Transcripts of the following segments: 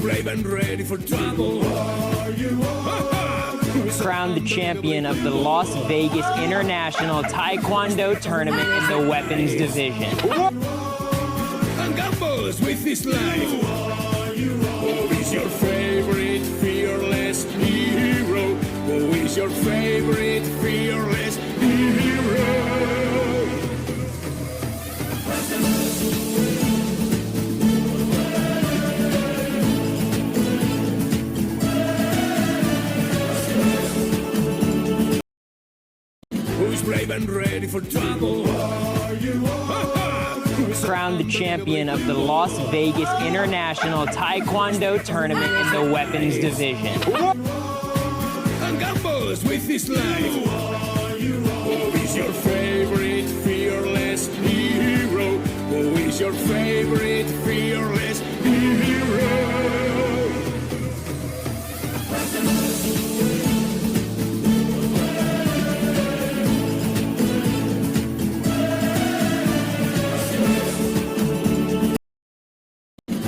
brave and ready for trouble? Are you? Crowned the champion of the Las Vegas International Taekwondo Tournament in the weapons division. And gambles with his life. Who is your favorite fearless hero? Who is your favorite fearless hero? Who's brave and ready for trouble? Are you? Crowned the champion of the Las Vegas International Taekwondo Tournament in the weapons division. And gambles with his life. Who is your favorite fearless hero? Who is your favorite fearless hero?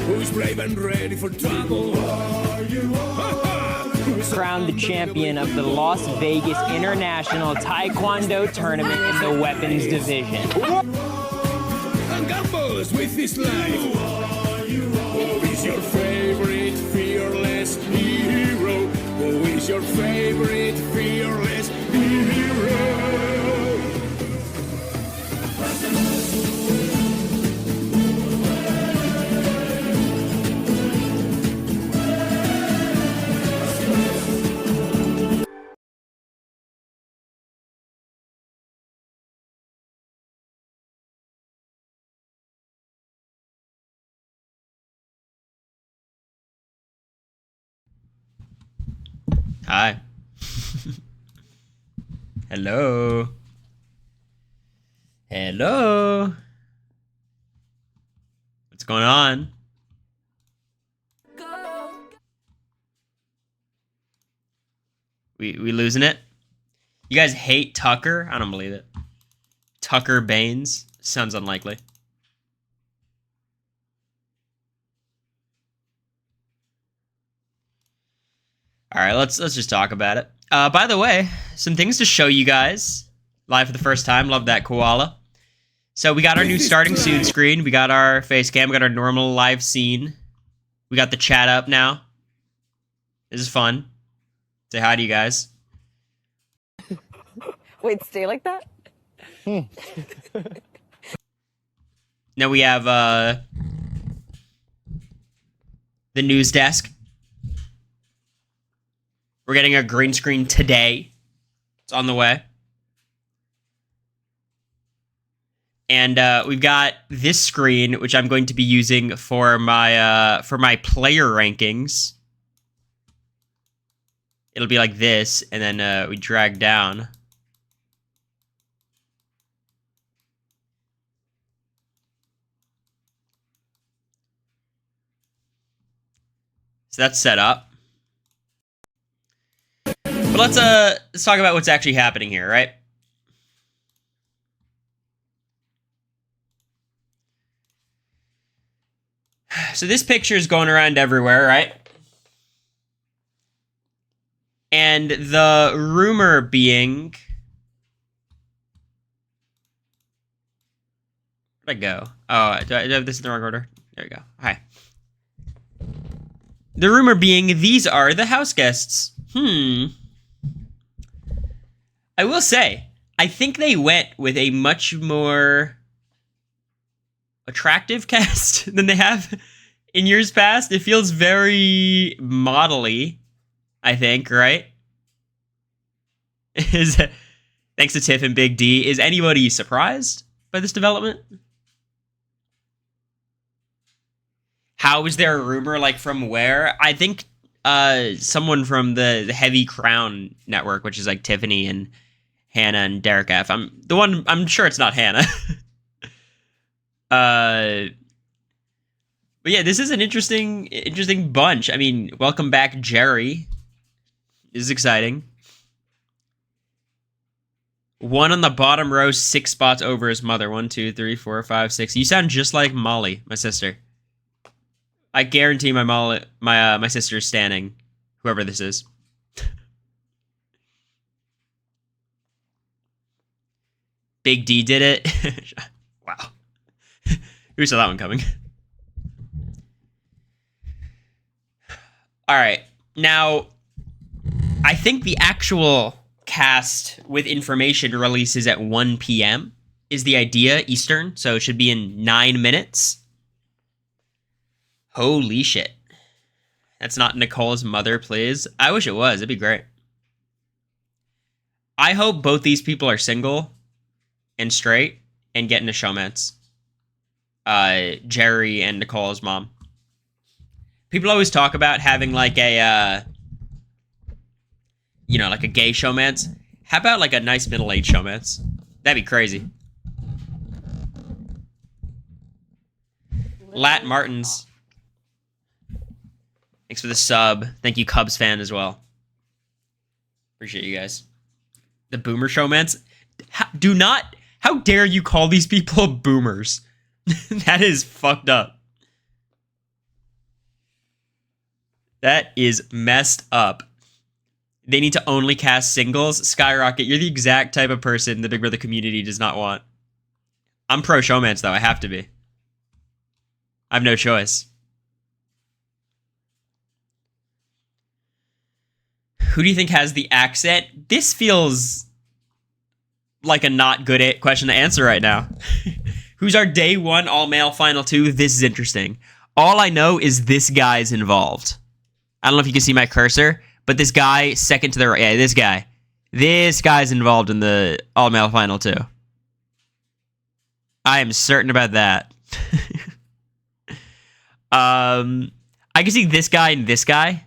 Who's brave and ready for trouble? Are you? Crowned the champion of the Las Vegas International Taekwondo Tournament in the weapons division. And gambles with his life. Who is your favorite fearless hero? Who is your favorite fearless hero? Hi. Hello. Hello. What's going on? We losing it? You guys hate Tucker? I don't believe it. Tucker Baines? Sounds unlikely. All right, let's just talk about it. By the way, some things to show you guys live for the first time. Love that koala. So we got our new starting soon screen. We got our face cam. We got our normal live scene. We got the chat up now. This is fun. Say hi to you guys. Wait, stay like that? Now we have the news desk. We're getting a green screen today. It's on the way. And we've got this screen, which I'm going to be using for my player rankings. It'll be like this, and then we drag down. So that's set up. But let's talk about what's actually happening here, right? So this picture is going around everywhere, right? And the rumor being... Where'd I go? Oh, do I have this in the wrong order? There we go. Hi. The rumor being these are the house guests. I will say, I think they went with a much more attractive cast than they have in years past. It feels very model-y, I think, right? Thanks to Tiff and Big D. Is anybody surprised by this development? How is there a rumor, like, from where? I think someone from the Heavy Crown network, which is like Tiffany and Hannah and Derek F. I'm sure it's not Hannah. But yeah, this is an interesting bunch. I mean, welcome back, Jerry. This is exciting. One on the bottom row, 6 spots over his mother. 1, 2, 3, 4, 5, 6. You sound just like Molly, my sister. I guarantee my sister's standing, whoever this is. Big D did it. Wow. Who saw that one coming? All right. Now, I think the actual cast with information releases at 1 p.m. is the idea, Eastern, so it should be in 9 minutes. Holy shit. That's not Nicole's mother, please. I wish it was. It'd be great. I hope both these people are single and straight and get into showmance. Jerry and Nicole's mom. People always talk about having like a, like a gay showmance. How about like a nice middle-aged showmance? That'd be crazy. Lat Martins. Thanks for the sub. Thank you, Cubs fan, as well. Appreciate you guys. The boomer showmance. How dare you call these people boomers? That is fucked up. That is messed up. They need to only cast singles. Skyrocket, you're the exact type of person the Big Brother community does not want. I'm pro showmance, though. I have to be. I have no choice. Who do you think has the accent? This feels like a not good question to answer right now. Who's our day one all-male final two? This is interesting. All I know is this guy's involved. I don't know if you can see my cursor, but this guy, second to the right, yeah, this guy. This guy's involved in the all-male final two. I am certain about that. I can see this guy and this guy.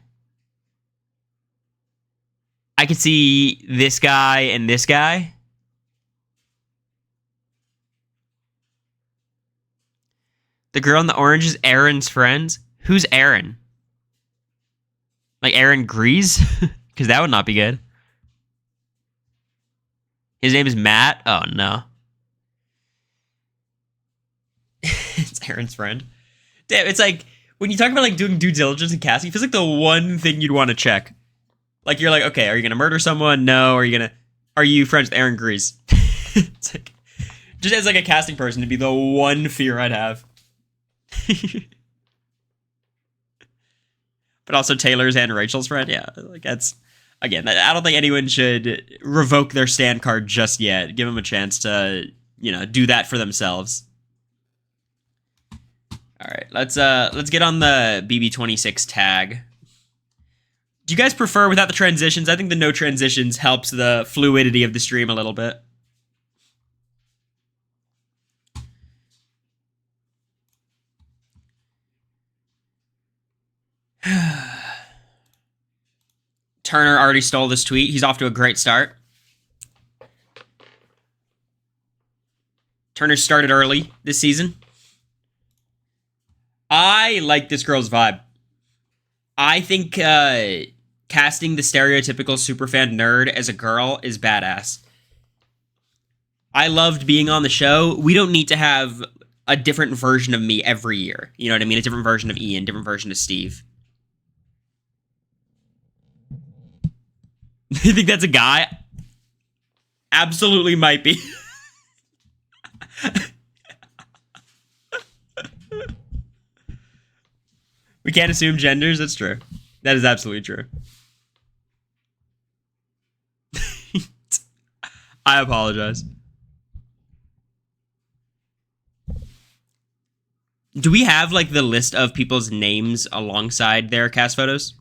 I could see this guy and this guy. The girl in the orange is Aaron's friend. Who's Aaron? Like Aaron Grease? Because that would not be good. His name is Matt? Oh, no. It's Aaron's friend. Damn, it's like, when you talk about like doing due diligence and casting, it feels like the one thing you'd want to check. Like, you're like, okay, are you going to murder someone? No. Are you friends with Aaron Grease? It's like, just as like a casting person, to be the one fear I'd have. But also Taylor's and Rachel's friend. Yeah, like that's, again, I don't think anyone should revoke their stand card just yet. Give them a chance to, do that for themselves. All right, let's get on the BB26 tag. Do you guys prefer without the transitions? I think the no transitions helps the fluidity of the stream a little bit. Turner already stole this tweet. He's off to a great start. Turner started early this season. I like this girl's vibe. I think casting the stereotypical superfan nerd as a girl is badass. I loved being on the show. We don't need to have a different version of me every year. You know what I mean? A different version of Ian, different version of Steve. You think that's a guy? Absolutely might be. We can't assume genders. That's true. That is absolutely true. I apologize. Do we have like the list of people's names alongside their cast photos?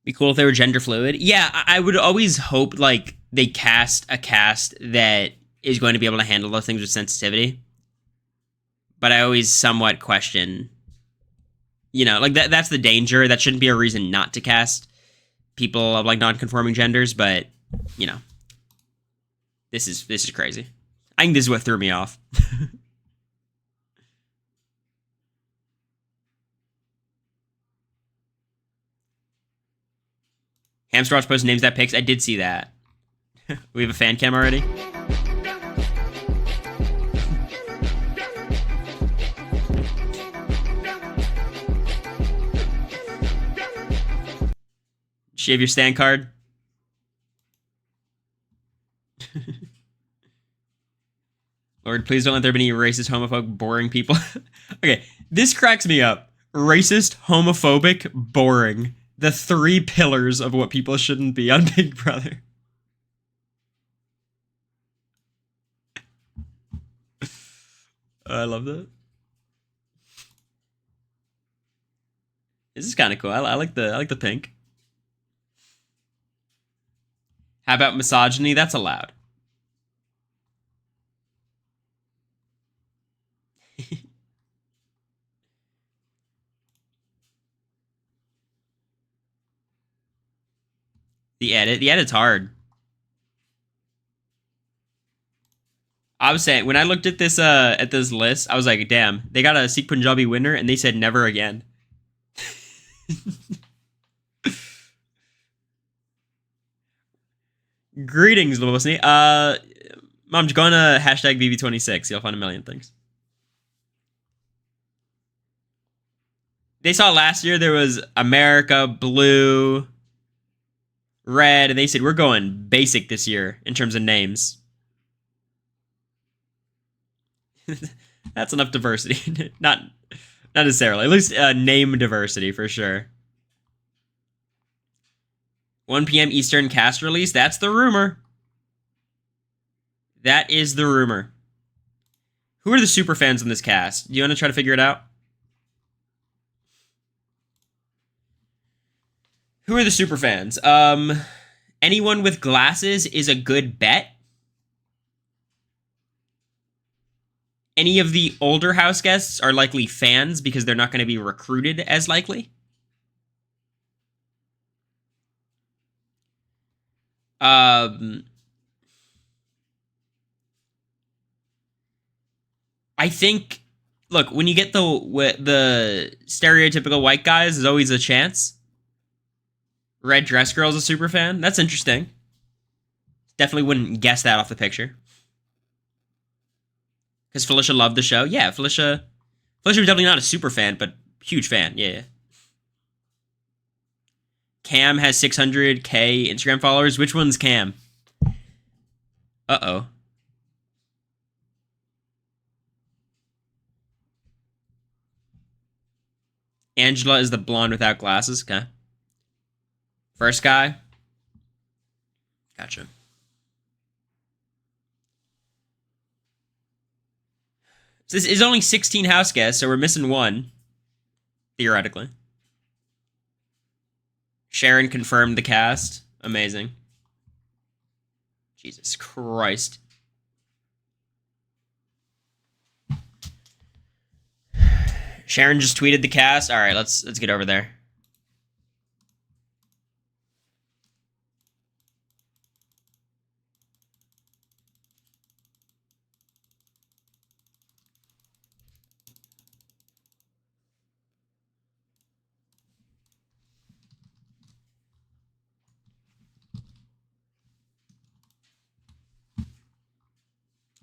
Be cool if they were gender fluid. Yeah, I would always hope like they cast a cast that is going to be able to handle those things with sensitivity. But I always somewhat question, like that's the danger. That shouldn't be a reason not to cast people of like non-conforming genders, but this is crazy. I think this is what threw me off. Hamster Watch post names that pics. I did see that. We have a fan cam already. Shave your stand card. Lord, please don't let there be any racist, homophobic, boring people. Okay, this cracks me up. Racist, homophobic, boring. The 3 pillars of what people shouldn't be on Big Brother. I love that. This is kind of cool. I like the pink. How about misogyny? That's allowed. The edit's hard. I was saying, when I looked at this list, I was like, damn, they got a Sikh Punjabi winner and they said never again. Greetings, Lubosny. Mom, just go on a hashtag BB26. You'll find a million things. They saw last year there was America, blue, red, and they said we're going basic this year in terms of names. That's enough diversity. Not necessarily. At least name diversity for sure. 1 p.m. Eastern cast release. That's the rumor. That is the rumor. Who are the super fans in this cast? Do you want to try to figure it out? Who are the super fans? Anyone with glasses is a good bet. Any of the older house guests are likely fans because they're not going to be recruited as likely. I think, look, when you get the stereotypical white guys, there's always a chance. Red dress girl's a super fan. That's interesting. Definitely wouldn't guess that off the picture. Because Felicia loved the show. Yeah, Felicia was definitely not a super fan, but huge fan. Yeah. Cam has 600K Instagram followers. Which one's Cam? Uh-oh. Angela is the blonde without glasses. Okay. First guy. Gotcha. So this is only 16 house guests, so we're missing one. Theoretically. Sharon confirmed the cast. Amazing. Jesus Christ. Sharon just tweeted the cast. All right, let's get over there.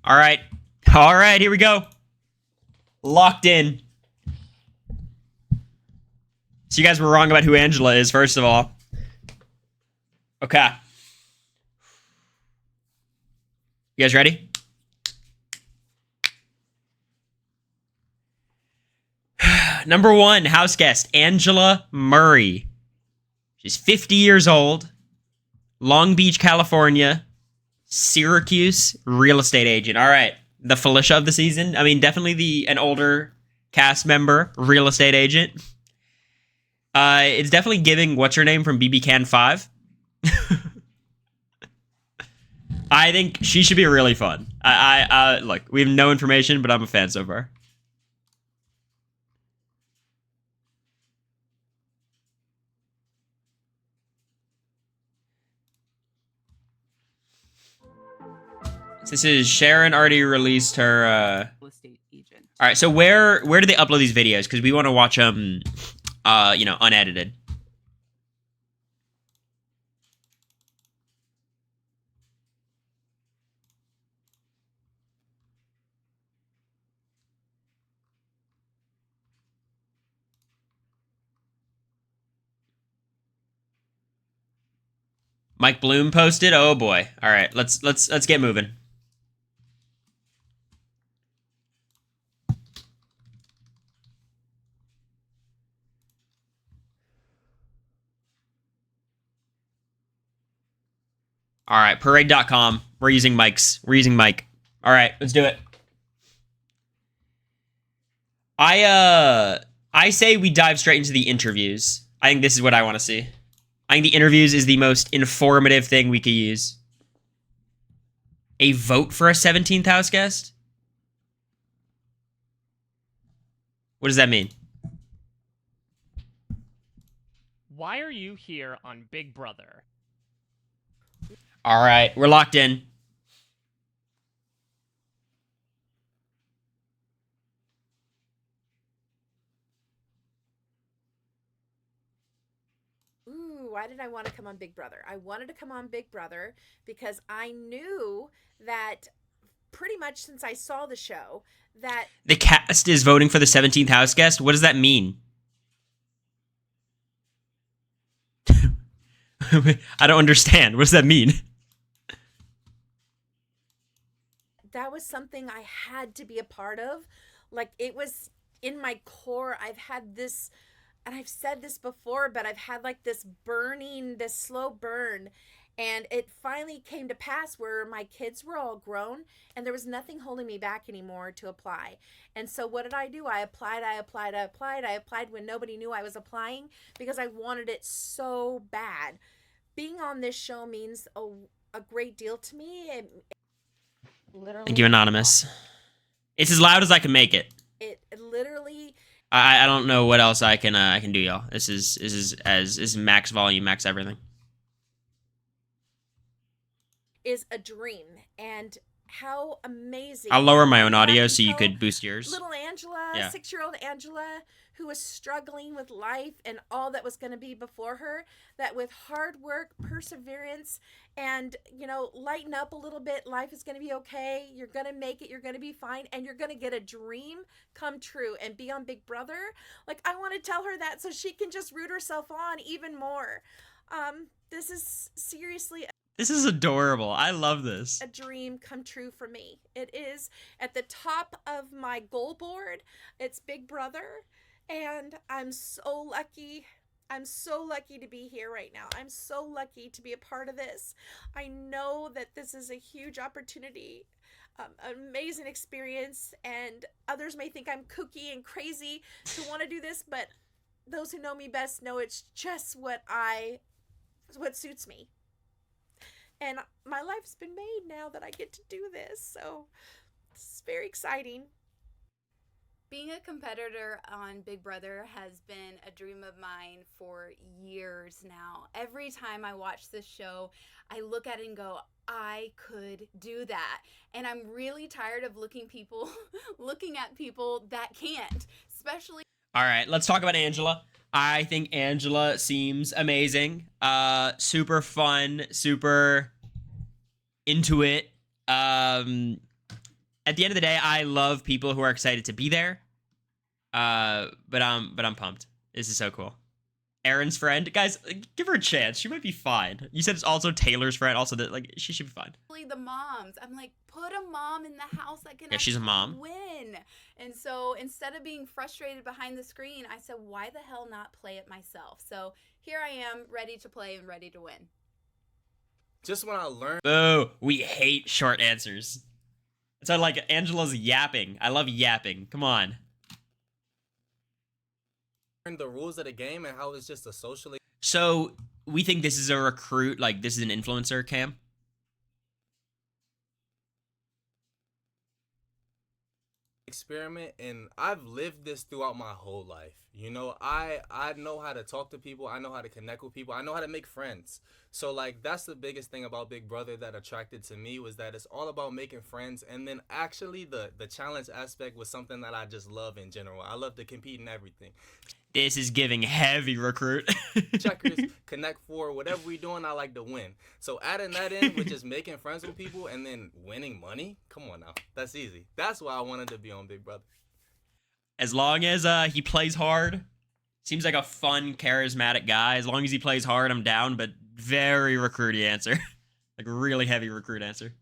All right. All right, here we go. Locked in. So you guys were wrong about who Angela is, first of all. Okay. You guys ready? Number 1, house guest, Angela Murray. She's 50 years old. Long Beach, California. Syracuse real estate agent. All right. The Felicia of the season. I mean, definitely an older cast member, real estate agent. It's definitely giving what's her name from BB Can 5. I think she should be really fun. Look, we have no information, but I'm a fan so far. This is Sharon already released her estate agent. All right, so where do they upload these videos? Because we want to watch them, unedited. Mike Bloom posted. Oh boy. All right, let's get moving. All right, parade.com. We're using mics. We're using mic. All right, let's do it. I say we dive straight into the interviews. I think this is what I want to see. I think the interviews is the most informative thing we could use. A vote for a 17th house guest? What does that mean? Why are you here on Big Brother? All right, we're locked in. Why did I want to come on Big Brother? I wanted to come on Big Brother because I knew that pretty much since I saw the show that the cast is voting for the 17th house guest. What does that mean? I don't understand. What does that mean? That was something I had to be a part of. Like, it was in my core. I've had this, and I've said this before, but I've had like this burning, this slow burn. And it finally came to pass where my kids were all grown and there was nothing holding me back anymore to apply. And so what did I do? I applied when nobody knew I was applying because I wanted it so bad. Being on this show means a great deal to me. Literally. Thank you, Anonymous. It's as loud as I can make it. It literally. I don't know what else I can do, y'all. This is max volume, max everything. Is a dream, and how amazing. I'll lower my own audio so you could boost yours. Little Angela, 6-year-old Angela, who was struggling with life and all that was going to be before her, that with hard work, perseverance, and, lighten up a little bit, life is going to be okay. You're going to make it. You're going to be fine. And you're going to get a dream come true and be on Big Brother. Like, I want to tell her that so she can just root herself on even more. This is seriously this is adorable. I love this. A dream come true for me. It is at the top of my goal board. It's Big Brother, and I'm so lucky. I'm so lucky to be here right now. I'm so lucky to be a part of this. I know that this is a huge opportunity, an amazing experience, and others may think I'm kooky and crazy to want to do this, but those who know me best know it's just what suits me. And my life's been made now that I get to do this, so it's very exciting. Being a competitor on Big Brother has been a dream of mine for years now. Every time I watch this show, I look at it and go, I could do that. And I'm really tired of looking at people that can't, especially. All right, let's talk about Angela. I think Angela seems amazing. Super fun, super into it. At the end of the day, I love people who are excited to be there. But I'm pumped. This is so cool. Aaron's friend, guys, give her a chance. She might be fine. You said it's also Taylor's friend. Also, that she should be fine. The moms, I'm like, put a mom in the house that can. Yeah, she's a mom. Win. And so instead of being frustrated behind the screen, I said, why the hell not play it myself? So here I am, ready to play and ready to win. Just when I learned. Oh, we hate short answers. So like Angela's yapping. I love yapping. Come on. The rules of the game and how it's just a social. So we think this is a recruit, like this is an influencer cam. Experiment, and I've lived this throughout my whole life. I know how to talk to people. I know how to connect with people. I know how to make friends. So like that's the biggest thing about Big Brother that attracted to me, was that it's all about making friends. And then actually the challenge aspect was something that I just love in general. I love to compete in everything. This is giving heavy recruit. Checkers, Connect Four, whatever we doing, I like to win. So adding that in with just making friends with people and then winning money, come on now, that's easy. That's why I wanted to be on Big Brother. As long as he plays hard Seems like a fun, charismatic guy. As long as he plays hard, I'm down, but very recruity answer. Like, really heavy recruit answer.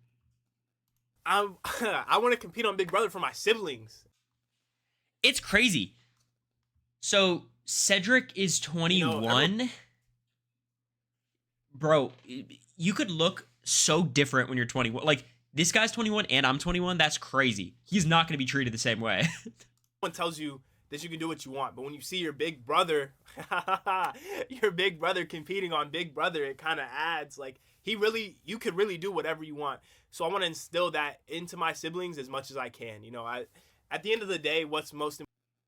I want to compete on Big Brother for my siblings. It's crazy. So, Cedric is 21. Bro, you could look so different when you're 21. Like, this guy's 21 and I'm 21. That's crazy. He's not going to be treated the same way. One tells you that you can do what you want, but when you see your big brother, competing on Big Brother, it kind of adds like you could really do whatever you want. So I want to instill that into my siblings as much as I can. You know, at the end of the day, what's most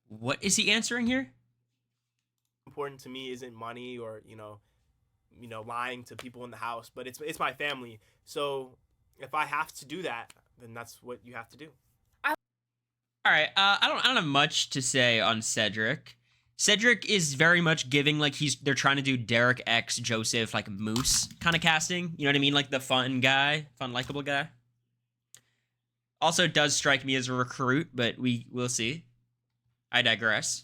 What is he answering here? important to me isn't money or lying to people in the house, but it's my family. So if I have to do that, then that's what you have to do. All right, I don't have much to say on Cedric. Cedric is very much giving like they're trying to do Derek X Joseph like Moose kind of casting. You know what I mean? Like the fun guy, fun likable guy. Also does strike me as a recruit, but we'll see. I digress.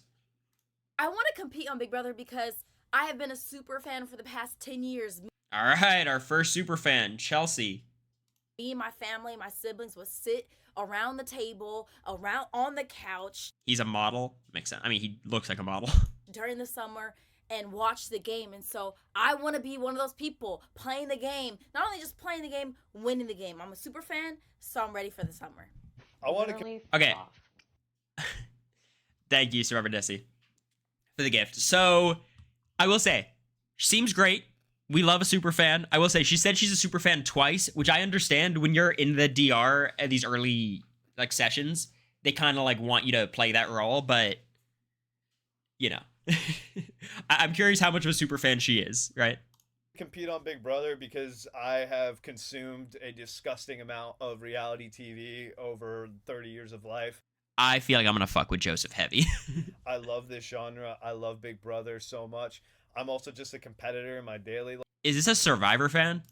I want to compete on Big Brother because I have been a super fan for the past 10 years. All right, our first super fan, Chelsea. Me and my family, my siblings would sit around the table, around on the couch. He's a model. Makes sense. I mean, he looks like a model. During the summer and watch the game. And so I want to be one of those people playing the game. Not only just playing the game, winning the game. I'm a super fan, so I'm ready for the summer. I want to... Okay. Thank you, Survivor Desi, for the gift. So, I will say, seems great. We love a super fan. I will say, she said she's a super fan twice, which I understand when you're in the DR at these early like sessions. They kind of like want you to play that role, but you know, I'm curious how much of a super fan she is, right? Compete on Big Brother because I have consumed a disgusting amount of reality TV over 30 years of life. I feel like I'm gonna fuck with Joseph heavy. I love this genre. I love Big Brother so much. I'm also just a competitor in my daily life. Is this a Survivor fan?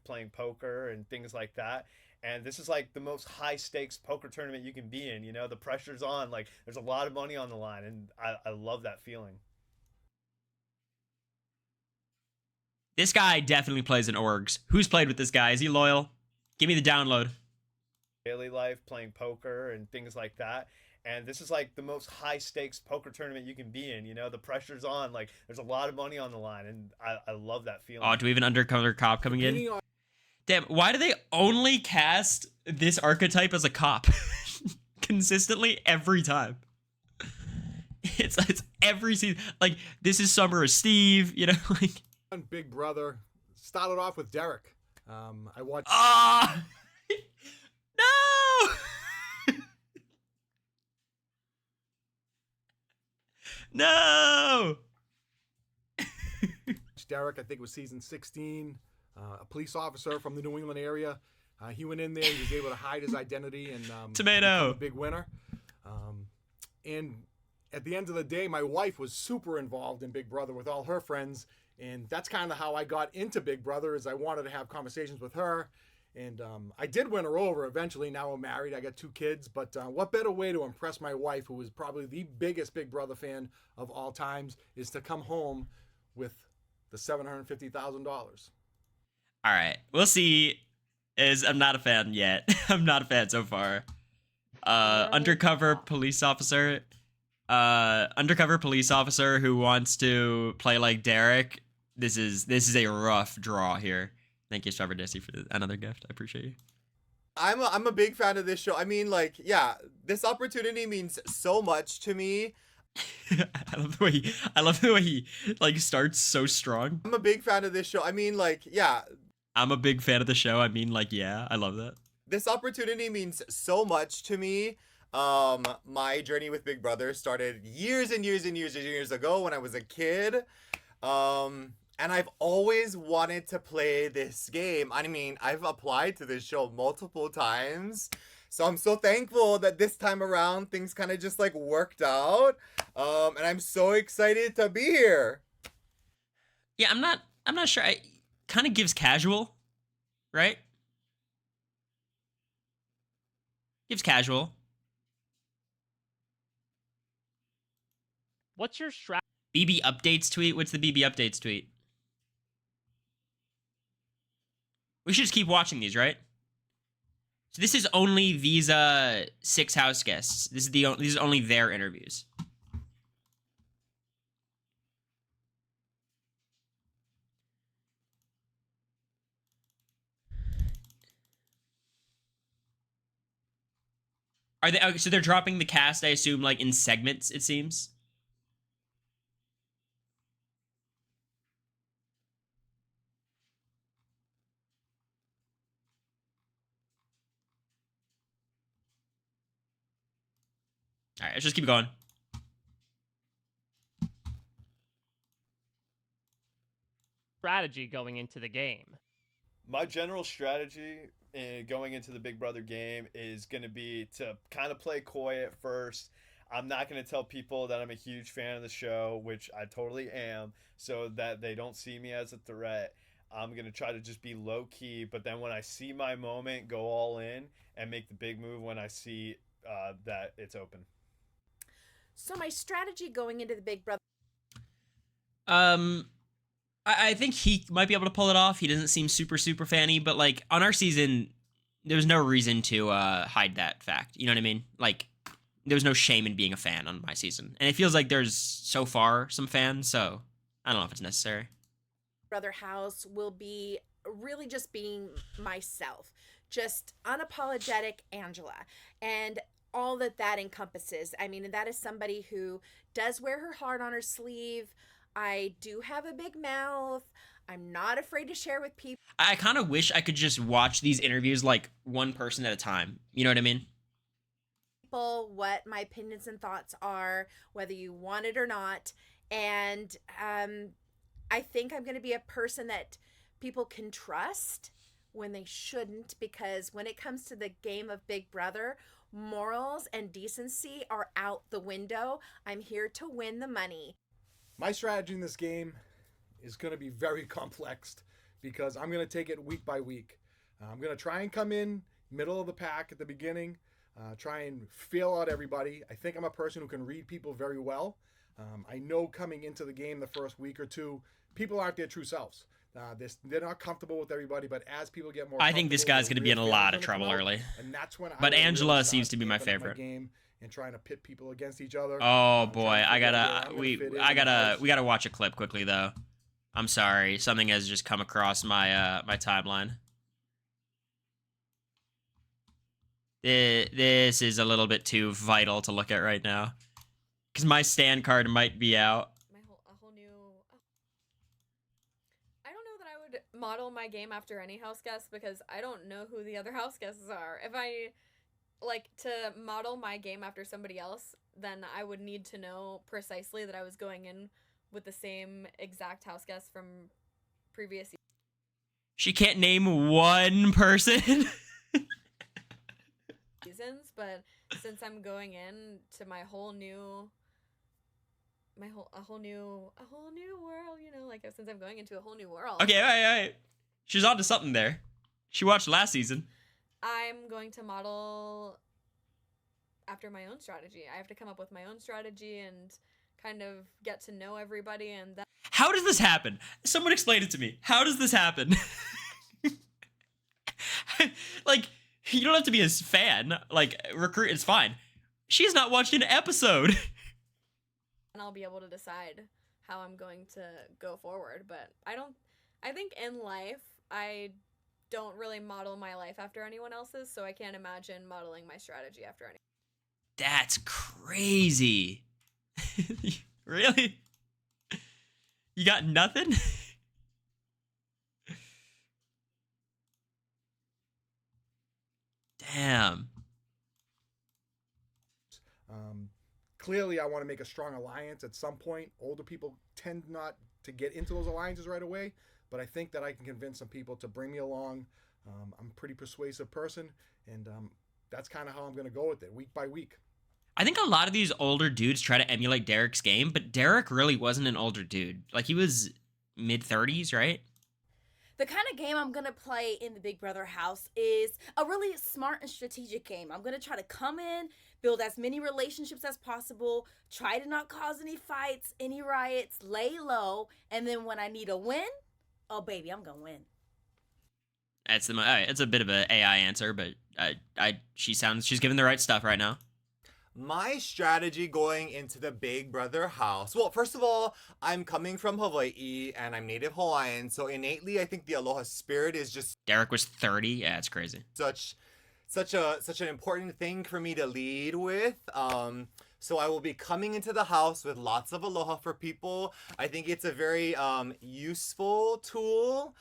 Playing poker and things like that. And this is like the most high stakes poker tournament you can be in. You know, the pressure's on. Like, there's a lot of money on the line, and I love that feeling. This guy definitely plays in orgs. Who's played with this guy? Is he loyal? Give me the download. Daily life, playing poker and things like that. And this is like the most high stakes poker tournament you can be in. You know, the pressure's on. Like, there's a lot of money on the line, and I love that feeling. Oh, do we have an undercover cop coming in? Damn, why do they only cast this archetype as a cop? Consistently every time. It's every season. Like, this is Summer of Steve, you know, like. Big Brother started off with Derek. I watched. Ah! No! No! Derek, I think it was season 16, a police officer from the New England area. He went in there, he was able to hide his identity and Tomato, become a big winner. And at the end of the day, my wife was super involved in Big Brother with all her friends, and that's kind of how I got into Big Brother, is I wanted to have conversations with her. And I did win her over eventually. Now I'm married. I got 2 kids. But what better way to impress my wife, who is probably the biggest Big Brother fan of all times, is to come home with the $750,000. All right. We'll see. I'm not a fan yet. I'm not a fan so far. Undercover police officer. Undercover police officer who wants to play like Derek. This is a rough draw here. Thank you, Trevor Desi, for another gift. I appreciate you. I'm a big fan of this show. I mean, like, yeah, this opportunity means so much to me. I love the way he like starts so strong. I'm a big fan of this show. I mean, like, yeah. I'm a big fan of the show. I mean, like, yeah, I love that. This opportunity means so much to me. My journey with Big Brother started years and years and years and years ago when I was a kid. And I've always wanted to play this game. I mean, I've applied to this show multiple times. So I'm so thankful that this time around things kind of just like worked out. And I'm so excited to be here. Yeah, I'm not sure. It kind of gives casual, right? Gives casual. What's your strategy? BB updates tweet? What's the BB updates tweet? We should just keep watching these, right? So this is only these 6 house guests. These are only their interviews. Are they so they're dropping the cast, I assume, like in segments, it seems? All right, let's just keep going. Strategy going into the game. My general strategy going into the Big Brother game is going to be to kind of play coy at first. I'm not going to tell people that I'm a huge fan of the show, which I totally am, so that they don't see me as a threat. I'm going to try to just be low key, but then when I see my moment, go all in and make the big move when I see that it's open. So my strategy going into the Big Brother. I think he might be able to pull it off. He doesn't seem super fanny, but like on our season, there was no reason to hide that fact. You know what I mean? Like there was no shame in being a fan on my season, and it feels like there's so far some fans. So I don't know if it's necessary. Brother house will be really just being myself, just unapologetic Angela, and all that encompasses. I mean, that is somebody who does wear her heart on her sleeve. I do have a big mouth. I'm not afraid to share with people. I kind of wish I could just watch these interviews like one person at a time. You know what I mean? What my opinions and thoughts are, whether you want it or not. And I think I'm going to be a person that people can trust when they shouldn't, because when it comes to the game of Big Brother, morals and decency are out the window. I'm here to win the money. My strategy in this game is going to be very complex because I'm going to take it week by week. I'm going to try and come in middle of the pack at the beginning, try and feel out everybody. I think I'm a person who can read people very well. I know coming into the game the first week or two, people aren't their true selves. They're not comfortable with everybody, but as people get more, I think this guy's going to be in a lot of trouble early. And that's when but Angela seems to be my favorite. Game and trying to pit people against each other. Oh boy, we gotta watch a clip quickly though. I'm sorry, something has just come across my my timeline. This is a little bit too vital to look at right now, because my stand card might be out. A whole new. I don't know that I would model my game after any house guest because I don't know who the other house guests are. If I like to model my game after somebody else, then I would need to know precisely that I was going in with the same exact house guests from previous years. She can't name one person. Seasons, but since I'm going in to my whole new a whole new world, you know, like since I'm going into a whole new world. Okay, all right. She's onto something there. She watched last season. I'm going to model after my own strategy. I have to come up with my own strategy and kind of get to know everybody, and that. How does this happen? Someone explain it to me. How does this happen? Like, you don't have to be a fan. Like, recruit is fine. She's not watched an episode. And I'll be able to decide how I'm going to go forward. But I think in life, I don't really model my life after anyone else's, so I can't imagine modeling my strategy after anyone. That's crazy. Really? You got nothing? Damn. Clearly, I want to make a strong alliance at some point. Older people tend not to get into those alliances right away, but I think that I can convince some people to bring me along. I'm a pretty persuasive person, and that's kind of how I'm going to go with it, week by week. I think a lot of these older dudes try to emulate Derek's game, but Derek really wasn't an older dude. Like, he was mid-30s, right? The kind of game I'm going to play in the Big Brother house is a really smart and strategic game. I'm going to try to come in, build as many relationships as possible, try to not cause any fights, any riots, lay low, and then when I need a win, oh baby, I'm going to win. That's the. It's a bit of an AI answer, but she's giving the right stuff right now. My strategy going into the Big Brother house. Well, first of all, I'm coming from Hawaii and I'm native Hawaiian, so innately I think the aloha spirit is just Derek was 30. Yeah, it's crazy. such an important thing for me to lead with. So I will be coming into the house with lots of aloha for people. I think it's a very useful tool.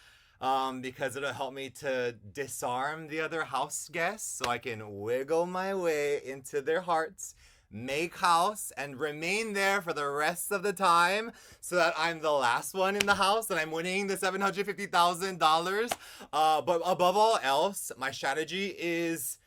Because it'll help me to disarm the other house guests so I can wiggle my way into their hearts, make house, and remain there for the rest of the time so that I'm the last one in the house and I'm winning the $750,000. But above all else, my strategy is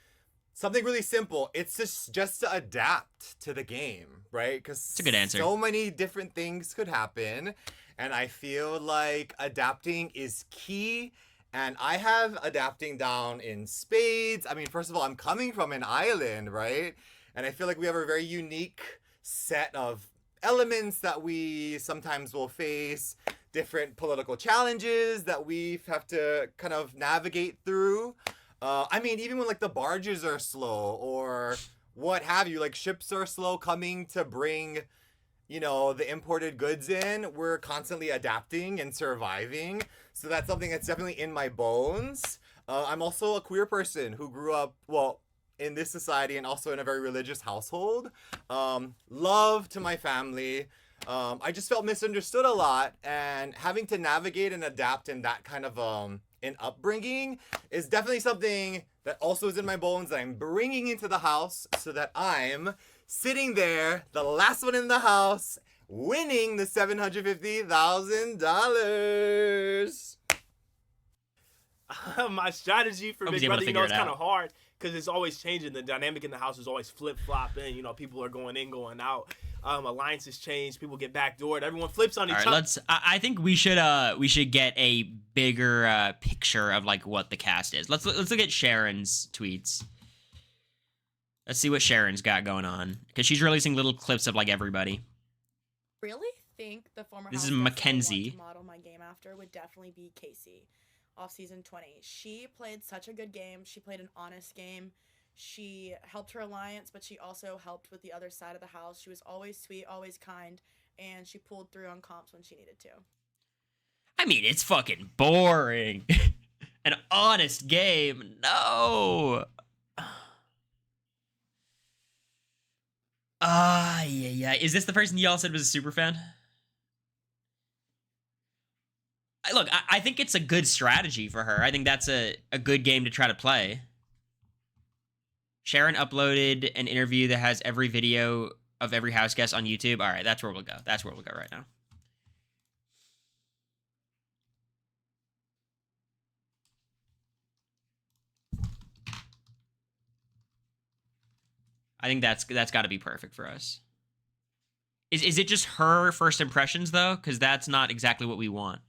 something really simple. It's just to adapt to the game, right? Because it's a good answer. So many different things could happen. And I feel like adapting is key. And I have adapting down in spades. I mean, first of all, I'm coming from an island, right? And I feel like we have a very unique set of elements that we sometimes will face, different political challenges that we have to kind of navigate through. I mean, even when like the barges are slow or what have you, like ships are slow coming to bring, you know, the imported goods in, we're constantly adapting and surviving. So that's something that's definitely in my bones. I'm also a queer person who grew up, well, in this society and also in a very religious household. Love to my family. I just felt misunderstood a lot, and having to navigate and adapt in that kind of an upbringing is definitely something that also is in my bones that I'm bringing into the house so that I'm sitting there, the last one in the house, winning the $750,000. My strategy for Hope he's Big able to Brother, figure it's it kind out. of hard because it's always changing. The dynamic in the house is always flip-flopping. You know, people are going in, going out. Alliances change. People get backdoored. Everyone flips on each All right, other. I think we should get a bigger picture of like what the cast is. Let's look at Sharon's tweets. Let's see what Sharon's got going on, because she's releasing little clips of like everybody. Really think the former This house is guest I Mackenzie. want to model my game after would definitely be Casey off season 20. She played such a good game. She played an honest game. She helped her alliance, but she also helped with the other side of the house. She was always sweet, always kind, and she pulled through on comps when she needed to. I mean, it's fucking boring. An honest game. No. Yeah. Is this the person y'all said was a super fan? Look, I think it's a good strategy for her. I think that's a good game to try to play. Sharon uploaded an interview that has every video of every house guest on YouTube. All right, that's where we'll go. That's where we'll go right now. I think that's got to be perfect for us. Is it just her first impressions though? Because that's not exactly what we want.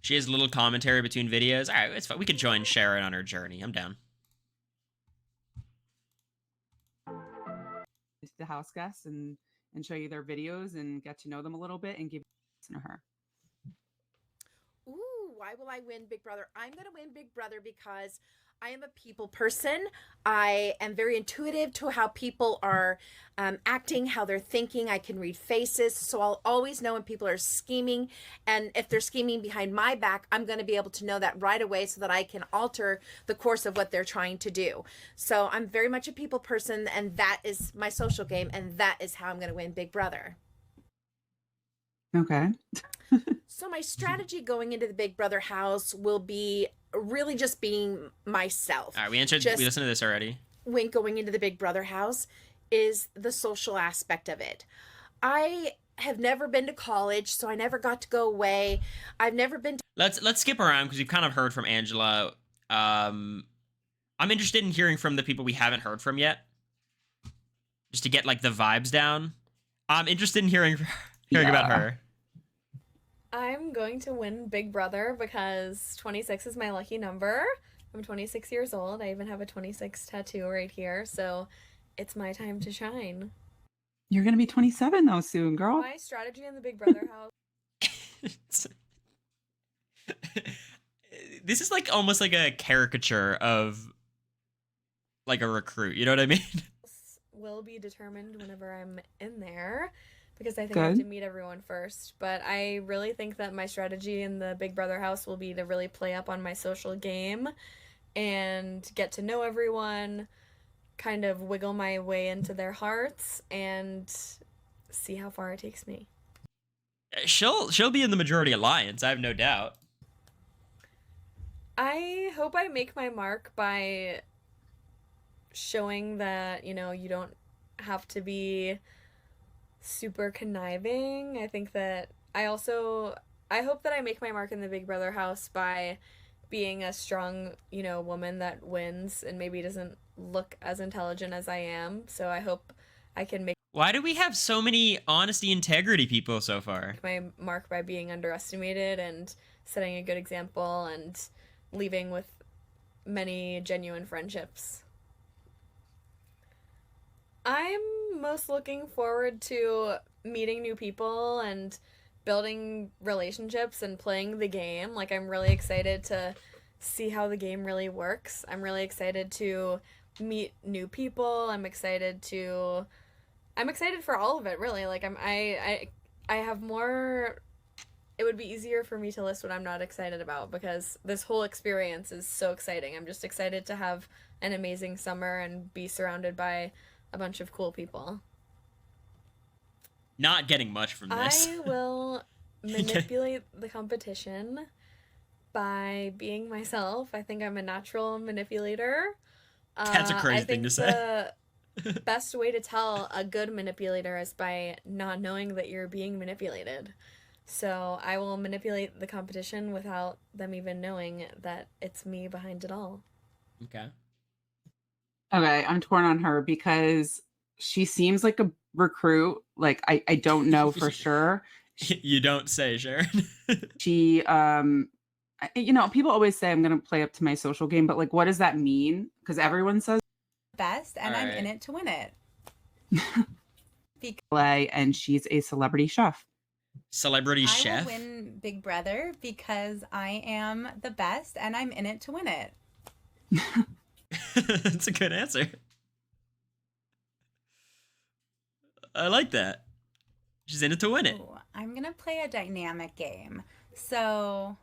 She has a little commentary between videos. All right, it's fine. We can join Sharon on her journey. I'm down. The house guests and show you their videos and get to know them a little bit and give you to her. Ooh, why will I win Big Brother? I'm going to win Big Brother because I am a people person. I am very intuitive to how people are acting, how they're thinking. I can read faces, so I'll always know when people are scheming. And if they're scheming behind my back, I'm going to be able to know that right away so that I can alter the course of what they're trying to do. So I'm very much a people person, and that is my social game, and that is how I'm going to win Big Brother. Okay. So my strategy going into the Big Brother house will be really just being myself. All right, we listened to this already. When going into the Big Brother house is the social aspect of it. I have never been to college, so I never got to go away. I've never been to Let's skip around because we've kind of heard from Angela. I'm interested in hearing from the people we haven't heard from yet, just to get like the vibes down. I'm interested in hearing about her. I'm going to win Big Brother because 26 is my lucky number. I'm 26 years old. I even have a 26 tattoo right here, so it's my time to shine. You're gonna be 27 though soon, girl. My strategy in the Big Brother house. This is like almost like a caricature of like a recruit. You know what I mean? Will be determined whenever I'm in there because I think I have to meet everyone first. But I really think that my strategy in the Big Brother house will be to really play up on my social game and get to know everyone, kind of wiggle my way into their hearts and see how far it takes me. She'll be in the majority alliance, I have no doubt. I hope I make my mark by showing that, you know, you don't have to be super conniving. I think that I hope that I make my mark in the Big Brother house by being a strong, you know, woman that wins and maybe doesn't look as intelligent as I am. So I hope I can make Why do we have so many honesty, integrity people so far? my mark by being underestimated and setting a good example and leaving with many genuine friendships. I'm most looking forward to meeting new people and building relationships and playing the game. Like, I'm really excited to see how the game really works. I'm really excited to meet new people. I'm excited for all of it, really. Like, I have more. It would be easier for me to list what I'm not excited about because this whole experience is so exciting. I'm just excited to have an amazing summer and be surrounded by a bunch of cool people. Not getting much from this. I will manipulate the competition by being myself. I think I'm a natural manipulator. That's a crazy thing to say. The best way to tell a good manipulator is by not knowing that you're being manipulated. So I will manipulate the competition without them even knowing that it's me behind it all. Okay. Okay, I'm torn on her because she seems like a recruit. Like I don't know for sure. You don't say, Sharon. She you know, people always say I'm gonna play up to my social game, but like what does that mean? Because everyone says best and I'm in it to win it. And she's a celebrity chef. Celebrity chef? I will win Big Brother because I am the best and I'm in it to win it. That's a good answer. I like that. She's in it to win it. Ooh, I'm going to play a dynamic game. So,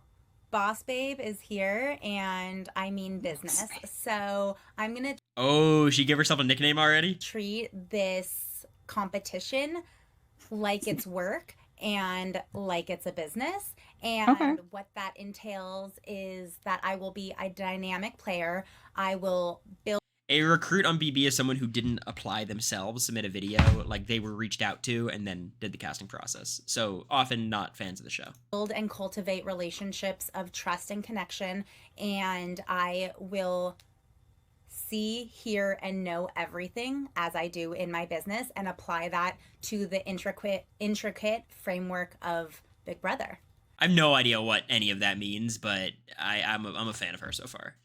Boss Babe is here and I mean business. So, I'm going to Oh, she gave herself a nickname already? treat this competition like it's work and like it's a business. And what that entails is that I will be a dynamic player. I will build. A recruit on BB is someone who didn't apply themselves, submit a video, like they were reached out to and then did the casting process. So often not fans of the show. Build and cultivate relationships of trust and connection. And I will see, hear, and know everything as I do in my business and apply that to the intricate framework of Big Brother. I have no idea what any of that means, but I'm a fan of her so far.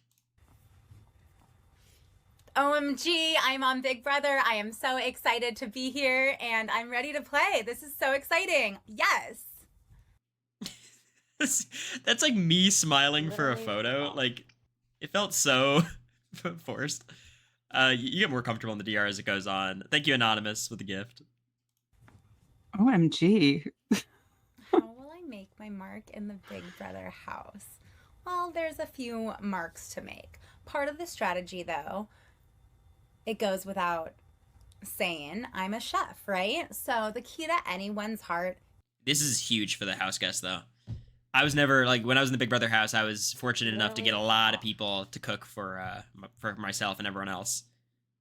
OMG, I'm on Big Brother. I am so excited to be here and I'm ready to play. This is so exciting. Yes. That's like me smiling for a photo. Like, it felt so forced. You get more comfortable in the DR as it goes on. Thank you, Anonymous, with the gift. OMG. How will I make my mark in the Big Brother house? Well, there's a few marks to make. Part of the strategy, though, it goes without saying, I'm a chef, right? So the key to anyone's heart. This is huge for the house guest, though. I was never, like, when I was in the Big Brother house, I was fortunate enough to get a lot of people to cook for myself and everyone else.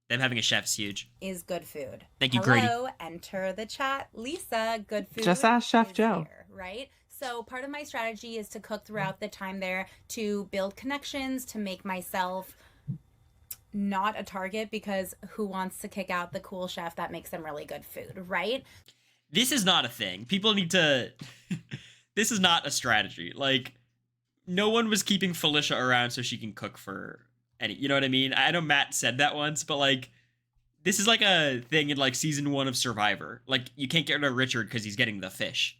Them having a chef is huge. is good food. Thank you, Grady. Hello, enter the chat. Lisa, good food. Just ask Chef is Joe. here, right? So part of my strategy is to cook throughout the time there, to build connections, to make myself not a target, because who wants to kick out the cool chef that makes them really good food, right? This is not a thing. People need to... This is not a strategy. Like, no one was keeping Felicia around so she can cook for any... You know what I mean? I know Matt said that once, but, like, this is like a thing in, like, season 1 of Survivor. Like, you can't get rid of Richard because he's getting the fish.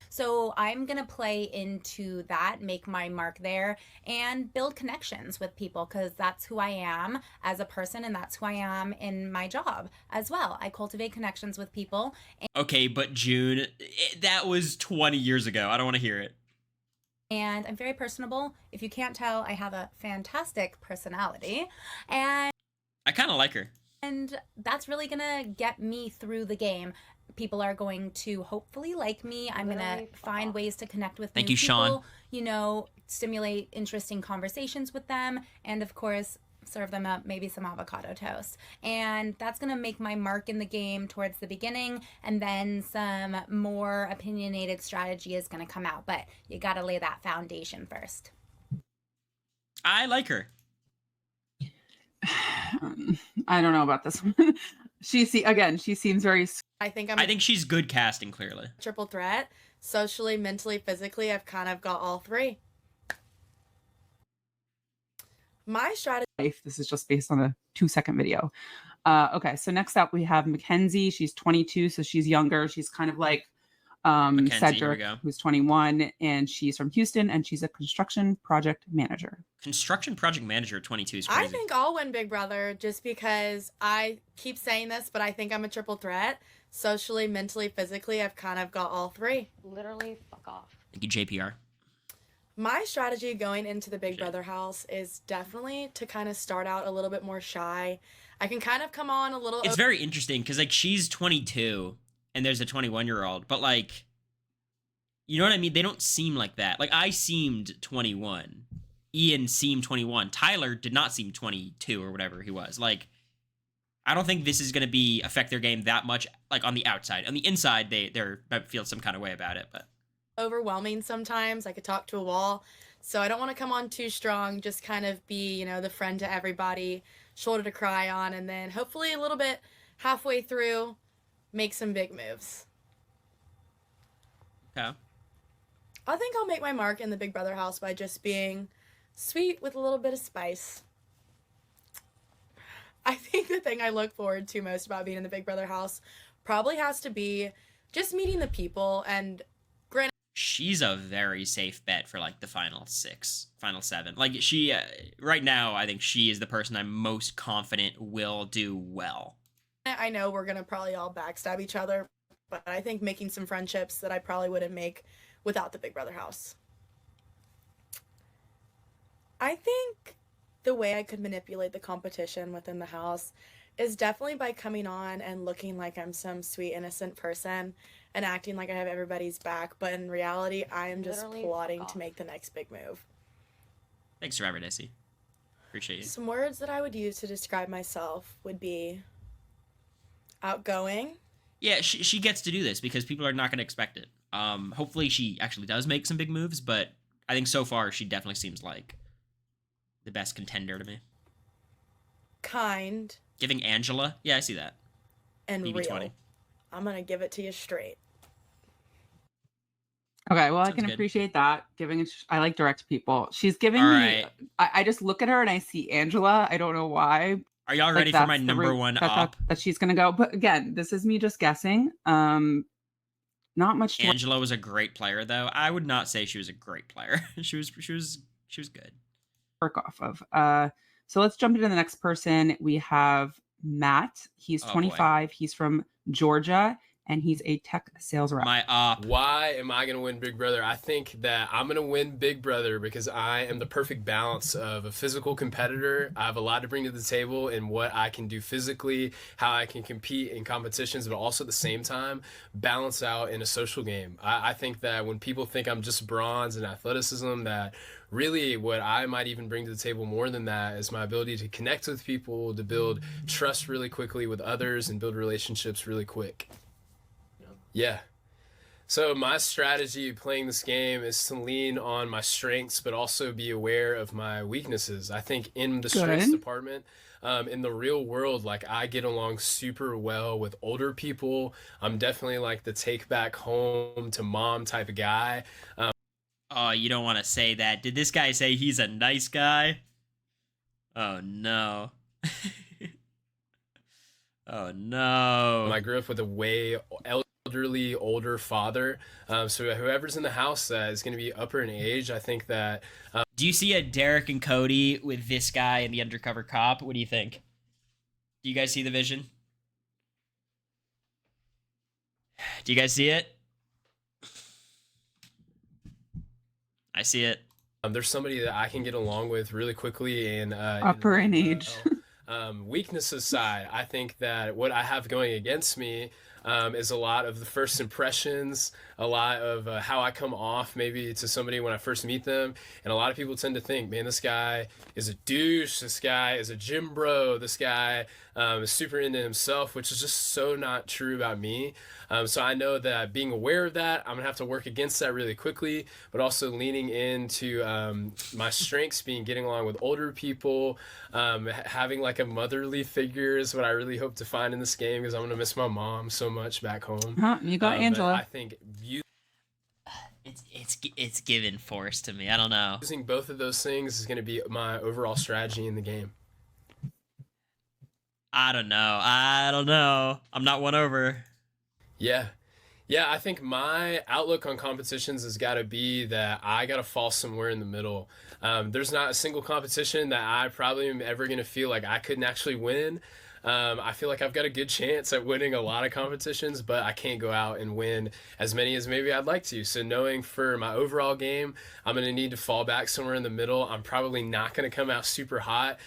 So I'm going to play into that, make my mark there, and build connections with people, because that's who I am as a person, and that's who I am in my job as well. I cultivate connections with people. Okay, but June, that was 20 years ago. I don't want to hear it. And I'm very personable. If you can't tell, I have a fantastic personality. And I kind of like her. And that's really going to get me through the game. People are going to hopefully like me. I'm going to find ways to connect with Thank new you, Sean. people, you know, stimulate interesting conversations with them, and of course, serve them up maybe some avocado toast. And that's going to make my mark in the game towards the beginning, and then some more opinionated strategy is going to come out. But you got to lay that foundation first. I like her. I don't know about this one. She seems very... I think I think she's good casting, clearly. triple threat. Socially, mentally, physically, I've kind of got all three. My strategy... This is just based on a 2-second video. Okay, so next up we have Mackenzie. She's 22, so she's younger. She's kind of like Mackenzie, here we Cedric, go. who's 21, and she's from Houston, and she's a construction project manager. Construction project manager at 22 is I crazy. think I'll win Big Brother, just because I keep saying this, but I think I'm a triple threat. Socially, mentally, physically, I've kind of got all three. Literally, fuck off. Thank you, JPR. My strategy going into the Big Brother house is definitely to kind of start out a little bit more shy. I can kind of come on a little... It's very interesting because, like, she's 22 and there's a 21-year-old, but, like, you know what I mean? They don't seem like that. Like, I seemed 21. Ian seemed 21. Tyler did not seem 22 or whatever he was. Like, I don't think this is going to affect their game that much, like, on the outside. On the inside, they're feel some kind of way about it, but... overwhelming sometimes. I could talk to a wall. So I don't want to come on too strong, just kind of be, you know, the friend to everybody, shoulder to cry on, and then hopefully a little bit halfway through, make some big moves. Okay. I think I'll make my mark in the Big Brother house by just being sweet with a little bit of spice. I think the thing I look forward to most about being in the Big Brother house probably has to be just meeting the people. And she's a very safe bet for, like, the final 7. Like, she, right now, I think she is the person I'm most confident will do well. I know we're going to probably all backstab each other, but I think making some friendships that I probably wouldn't make without the Big Brother house. I think the way I could manipulate the competition within the house is definitely by coming on and looking like I'm some sweet, innocent person and acting like I have everybody's back, but in reality, I am just Literally, plotting fuck to make the next big move. Thanks, Survivor Desi. Appreciate you. Some words that I would use to describe myself would be outgoing. Yeah, she gets to do this because people are not going to expect it. Hopefully she actually does make some big moves, but I think so far she definitely seems like the best contender to me. Kind. Giving Angela? Yeah, I see that. And BB20. real. I'm going to give it to you straight. Okay, well, I Sounds can good. appreciate that. I like direct people. She's giving All me... right. I just look at her and I see Angela. I don't know why. Are y'all Like, ready for that's my the number route one that, op? that she's gonna go. But again, this is me just guessing. Not much to Angela was a great player, though. I would not say she was a great player. she was good. work off of. So let's jump into the next person. We have Matt. He's Oh, boy. 25. He's from Georgia, and he's a tech sales rep. My op. Why am I going to win Big Brother? I think that I'm going to win Big Brother because I am the perfect balance of a physical competitor. I have a lot to bring to the table in what I can do physically, how I can compete in competitions, but also at the same time, balance out in a social game. I think that when people think I'm just bronze and athleticism, that really what I might even bring to the table more than that is my ability to connect with people, to build trust really quickly with others, and build relationships really quick. Yeah. So my strategy playing this game is to lean on my strengths, but also be aware of my weaknesses. I think in the strengths department, in the real world, like I get along super well with older people. I'm definitely like the take back home to mom type of guy. Oh, you don't want to say that. Did this guy say he's a nice guy? Oh, no. Oh, no. I grew up with a way elderly, older father. So whoever's in the house that is going to be upper in age, I think that... Do you see a Derek and Cody with this guy and the undercover cop? What do you think? Do you guys see the vision? Do you guys see it? I see it. There's somebody that I can get along with really quickly and upper in age. Weaknesses side, I think that what I have going against me is a lot of the first impressions, a lot of how I come off maybe to somebody when I first meet them. And a lot of people tend to think, man, this guy is a douche, this guy is a gym bro, this guy is super into himself, which is just so not true about me. So I know that being aware of that, I'm gonna have to work against that really quickly, but also leaning into my strengths, being getting along with older people, having like a motherly figure is what I really hope to find in this game, because I'm gonna miss my mom so much back home. You got Angela. I think it's given force to me. I don't know. Using both of those things is going to be my overall strategy in the game. I don't know. I'm not won over. Yeah. Yeah, I think my outlook on competitions has got to be that I got to fall somewhere in the middle. There's not a single competition that I probably am ever going to feel like I couldn't actually win. I feel like I've got a good chance at winning a lot of competitions, but I can't go out and win as many as maybe I'd like to. So knowing for my overall game, I'm going to need to fall back somewhere in the middle. I'm probably not going to come out super hot.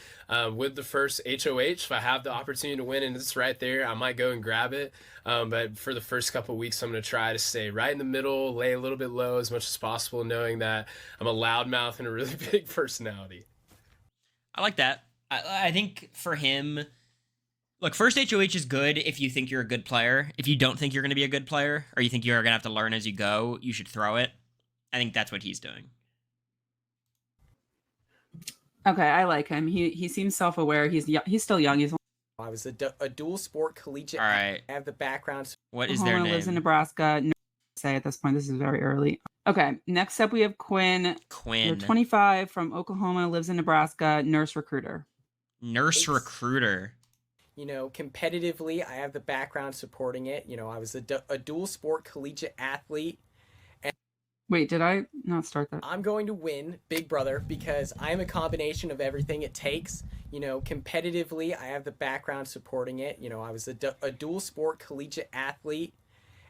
With the first HOH, if I have the opportunity to win and it's right there, I might go and grab it. But for the first couple of weeks, I'm going to try to stay right in the middle, lay a little bit low as much as possible, knowing that I'm a loudmouth and a really big personality. I like that. I think for him... Look, first HOH is good if you think you're a good player. If you don't think you're going to be a good player, or you think you're going to have to learn as you go, you should throw it. I think that's what he's doing. Okay, I like him. He seems self-aware. He's still young. I was a dual sport collegiate. All right. I have the background. What is their name? Lives in Nebraska. No, say at this point, this is very early. Okay, next up we have Quinn. You're 25, from Oklahoma, lives in Nebraska, nurse recruiter. Nurse recruiter. You know, competitively, I have the background supporting it. You know, I was a dual sport collegiate athlete. And wait, did I not start that? I'm going to win Big Brother because I am a combination of everything it takes. You know, competitively, I have the background supporting it. You know, I was a dual sport collegiate athlete.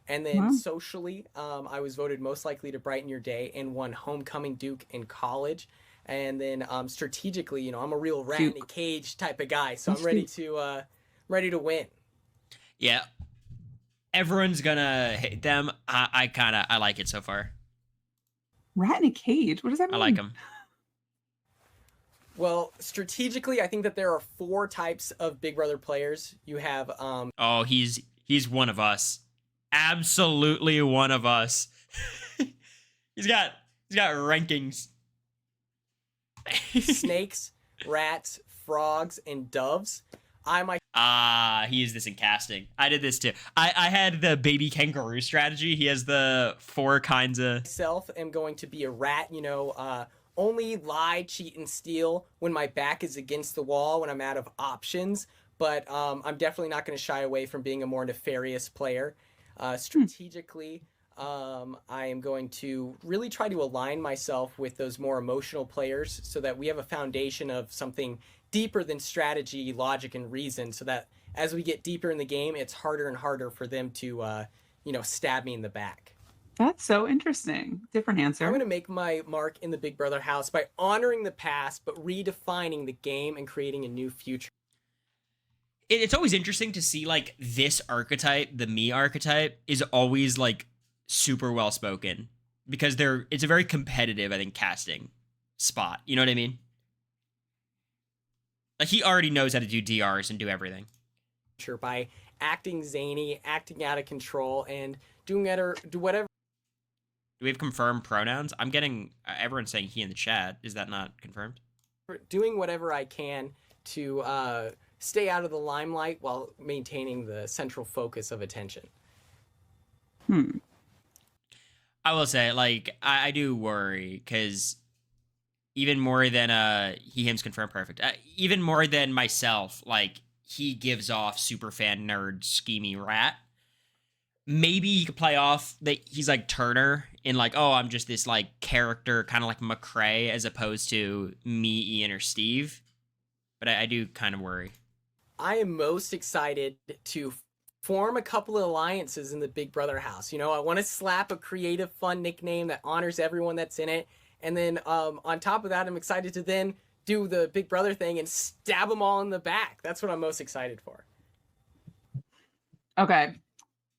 And then socially, I was voted most likely to brighten your day and won homecoming Duke in college. And then strategically, you know, I'm a real rat in a cage type of guy. So I'm ready to win. Yeah. Everyone's gonna hate them. I like it so far. Rat in a cage? What does that mean? I like him. Well, strategically, I think that there are 4 types of Big Brother players. You have Oh, he's one of us. Absolutely one of us. he's got rankings. snakes, rats, frogs, and doves. He is this in casting. I did this too. I had the baby kangaroo strategy. He has the 4 kinds of... Myself am going to be a rat, you know, only lie, cheat, and steal when my back is against the wall, when I'm out of options. But I'm definitely not going to shy away from being a more nefarious player. Strategically, I am going to really try to align myself with those more emotional players so that we have a foundation of something deeper than strategy, logic, and reason, so that as we get deeper in the game, it's harder and harder for them to, you know, stab me in the back. That's so interesting. Different answer. I'm going to make my mark in the Big Brother house by honoring the past, but redefining the game and creating a new future. It's always interesting to see, like, this archetype, the me archetype, is always, like, super well spoken, because it's a very competitive, I think, casting. spot. You know what I mean? Like, he already knows how to do DRs and do everything. Sure, by acting zany, acting out of control, and do whatever. Do we have confirmed pronouns? I'm getting everyone's saying he in the chat. Is that not confirmed? Doing whatever I can to stay out of the limelight while maintaining the central focus of attention. I will say, like, I do worry, because even more than him's confirmed perfect. Even more than myself, like, he gives off super fan nerd schemy rat. Maybe he could play off that he's like Turner in like, oh, I'm just this like character, kind of like McCrae, as opposed to me, Ian, or Steve. But I do kind of worry. I am most excited to form a couple of alliances in the Big Brother house. You know, I want to slap a creative, fun nickname that honors everyone that's in it. And then on top of that, I'm excited to then do the Big Brother thing and stab them all in the back. That's what I'm most excited for. Okay.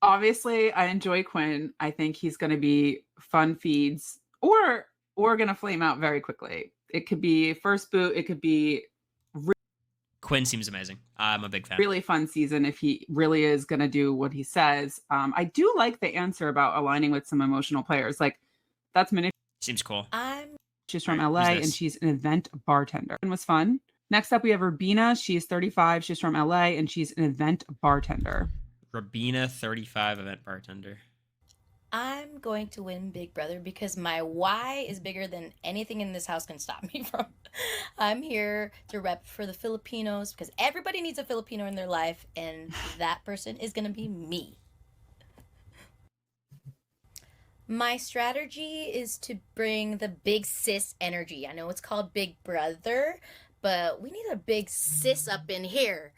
Obviously, I enjoy Quinn. I think he's going to be fun feeds or going to flame out very quickly. It could be first boot. It could be Quinn seems amazing. I'm a big fan. really fun season if he really is going to do what he says. I do like the answer about aligning with some emotional players. Like, that's manipulative. Seems cool. She's from All LA right, who's and this? she's an event bartender. It was fun. Next up, we have Rabina. She's 35. She's from LA and she's an event bartender. Rabina, 35, event bartender. I'm going to win Big Brother because my why is bigger than anything in this house can stop me from. I'm here to rep for the Filipinos because everybody needs a Filipino in their life, and that person is going to be me. My strategy is to bring the big sis energy. I know it's called Big Brother, but we need a big sis up in here.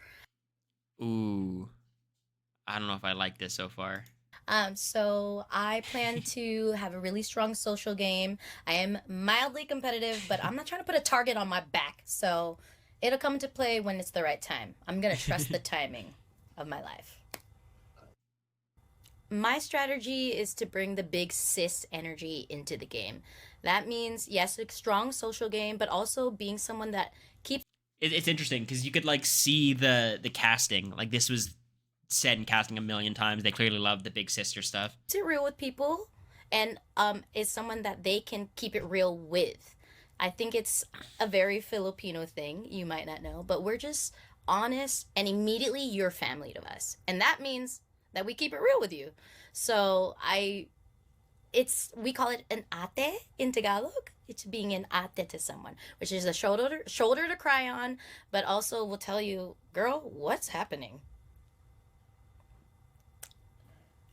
Ooh. I don't know if I like this so far. So I plan to have a really strong social game. I am mildly competitive, but I'm not trying to put a target on my back. So it'll come into play when it's the right time. I'm going to trust the timing of my life. My strategy is to bring the big sis energy into the game. That means, yes, a strong social game, but also being someone that keeps... It's interesting because you could like see the casting. Like, this was said in casting a million times. They clearly love the big sister stuff. it real with people and is someone that they can keep it real with. I think it's a very Filipino thing, you might not know, but we're just honest and immediately you're family to us. And that means that we keep it real with you. So we call it an ate in Tagalog. It's being an ate to someone, which is a shoulder to cry on, but also will tell you, girl, what's happening?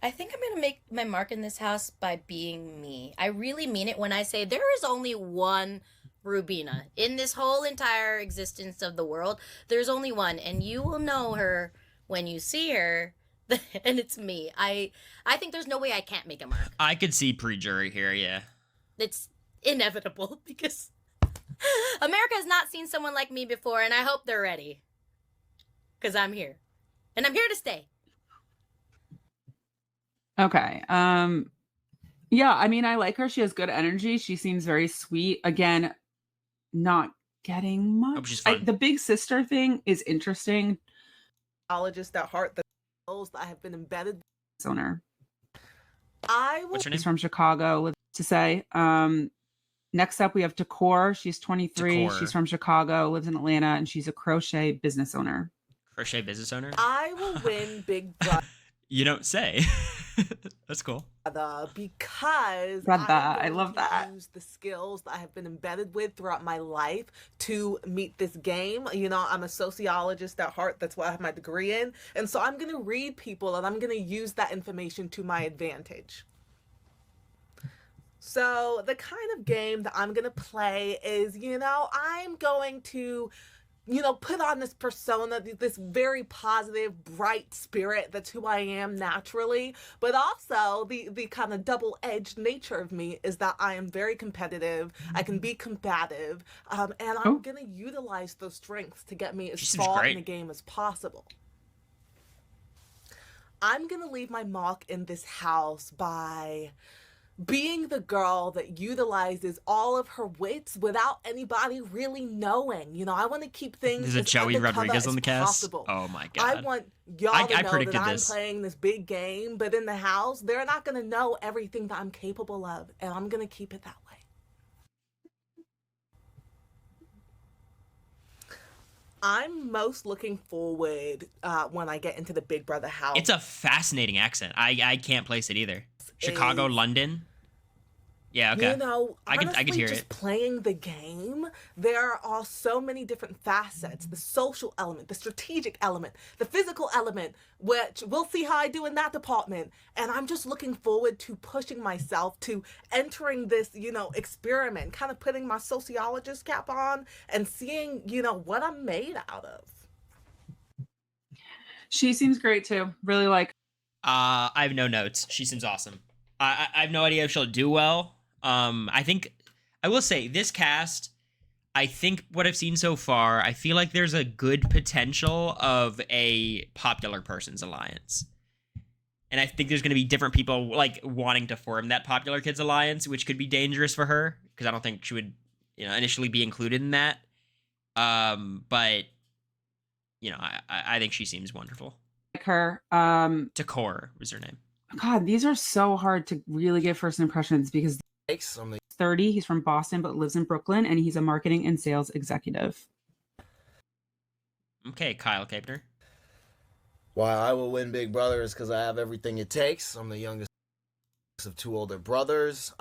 I think I'm going to make my mark in this house by being me. I really mean it when I say there is only one Rubina in this whole entire existence of the world. There's only one, and you will know her when you see her, and it's me. I think there's no way I can't make a mark. I could see pre-jury here, yeah. It's inevitable because America has not seen someone like me before, and I hope they're ready. Because I'm here. And I'm here to stay. Okay. Yeah, I mean, I like her. She has good energy. She seems very sweet. Again, not getting much. she's fun. The big sister thing is interesting. Psychologist at heart, the skills that I have been embedded. Owner. I will. What's her name? She's from Chicago, to say. Next up, we have Cory. She's 23. Cory. She's from Chicago, lives in Atlanta, and she's a crochet business owner. Crochet business owner? I will win Big Brother. You don't say. That's cool. Because I love that. Use the skills that I have been embedded with throughout my life to meet this game. You know, I'm a sociologist at heart. That's what I have my degree in. And so I'm going to read people and I'm going to use that information to my advantage. So the kind of game that I'm going to play is, I'm going to put on this persona, this very positive, bright spirit. That's who I am naturally. But also the kind of double-edged nature of me is that I am very competitive. I can be combative. And I'm going to utilize those strengths to get me as far in the game as possible. I'm going to leave my mark in this house by being the girl that utilizes all of her wits without anybody really knowing. You know, I want to keep things There's a as Joey undercover Rodriguez on as the cast. possible. Oh my I god. want y'all I to know that predicted I'm this. playing this big game, but in the house, they're not going to know everything that I'm capable of, and I'm going to keep it that way. I'm most looking forward when I get into the Big Brother house. It's a fascinating accent. I can't place it either. Chicago, London. Yeah, okay. You know, I can hear just it. playing the game, there are so many different facets. The social element, the strategic element, the physical element, which we'll see how I do in that department. And I'm just looking forward to pushing myself to entering this, you know, experiment, kind of putting my sociologist cap on and seeing, you know, what I'm made out of. She seems great too. Really like. I have no notes. She seems awesome. I have no idea if she'll do well. I think I will say this cast, I think what I've seen so far, I feel like there's a good potential of a popular person's alliance. And I think there's going to be different people like wanting to form that popular kids alliance, which could be dangerous for her because I don't think she would, you know, initially be included in that. But you know, I think she seems wonderful. Like her. Cory was her name. God, these are so hard to really get first impressions because he's 30. He's from Boston but lives in Brooklyn, and he's a marketing and sales executive. Okay, Kyle Capner. Why I will win Big Brother is because I have everything it takes. I'm the youngest of 2 older brothers.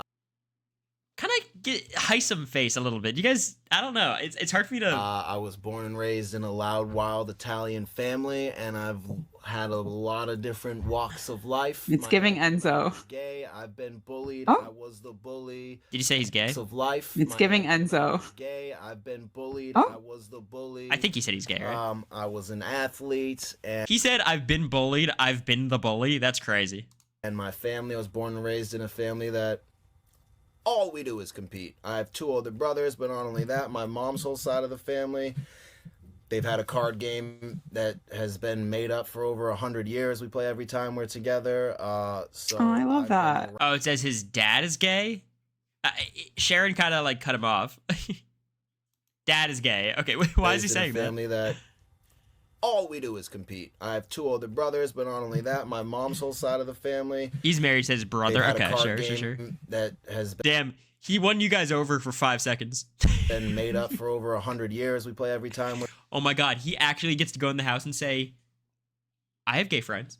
Kind of get Heisem face a little bit. You guys, I don't know. It's hard for me to. I was born and raised in a loud, wild Italian family, and I've had a lot of different walks of life. It's giving Enzo. Gay. I've been bullied. Oh. I was the bully. Did you say he's gay? Of life. It's giving Enzo. Gay. I've been bullied. Oh. I was the bully. I think he said he's gay, right? I was an athlete, and He said, "I've been bullied. I've been the bully." That's crazy. and my family. I was born and raised in a family that all we do is compete. I have 2 older brothers, but not only that, my mom's whole side of the family, they've had a card game that has been made up for over 100 years. We play every time we're together. So Oh, I love that. Oh, it says his dad is gay? Sharon kind of like cut him off. Dad is gay. Okay, why is he raised in saying a that? family that all we do is compete. I have 2 older brothers, but not only that, my mom's whole side of the family. He's married to his brother. They've had a Okay, card sure. game that has been Damn, he won you guys over for 5 seconds. been made up for over 100 years. We play every time Oh my god, he actually gets to go in the house and say, I have gay friends.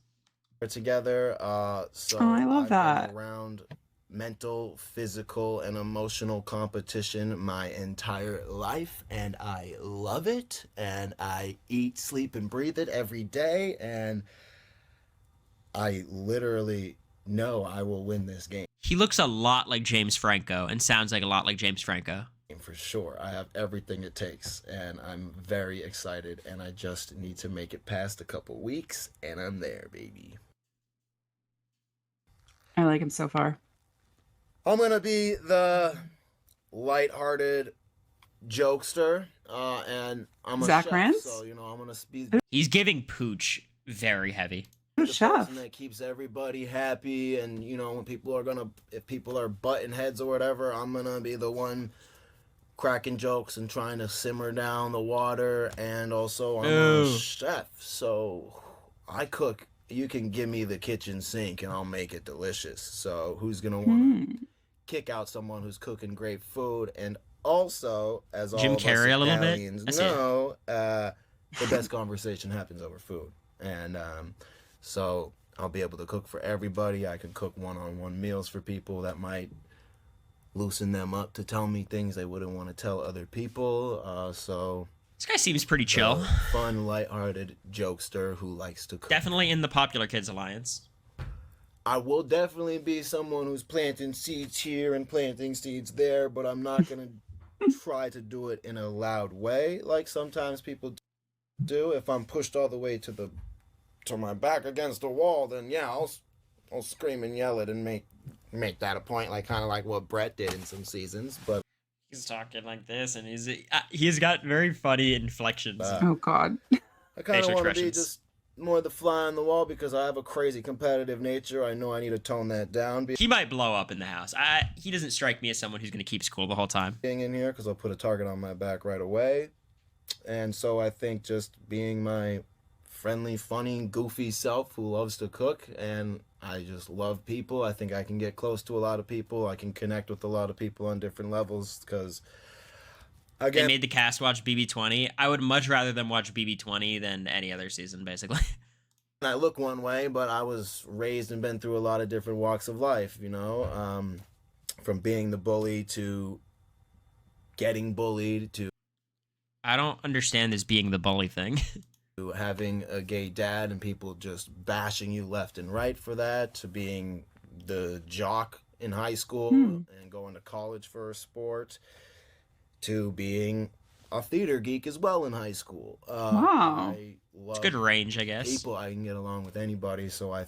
we're together. So Oh, I love I've that. been around mental, physical, and emotional competition my entire life, and I love it, and I eat, sleep, and breathe it every day, and I literally know I will win this game. He looks a lot like James Franco and sounds like a lot like James Franco. For sure. I have everything it takes, and I'm very excited, and I just need to make it past a couple weeks, and I'm there, baby. I like him so far. I'm gonna be the lighthearted jokester, and I'm a Zach chef, Rance? so you know I'm gonna be He's giving Pooch very heavy. the chef. person that keeps everybody happy, and you know if people are butting heads or whatever, I'm gonna be the one cracking jokes and trying to simmer down the water, and also I'm a Ooh. chef, so I cook. You can give me the kitchen sink and I'll make it delicious. So who's gonna want to kick out someone who's cooking great food? And also, as Jim all of Carrey us a little bit? Italians I see it. know, the best conversation happens over food. And so I'll be able to cook for everybody. I can cook one-on-one meals for people that might loosen them up to tell me things they wouldn't want to tell other people. So This guy seems pretty chill. fun, lighthearted jokester who likes to cook. Definitely in the Popular Kids Alliance. I will definitely be someone who's planting seeds here and planting seeds there, but I'm not going to try to do it in a loud way like sometimes people do. If I'm pushed all the way to my back against the wall, then yeah, I'll scream and yell it and make that a point, like kind of like what Brett did in some seasons. But He's talking like this, and he's got very funny inflections. Oh God. I kind of facial want to be expressions. just more the fly on the wall because I have a crazy competitive nature. I know I need to tone that down. He might blow up in the house. He doesn't strike me as someone who's going to keep school the whole time. Being in here because I'll put a target on my back right away. And so I think just being my friendly, funny, goofy self who loves to cook, and I just love people. I think I can get close to a lot of people. I can connect with a lot of people on different levels because, again, they made the cast watch BB20. I would much rather them watch BB20 than any other season, basically. I look one way, but I was raised and been through a lot of different walks of life, you know, from being the bully to getting bullied to... I don't understand this being the bully thing. Having a gay dad and people just bashing you left and right for that, to being the jock in high school and going to college for a sport, to being a theater geek as well in high school. Wow. I love It's good range, I guess. People, I can get along with anybody, so I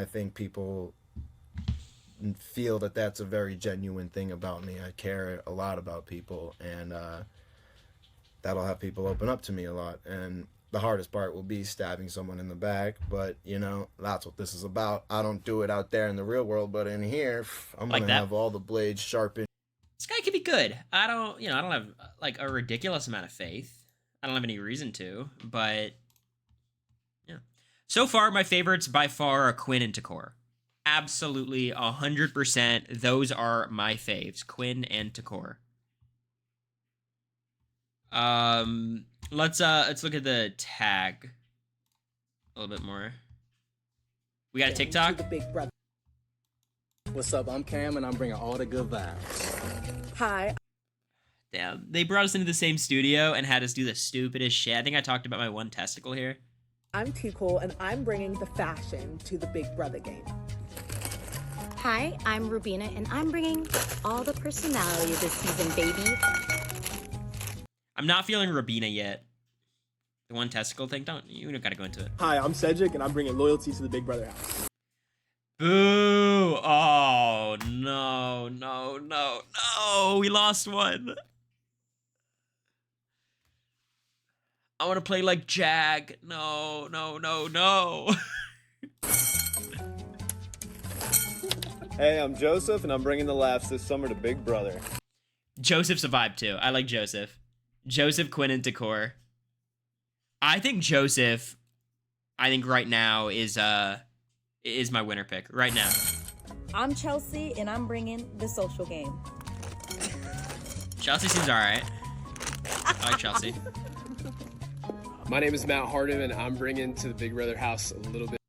think people feel that that's a very genuine thing about me. I care a lot about people, and that'll have people open up to me a lot. And the hardest part will be stabbing someone in the back, but, you know, that's what this is about. I don't do it out there in the real world, but in here, I'm Like going to that? have all the blades sharpened. This guy could be good. I don't have, like, a ridiculous amount of faith. I don't have any reason to, but, yeah. So far, my favorites by far are Quinn and Takor. Absolutely, 100%, those are my faves. Quinn and Takor. Let's look at the tag a little bit more. We got a TikTok. The big brother. What's up? I'm Cam, and I'm bringing all the good vibes. Hi. Damn, they brought us into the same studio and had us do the stupidest shit. I think I talked about my one testicle here. I'm T Cool, and I'm bringing the fashion to the Big Brother game. Hi, I'm Rubina, and I'm bringing all the personality this season, baby. I'm not feeling Rabina yet. The one testicle thing, you don't gotta go into it. Hi, I'm Cedric, and I'm bringing loyalty to the Big Brother house. Boo! Oh, no. We lost one. I want to play like Jag. No. Hey, I'm Joseph, and I'm bringing the laughs this summer to Big Brother. Joseph's a vibe, too. I like Joseph. Joseph, Quinn, and Takor. I think Joseph, right now is my winner pick. Right now. I'm Chelsea, and I'm bringing the social game. Chelsea seems alright. I like Chelsea. My name is Matt Harden, and I'm bringing to the Big Brother house a little bit.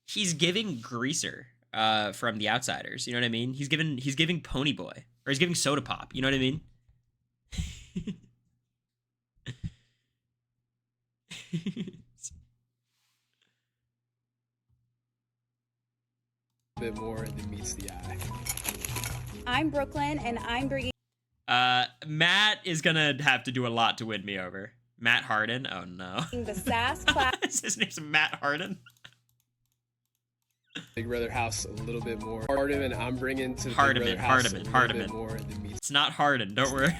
He's giving Greaser from The Outsiders. You know what I mean? He's giving Ponyboy, or he's giving Soda Pop. You know what I mean? A bit more than meets the eye. I'm Brooklyn, and I'm bringing... Matt is gonna have to do a lot to win me over. Matt Harden? Oh no. The sass class. His name's Matt Harden. Big Brother house a little bit more. Harden, and I'm bringing to the Big Brother house a little bit more than meets. It's not Harden, don't worry.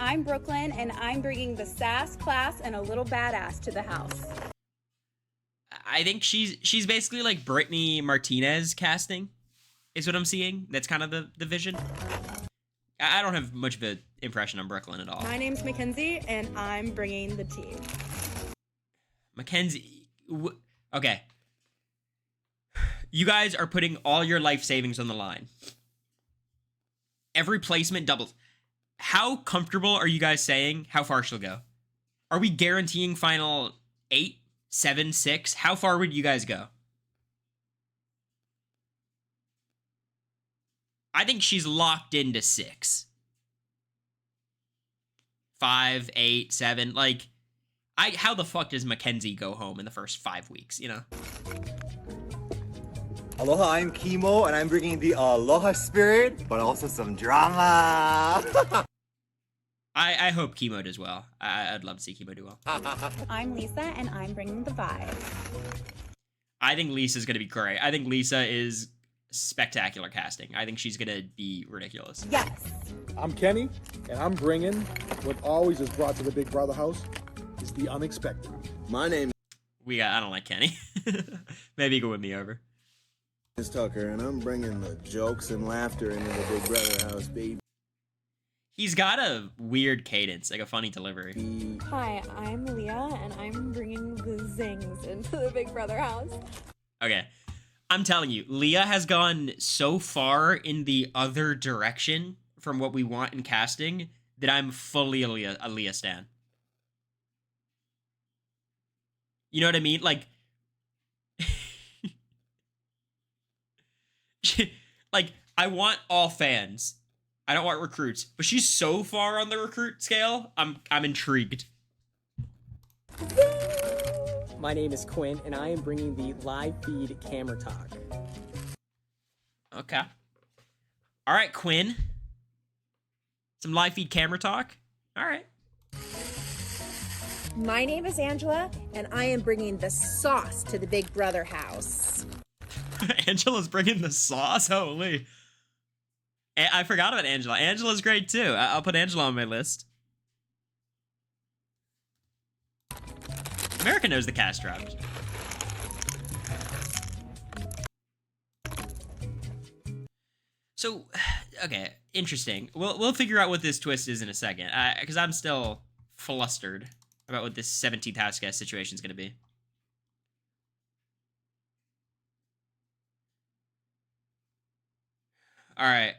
I'm Brooklyn, and I'm bringing the sass, class, and a little badass to the house. I think she's basically like Brittany Martinez casting, is what I'm seeing. That's kind of the vision. I don't have much of an impression on Brooklyn at all. My name's Mackenzie, and I'm bringing the tea. Mackenzie, okay. You guys are putting all your life savings on the line. Every placement doubles. How comfortable are you guys saying how far she'll go? Are we guaranteeing final 8, 7, 6? How far would you guys go? I think she's locked into 6. 5, 8, 7. Like, how the fuck does Mackenzie go home in the first 5 weeks, you know? Aloha, I'm Kimo, and I'm bringing the aloha spirit, but also some drama. I hope Kimo does well. I'd love to see Kimo do well. I'm Lisa, and I'm bringing the vibe. I think Lisa's going to be great. I think Lisa is spectacular casting. I think she's going to be ridiculous. Yes. I'm Kenny, and I'm bringing what always is brought to the Big Brother house is the unexpected. My name I don't like Kenny. Maybe you can win me over. It's Tucker, and I'm bringing the jokes and laughter into the Big Brother house, baby. He's got a weird cadence, like a funny delivery. Hi, I'm Leah, and I'm bringing the zings into the Big Brother house. Okay. I'm telling you, Leah has gone so far in the other direction from what we want in casting that I'm fully a Leah stan. You know what I mean? Like, like, I want all fans. I don't want recruits, but she's so far on the recruit scale. I'm intrigued. My name is Quinn, and I am bringing the live feed camera talk. Okay. All right, Quinn. Some live feed camera talk. All right. My name is Angela, and I am bringing the sauce to the Big Brother house. Angela's bringing the sauce. Holy. I forgot about Angela. Angela's great too. I'll put Angela on my list. America knows the cast dropped. So, okay, interesting. We'll figure out what this twist is in a second, because I'm still flustered about what this 17th house guest situation is going to be. All right.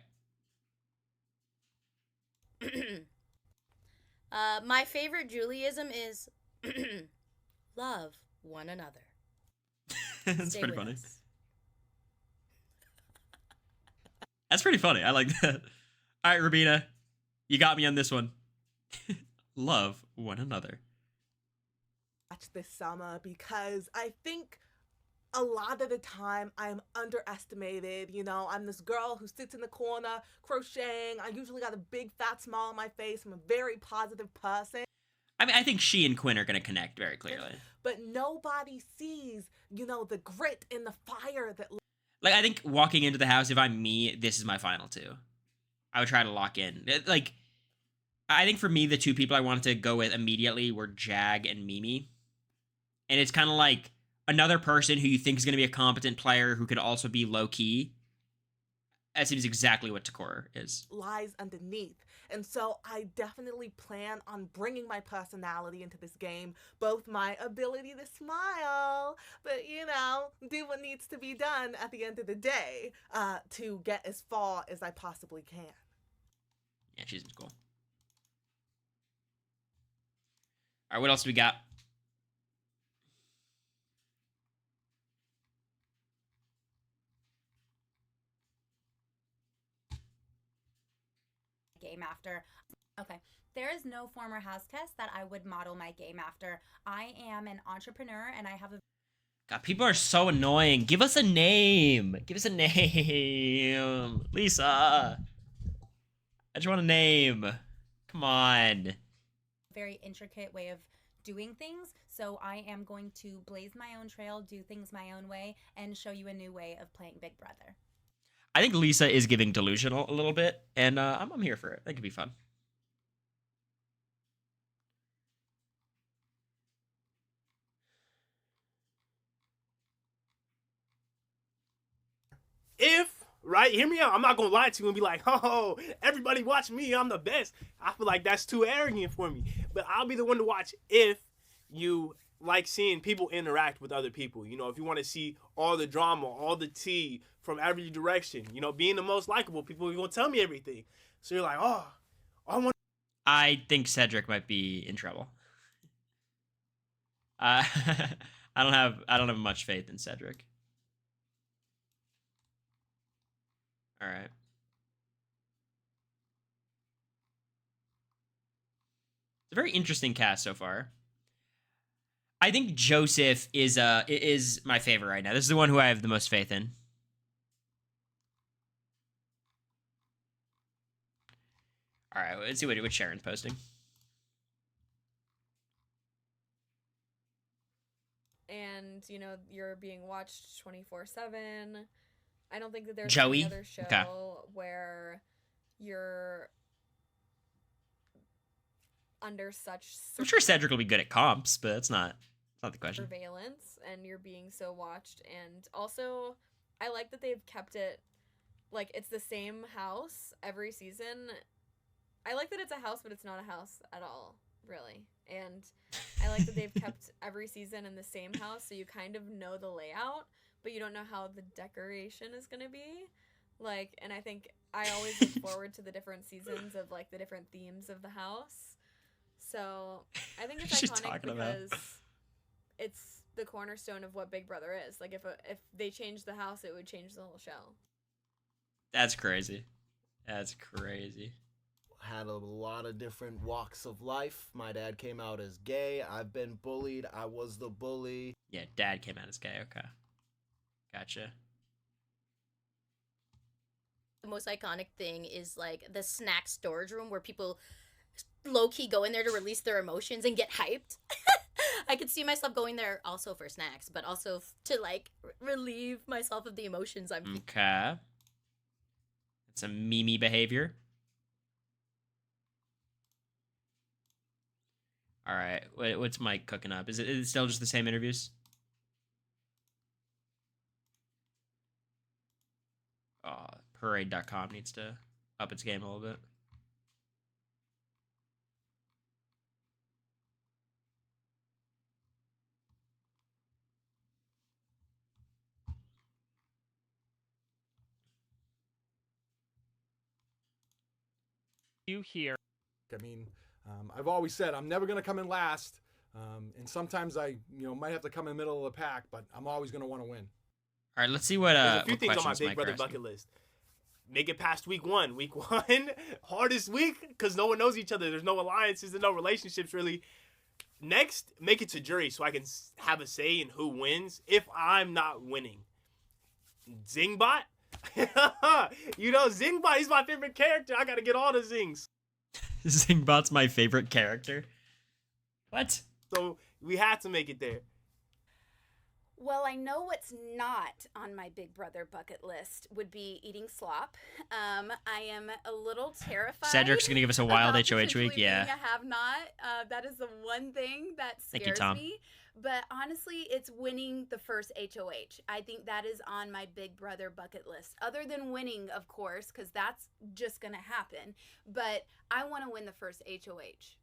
My favorite Julieism is love one another. That's Stay pretty with funny. us. That's pretty funny. I like that. All right, Rabina, you got me on this one. Love one another. Watch this summer because I think a lot of the time I'm underestimated. You know, I'm this girl who sits in the corner crocheting. I usually got a big fat smile on my face. I'm a very positive person. I mean, I think she and Quinn are going to connect very clearly. But nobody sees, you know, the grit and the fire that... Like, I think walking into the house, if I'm me, this is my final two. I would try to lock in. Like, I think for me, the two people I wanted to go with immediately were Jag and Mimi. And it's kind of like another person who you think is going to be a competent player who could also be low-key. That seems exactly what Takor is. Lies underneath. And so I definitely plan on bringing my personality into this game, both my ability to smile, but, you know, do what needs to be done at the end of the day to get as far as I possibly can. Yeah, she's cool. All right, what else do we got? Game after. Okay. There is no former house guest that I would model my game after. I am an entrepreneur and I have a... God, people are so annoying. Give us a name. Give us a name. Lisa. I just want a name. Come on. very intricate way of doing things. So I am going to blaze my own trail, do things my own way, and show you a new way of playing Big Brother. I think Lisa is giving delusional a little bit, and I'm here for it. That could be fun. If, right, hear me out, I'm not gonna lie to you and be like, oh, everybody watch me, I'm the best. I feel like that's too arrogant for me. But I'll be the one to watch if you like seeing people interact with other people. You know, if you want to see all the drama, all the tea from every direction, you know, being the most likable, people are gonna tell me everything. So you're like, oh, I think Cedric might be in trouble. I don't have much faith in Cedric. All right. It's a very interesting cast so far. I think Joseph is my favorite right now. This is the one who I have the most faith in. All right, let's see what Sharon's posting. And, you know, you're being watched 24/7. I don't think that there's Joey? any other show Okay. where you're under such... I'm sure Cedric will be good at comps, but that's not It's not the question. surveillance and you're being so watched. And also, I like that they've kept it like it's the same house every season. I like that it's a house, but it's not a house at all, really. And I like that they've kept every season in the same house, so you kind of know the layout, but you don't know how the decoration is going to be. Like, and I think I always look forward to the different seasons of, like, the different themes of the house. So I think it's She's iconic talking about? because it's the cornerstone of what Big Brother is. Like, if they changed the house, it would change the whole show. That's crazy. That's crazy. Had a lot of different walks of life. My dad came out as gay. I've been bullied. I was the bully. Yeah, dad came out as gay. Okay. Gotcha. The most iconic thing is like the snack storage room where people low-key go in there to release their emotions and get hyped. I could see myself going there also for snacks, but also to like relieve myself of the emotions I'm feeling. Okay. It's a Mimi behavior. All right. What's Mike cooking up? Is it still just the same interviews? Oh, Parade.com needs to up its game a little bit. You hear. I mean, I've always said I'm never going to come in last, and sometimes I, might have to come in the middle of the pack, but I'm always going to want to win. All right, let's see what There's a few what things on my questions Big Mike Brother are asking. bucket list. Make it past week one. Week one, hardest week because no one knows each other. There's no alliances and no relationships really. Next, make it to jury so I can have a say in who wins if I'm not winning. Zingbot? Zingbot, he's my favorite character. I got to get all the zings. Zingbot's my favorite character. What? So we had to make it there. Well, I know what's not on my Big Brother bucket list would be eating slop. I am a little terrified. Cedric's gonna give us a wild about HOH week. potentially Yeah. being a have-not. That is the one thing that Thank scares you, Tom. me. But honestly, it's winning the first HOH. I think that is on my Big Brother bucket list. Other than winning, of course, because that's just gonna happen. But I want to win the first HOH.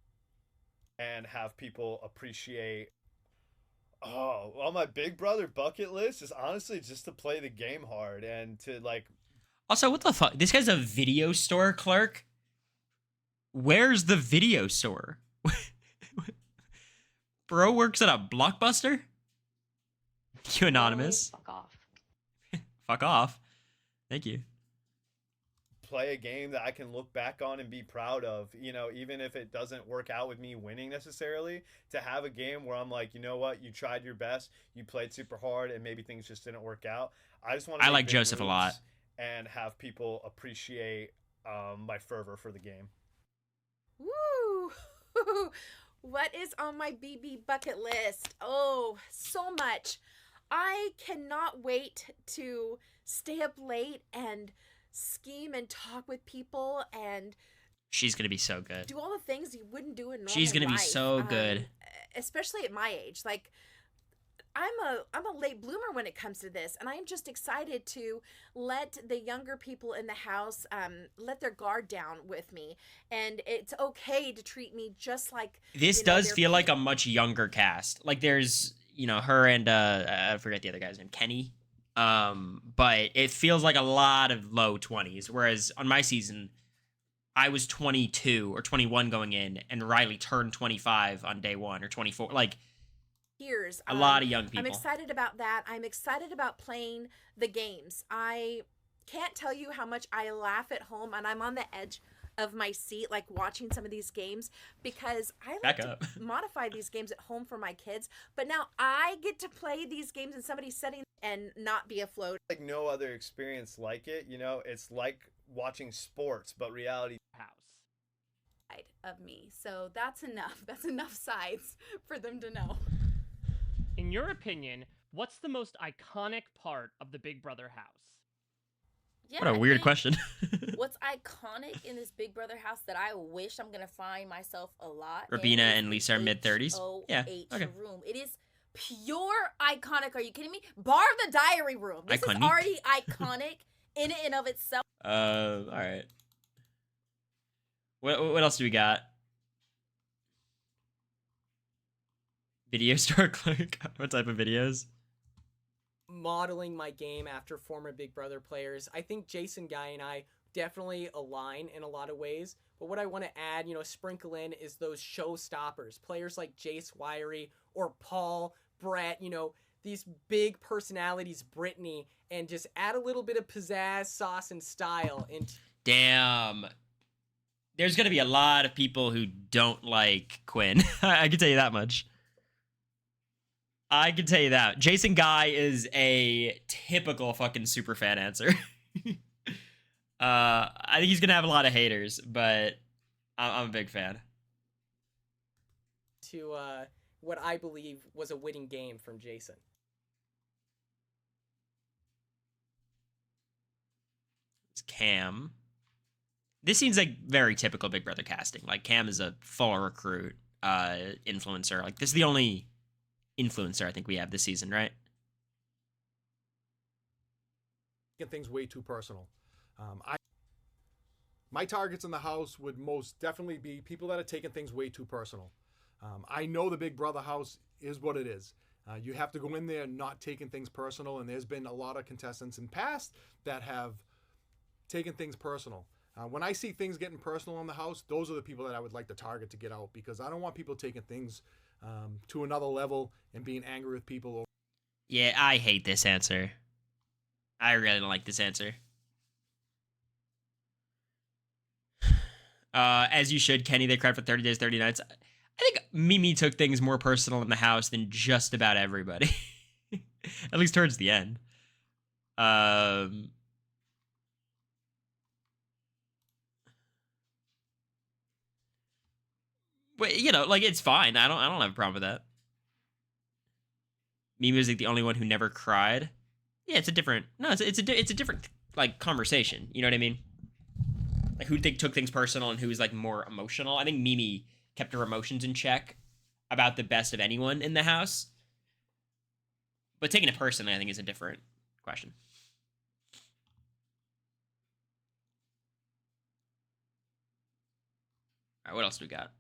And have people appreciate. Oh, on my Big Brother bucket list is honestly just to play the game hard and to like. Also, what the fuck? This guy's a video store clerk? Where's the video store? Bro works at a Blockbuster? You anonymous? Fuck off. Fuck off. Thank you. Play a game that I can look back on and be proud of, even if it doesn't work out with me winning necessarily, to have a game where I'm like, you know what, you tried your best, you played super hard, and maybe things just didn't work out. I just want to I like Joseph a lot. And have people appreciate my fervor for the game. Woo! What is on my BB bucket list? Oh, so much. I cannot wait to stay up late and scheme and talk with people and She's gonna be so good. do all the things you wouldn't do in normal She's gonna be life, so good. especially at my age. Like, I'm a late bloomer when it comes to this, and I'm just excited to let the younger people in the house let their guard down with me, and it's okay to treat me just like This does feel like a much younger cast. Like there's, her and I forget the other guy's name, Kenny. But it feels like a lot of low 20s. Whereas on my season, I was 22 or 21 going in, and Riley turned 25 on day one or 24. Like years. a lot of young people. I'm excited about that. I'm excited about playing the games. I can't tell you how much I laugh at home, and I'm on the edge of my seat, like watching some of these games, because I like to modify these games at home for my kids. But now I get to play these games in somebody's setting and not be afloat. Like no other experience like it, it's like watching sports, but reality. House. Of me. So that's enough. That's enough sides for them to know. In your opinion, what's the most iconic part of the Big Brother house? Yeah, What a I weird think question. What's iconic in this Big Brother house that I wish I'm gonna find myself a lot in Rabina is and the Lisa are mid-30s? Yeah, HOH okay. room. It is pure iconic. Are you kidding me? Bar the diary room. This Iconic. is already iconic in and of itself. All right. What else do we got? Video store clerk. What type of videos? Modeling my game after former Big Brother players. I think Jason Guy and I definitely align in a lot of ways. But what I want to add, sprinkle in is those showstoppers. Players like Jace Wiry or Paul, Brett, these big personalities, Brittany, and just add a little bit of pizzazz, sauce, and style into. Damn. There's gonna be a lot of people who don't like Quinn. I can tell you that much. I can tell you that. Jason Guy is a typical fucking superfan answer. I think he's gonna have a lot of haters, but I'm a big fan. To what I believe was a winning game from Jason. It's Cam. This seems like very typical Big Brother casting. Like Cam is a full recruit, influencer. Like this is the only influencer I think we have this season, right? Get things way too personal. My targets in the house would most definitely be people that are taking things way too personal. I know the Big Brother house is what it is. You have to go in there not taking things personal, and there's been a lot of contestants in past that have taken things personal. When I see things getting personal in the house, those are the people that I would like to target to get out, because I don't want people taking things to another level and being angry with people. Yeah, I hate this answer. I really don't like this answer. As you should, Kenny. They cried for 30 days, 30 nights. I think Mimi took things more personal in the house than just about everybody. At least towards the end. But it's fine. I don't have a problem with that. Mimi was like the only one who never cried. Yeah, it's a different different conversation. You know what I mean? Like who took things personal and who was like more emotional. I think Mimi kept her emotions in check about the best of anyone in the house. But taking it personally, I think, is a different question. All right, what else do we got?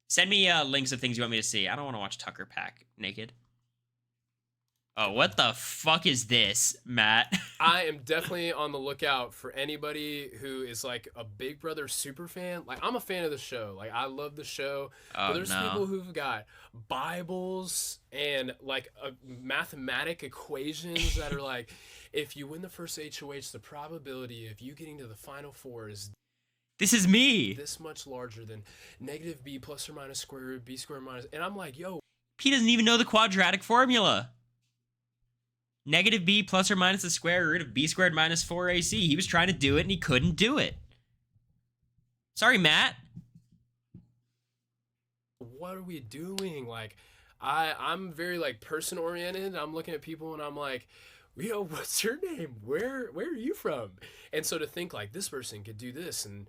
Send me links of things you want me to see. I don't want to watch Tucker Pack naked. Oh, what the fuck is this, Matt? I am definitely on the lookout for anybody who is like a Big Brother super fan. Like, I'm a fan of the show. Like, I love the show. But there's people who've got Bibles and like mathematic equations that are like, if you win the first HOH, the probability of you getting to the final four is this is me. This much larger than negative b plus or minus square root b squared minus. And I'm like, yo. He doesn't even know the quadratic formula. Negative b plus or minus the square root of b squared minus 4ac. He was trying to do it and he couldn't do it. Sorry, Matt. What are we doing? Like, I'm very like person oriented. I'm looking at people and I'm like, yo, what's your name? Where are you from? And so to think like this person could do this and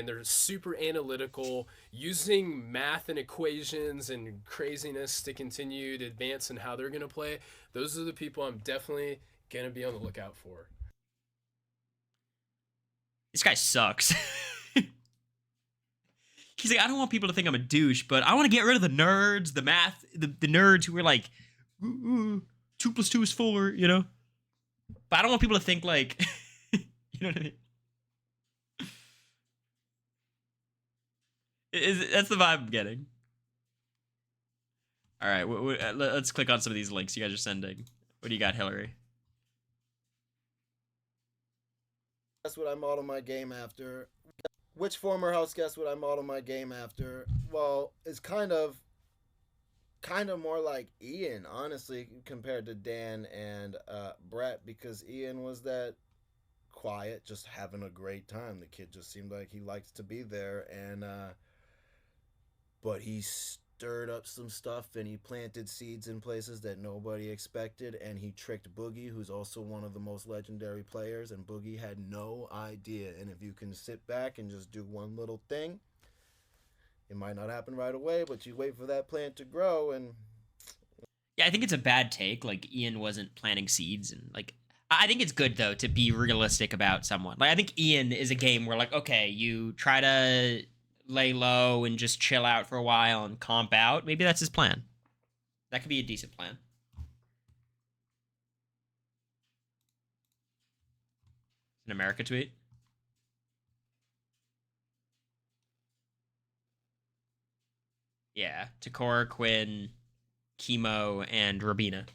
they're super analytical, using math and equations and craziness to continue to advance in how they're gonna play. Those are the people I'm definitely gonna be on the lookout for. This guy sucks. He's like, I don't want people to think I'm a douche, but I want to get rid of the nerds, the math, the nerds who are like, 2 + 2 is 4, you know? But I don't want people to think like, you know what I mean? That's the vibe I'm getting. All right, let's click on some of these links you guys are sending. What do you got, Hillary? That's what I model my game after. Which former house guest would I model my game after? Well, it's kind of more like Ian, honestly, compared to Dan and Brett, because Ian was that quiet, just having a great time. The kid just seemed like he liked to be there, and but he stirred up some stuff and he planted seeds in places that nobody expected, and he tricked Boogie, who's also one of the most legendary players, and Boogie had no idea. And if you can sit back and just do one little thing, It might not happen right away, but you wait for that plant to grow, and Yeah, I think it's a bad take. Like Ian wasn't planting seeds, and like I think it's good though to be realistic about someone. Like I think Ian is a game where like okay, you try to lay low and just chill out for a while and comp out. Maybe that's his plan. That could be a decent plan. An America tweet. Yeah, Takora, Quinn, Chemo, and Rabina.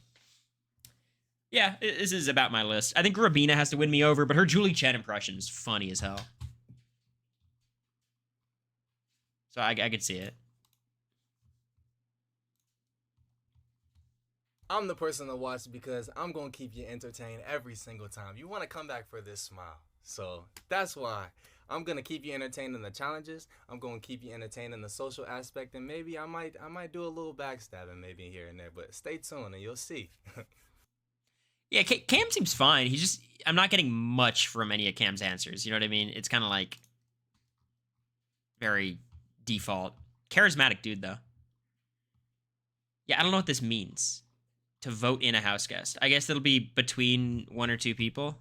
Yeah, this is about my list. I think Rabina has to win me over, but her Julie Chen impression is funny as hell. So I could see it. I'm the person to watch because I'm going to keep you entertained every single time. You want to come back for this smile. So that's why I'm going to keep you entertained in the challenges. I'm going to keep you entertained in the social aspect. And maybe I might do a little backstabbing maybe here and there. But stay tuned and you'll see. Yeah, Cam seems fine. I'm not getting much from any of Cam's answers. You know what I mean? It's kind of like very default. Charismatic dude, though. Yeah, I don't know what this means. To vote in a house guest. I guess it'll be between one or two people.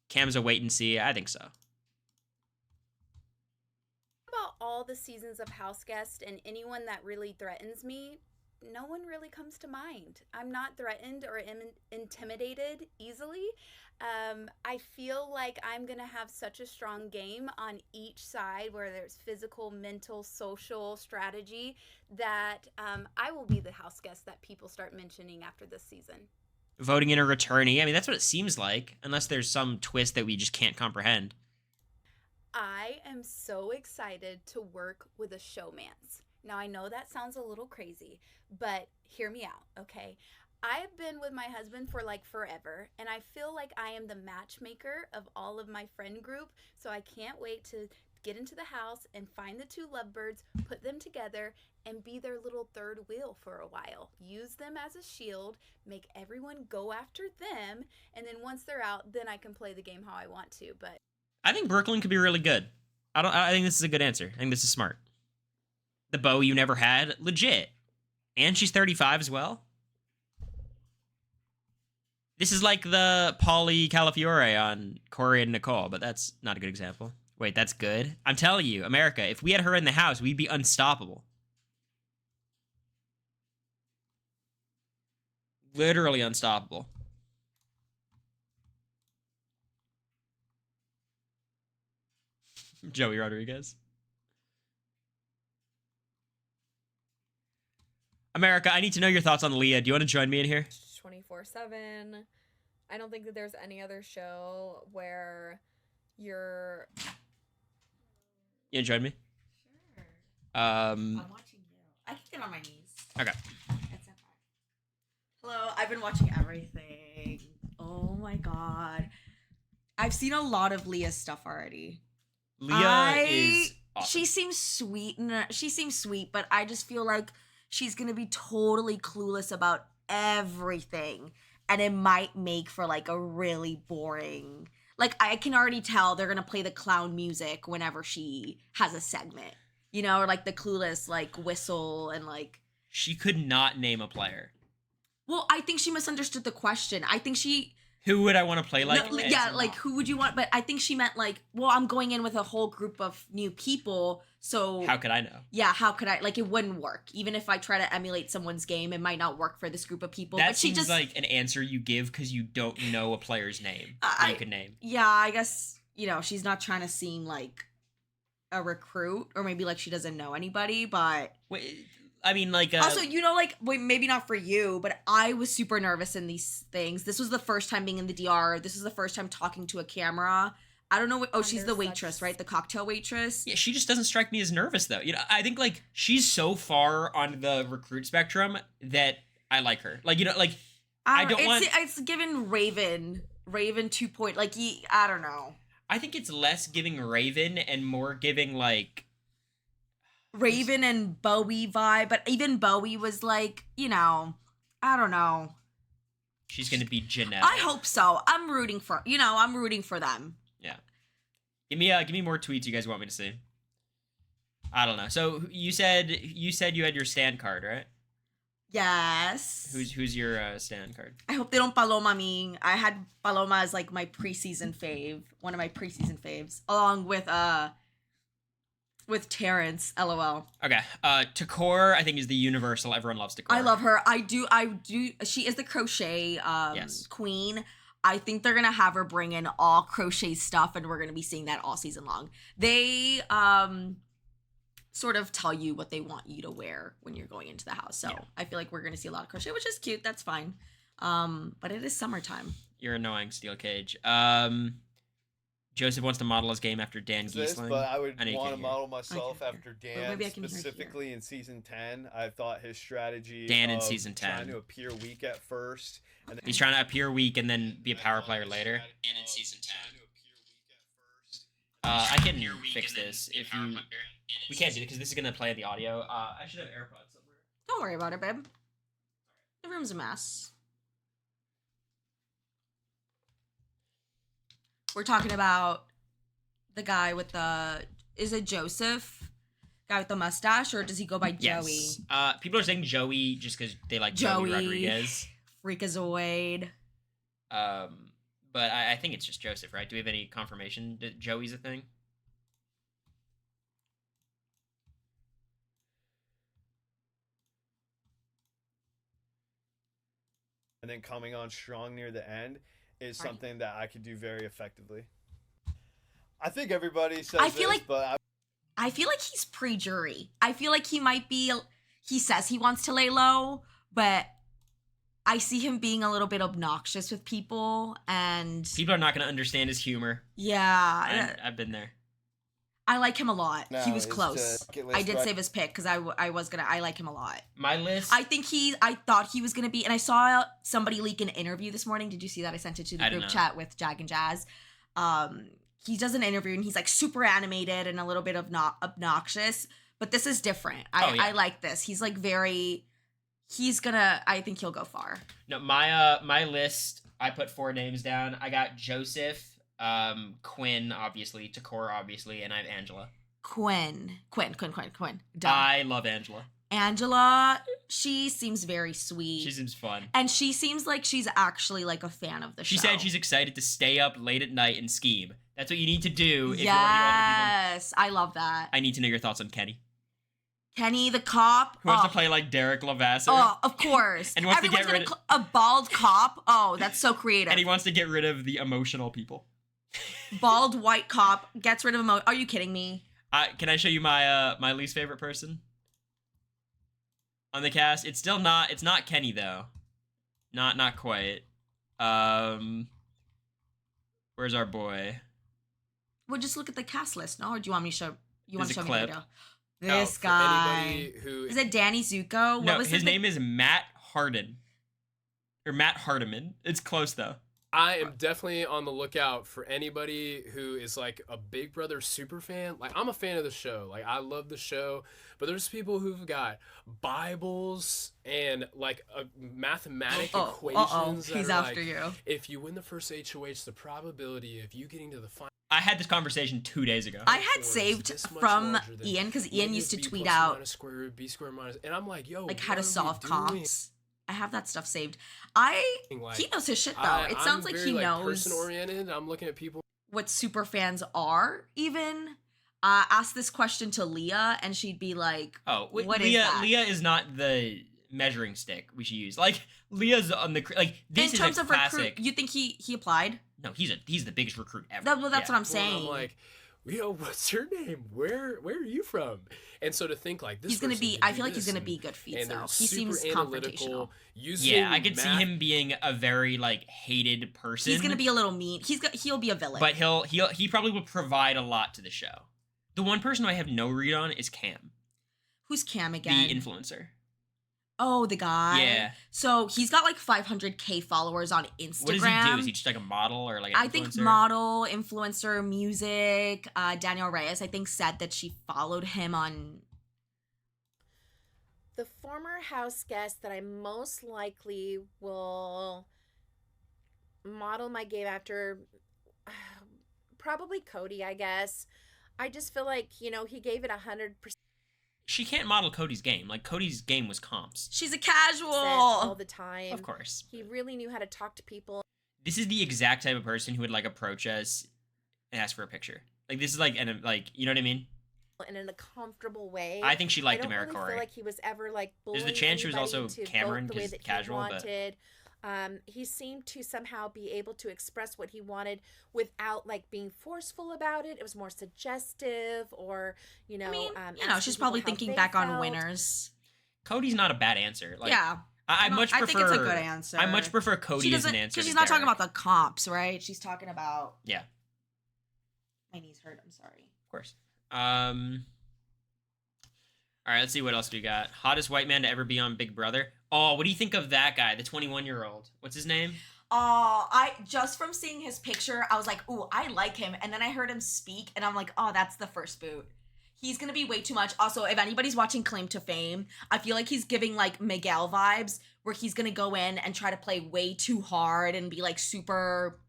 Cam's a wait and see. I think so. About all the seasons of House Guest and anyone that really threatens me, no one really comes to mind. I'm not threatened or intimidated easily. I feel like I'm going to have such a strong game on each side where there's physical, mental, social strategy that I will be the house guest that people start mentioning after this season. Voting in a returnee. I mean, that's what it seems like, unless there's some twist that we just can't comprehend. I am so excited to work with a showmance. Now, I know that sounds a little crazy, but hear me out, okay? I have been with my husband for like forever, and I feel like I am the matchmaker of all of my friend group, so I can't wait to get into the house and find the two lovebirds, put them together, and be their little third wheel for a while. Use them as a shield, make everyone go after them, and then once they're out, then I can play the game how I want to, but... I think Brooklyn could be really good. I think this is a good answer. I think this is smart. The beau you never had, legit. And she's 35 as well. This is like the Pauly Calafiore on Cory and Nicole, but that's not a good example. Wait, that's good? I'm telling you, America, if we had her in the house, we'd be unstoppable. Literally unstoppable. Joey Rodriguez. America, I need to know your thoughts on Leah. Do you want to join me in here? 24/7. I don't think that there's any other show where you're... You want to join me? Sure. I'm watching you. I can get on my knees. Okay. It's okay. Hello, I've been watching everything. Oh my god. I've seen a lot of Leah's stuff already. Leah is awesome. She seems sweet, but I just feel like she's gonna be totally clueless about everything, and it might make for like a really boring. Like I can already tell they're gonna play the clown music whenever she has a segment, you know, or like the clueless like whistle and like. She could not name a player. Well, I think she misunderstood the question. I think she. Who would I want to play like? No, yeah, like who would you want? But I think she meant like, well, I'm going in with a whole group of new people, so how could I know? Yeah, how could I? Like, it wouldn't work. Even if I try to emulate someone's game, it might not work for this group of people. That but she seems just like an answer you give because you don't know a player's name that you could name. Yeah, I guess she's not trying to seem like a recruit, or maybe like she doesn't know anybody. But wait, I mean, like also, like, wait, maybe not for you, but I was super nervous in these things. This was the first time being in the DR. This is the first time talking to a camera. I don't know what. Oh, she's the waitress, right? The cocktail waitress. Yeah, she just doesn't strike me as nervous though. I think like she's so far on the recruit spectrum that I like her. Like like I don't want. It's given Raven 2 point. Like I don't know. I think it's less giving Raven and more giving like. Raven and Bowie vibe, but even Bowie was like, I don't know. She's gonna be Jeanette. I hope so. I'm rooting for them. Yeah. Give me more tweets you guys want me to see. I don't know. So you said you had your stand card, right? Yes. Who's your stand card? I hope they don't Paloma me. I had Paloma as like my preseason fave, one of my preseason faves, along with Terrence. LOL. Okay. Takor, I think, is the universal. Everyone loves Takor. I love her. I do. She is the crochet queen. I think they're gonna have her bring in all crochet stuff, and we're gonna be seeing that all season long. They sort of tell you what they want you to wear when you're going into the house. So I feel like we're gonna see a lot of crochet, which is cute. That's fine. But it is summertime. You're annoying, Steel Cage. Joseph wants to model his game after Dan Giesling. But I would know you want can't to hear. model myself after Dan, maybe I can hear specifically in season 10. I thought his strategy Dan in of season 10. trying to appear weak at first. And He's trying to appear weak and then be a power player later. Dan in season 10. I can fix this if you. We can't do it because this is gonna play the audio. I should have AirPods somewhere. Don't worry about it, babe. The room's a mess. We're talking about the guy with the. Is it Joseph? Guy with the mustache, or does he go by Joey? Yes. People are saying Joey just because they like Joey Joey Rodriguez. Freakazoid. But I think it's just Joseph, right? Do we have any confirmation that Joey's a thing? and then coming on strong near the end is something that I could do very effectively. I think everybody says I feel this, like- but I feel like he's pre-jury. I feel like he might be. He says he wants to lay low, but I see him being a little bit obnoxious with people, and People are not going to understand his humor. yeah, I've been there. I like him a lot. No, he was it's close. to get list I did right. save his pick because I was gonna. I like him a lot. My list. I think I thought he was gonna be, and I saw somebody leak an interview this morning. Did you see that? I sent it to the I did group not. chat with Jag and Jazz. He does an interview and he's like super animated and a little bit of not obnoxious, but this is different. I like this. He's like very. He's gonna. I think he'll go far. No, my list. I put 4 names down. I got Joseph, Quinn, obviously, Takor, obviously, and I have Angela. Quinn. Duh. I love Angela. Angela, she seems very sweet. She seems fun. And she seems like she's actually like a fan of the She show. said she's excited to stay up late at night and scheme. That's what you need to do if you're one of the older Yes, I love that. people. I need to know your thoughts on Kenny. Kenny the cop. Who wants to play like Derek Lavasser? Oh, of course. And wants to Everyone's get rid gonna a bald cop. Oh, that's so creative. And he wants to get rid of the emotional people. Bald white cop gets rid of Are you kidding me? Can I show you my my least favorite person on the cast? It's still not. It's not Kenny though. Not quite. Where's our boy? Well, just look at the cast list, no? Or do you want me to show? You want to There's show a me the clip. video? This for guy. anybody who- Is it Danny Zuko? No, What was his name is Matt Harden. Or Matt Hardiman. It's close though. I am definitely on the lookout for anybody who is like a Big Brother super fan. Like, I'm a fan of the show. Like, I love the show. But there's people who've got Bibles and like mathematic equations. that He's are after like, you. If you win the first HOH, the probability of you getting to the final. I had this conversation 2 days ago. I had saved from Ian because Ian used to tweet out Square root, B square minus, and I'm like, yo, like how what to are we solve doing? comps. I have that stuff saved. Like, He knows his shit though. It I'm sounds like very, he knows person oriented. I'm looking at people. what super fans are. Even ask this question to Leah, and she'd be like, Oh, wait, what is Leah, that?" Leah is not the measuring stick we should use. Like Leah's on the like this In is terms a of classic. recruit, you think he applied? No, he's the biggest recruit ever. That's what I'm Well, saying. I'm like, yo, what's your name? Where are you from? And so to think like this, He's gonna person be. can I do feel like he's this, gonna and- be good feats and they're though. He super seems analytical, confrontational. using Yeah, I could see math. him being a very like hated person. He's gonna be a little mean. He'll be a villain. but he probably will provide a lot to the show. The one person I have no read on is Cam, Who's Cam again? the influencer. Oh, the guy. Yeah. So he's got like 500K followers on Instagram. What does he do? Is he just like a model or like an I think influencer? model, influencer, music. Danielle Reyes, I think, said that she followed him on. The former house guest that I most likely will model my game after Probably Cody, I guess. I just feel like, you know, he gave it 100% She can't model Cody's game. Like, Cody's game was comps. She's a casual all the time. Of course. He really knew how to talk to people. This is the exact type of person who would, like, approach us and ask for a picture. Like, this is, like, you know what I mean? And in a comfortable way. I think she liked I don't America really Cory. feel like he was ever like bullying There's the chance she was anybody also to Cameron, vote the way 'cause that casual, he but- wanted. He seemed to somehow be able to express what he wanted without like being forceful about it. It was more suggestive, or you know, she's probably thinking back on winners. Cody's not a bad answer. Like, Yeah. I much prefer. I think it's a good answer. I much prefer Cody as an answer. Because she's to not talking Derek. about the comps, right? She's talking about. Yeah. My knees hurt. I'm sorry. Of course. All right, let's see what else we got. Hottest white man to ever be on Big Brother. Oh, what do you think of that guy, the 21-year-old? What's his name? I just from seeing his picture, I was like, ooh, I like him. And then I heard him speak, and I'm like, oh, that's the first boot. He's gonna be way too much. Also, if anybody's watching Claim to Fame, I feel like he's giving like Miguel vibes, where he's gonna go in and try to play way too hard and be like super,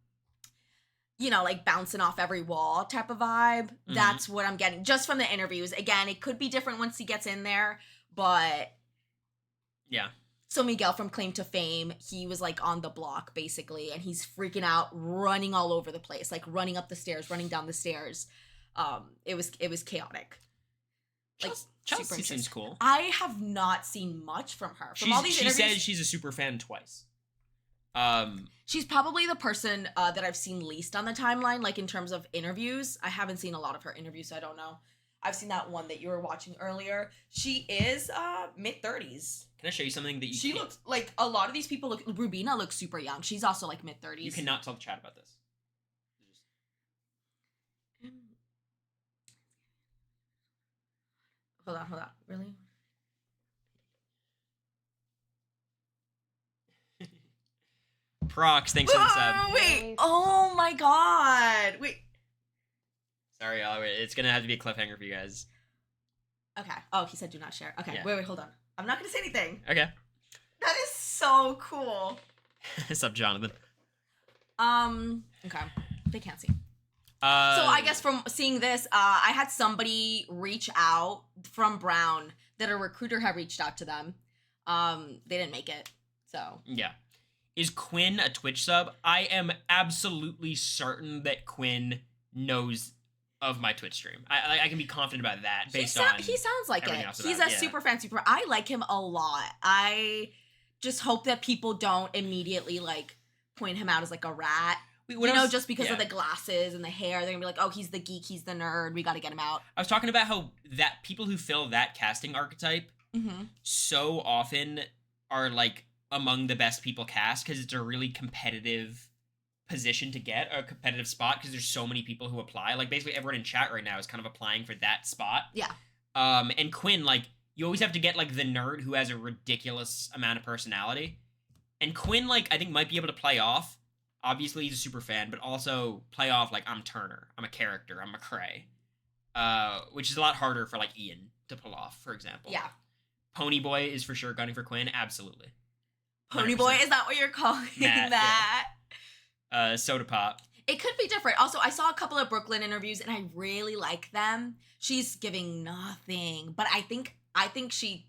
you know, like bouncing off every wall type of vibe. Mm-hmm. That's what I'm getting just from the interviews. Again, it could be different once he gets in there, but yeah. So Miguel from Claim to Fame, he was like on the block basically, and he's freaking out, running all over the place, like running up the stairs, running down the stairs. It was chaotic. Like Chelsea seems cool. I have not seen much from her. From all these she interviews, says she's a super fan twice. she's probably the person that I've seen least on the timeline, like in terms of interviews. I haven't seen a lot of her interviews, so I don't know. I've seen that one that you were watching earlier. She is mid-30s. Can I show you something that you She can't- looks like a lot of these people look. Rubina looks super young. She's also like mid-30s. You cannot tell the chat about this. Hold on. Really? Prox, thanks for the sub. Wait. Oh my god. Wait. Sorry, it's gonna have to be a cliffhanger for you guys. Okay. Oh, he said do not share. Okay. Yeah. Wait. Hold on. I'm not gonna say anything. Okay. That is so cool. What's up, Jonathan? Okay. They can't see. So I guess from seeing this, I had somebody reach out from Brown that a recruiter had reached out to them. They didn't make it. So Yeah. Is Quinn a Twitch sub? I am absolutely certain that Quinn knows of my Twitch stream. I can be confident about that based on he sounds like everything it. else He's about a it, yeah. super fan, super. I like him a lot. I just hope that people don't immediately like point him out as like a rat. when I was- Just because yeah. of the glasses and the hair, they're gonna be like, oh, he's the geek, he's the nerd. We got to get him out. I was talking about how that people who fill that casting archetype Mm-hmm. so often are like among the best people cast because it's a really competitive position to get, a competitive spot, because there's so many people who apply. Like basically everyone in chat right now is kind of applying for that spot. Yeah. And Quinn, like, you always have to get like the nerd who has a ridiculous amount of personality. And Quinn, like, I think might be able to play off. Obviously he's a super fan, but also play off like I'm Turner, I'm a character, I'm McCrae. Which is a lot harder for like Ian to pull off, for example. Yeah. Ponyboy is for sure gunning for Quinn, absolutely. Ponyboy, is that what you're calling Matt, that? Soda Pop. It could be different. Also, I saw a couple of Brooklyn interviews and I really like them. She's giving nothing, but I think she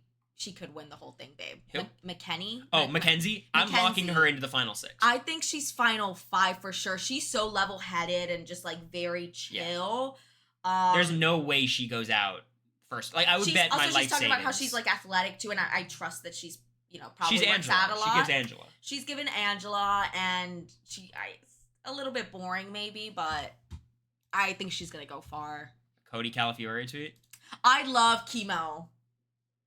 could win the whole thing, babe. Who? McKenny. Oh, Mackenzie? I'm locking Mackenzie. her into the final 6. I think she's final 5 for sure. She's so level-headed and just like very chill. There's no way she goes out first. Like, I would bet my life she's talking about how savings. she's like athletic too, and I trust that she's probably She's works Angela. out a lot. She gives Angela. She's given Angela, and a little bit boring maybe, but I think she's gonna go far. Cody Calafiore tweet. I love chemo.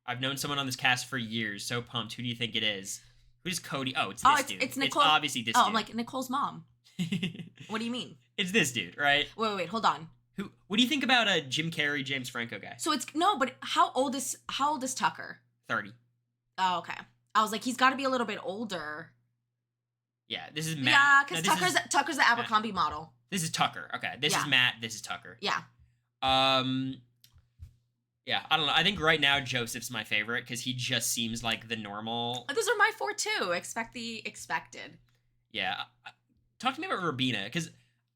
I've known someone on this cast for years. So pumped. Who do you think it is? Who's Cody? Oh, it's Oh, this dude. it's Nicole. It's obviously this Oh, dude. I'm like Nicole's mom. What do you mean? It's this dude, right? Wait, hold on. What do you think about a Jim Carrey, James Franco guy? So it's no, but how old is Tucker? 30. Oh, okay. I was like, he's got to be a little bit older. Yeah, this is Matt. Yeah, No, because this is- Tucker's the Abercrombie model. This is Tucker. Okay, this Yeah. is Matt. This is Tucker. Yeah. Yeah, I don't know. I think right now Joseph's my favorite because he just seems like the normal. Those are my 4 too. Expect the expected. Yeah. Talk to me about Rubina because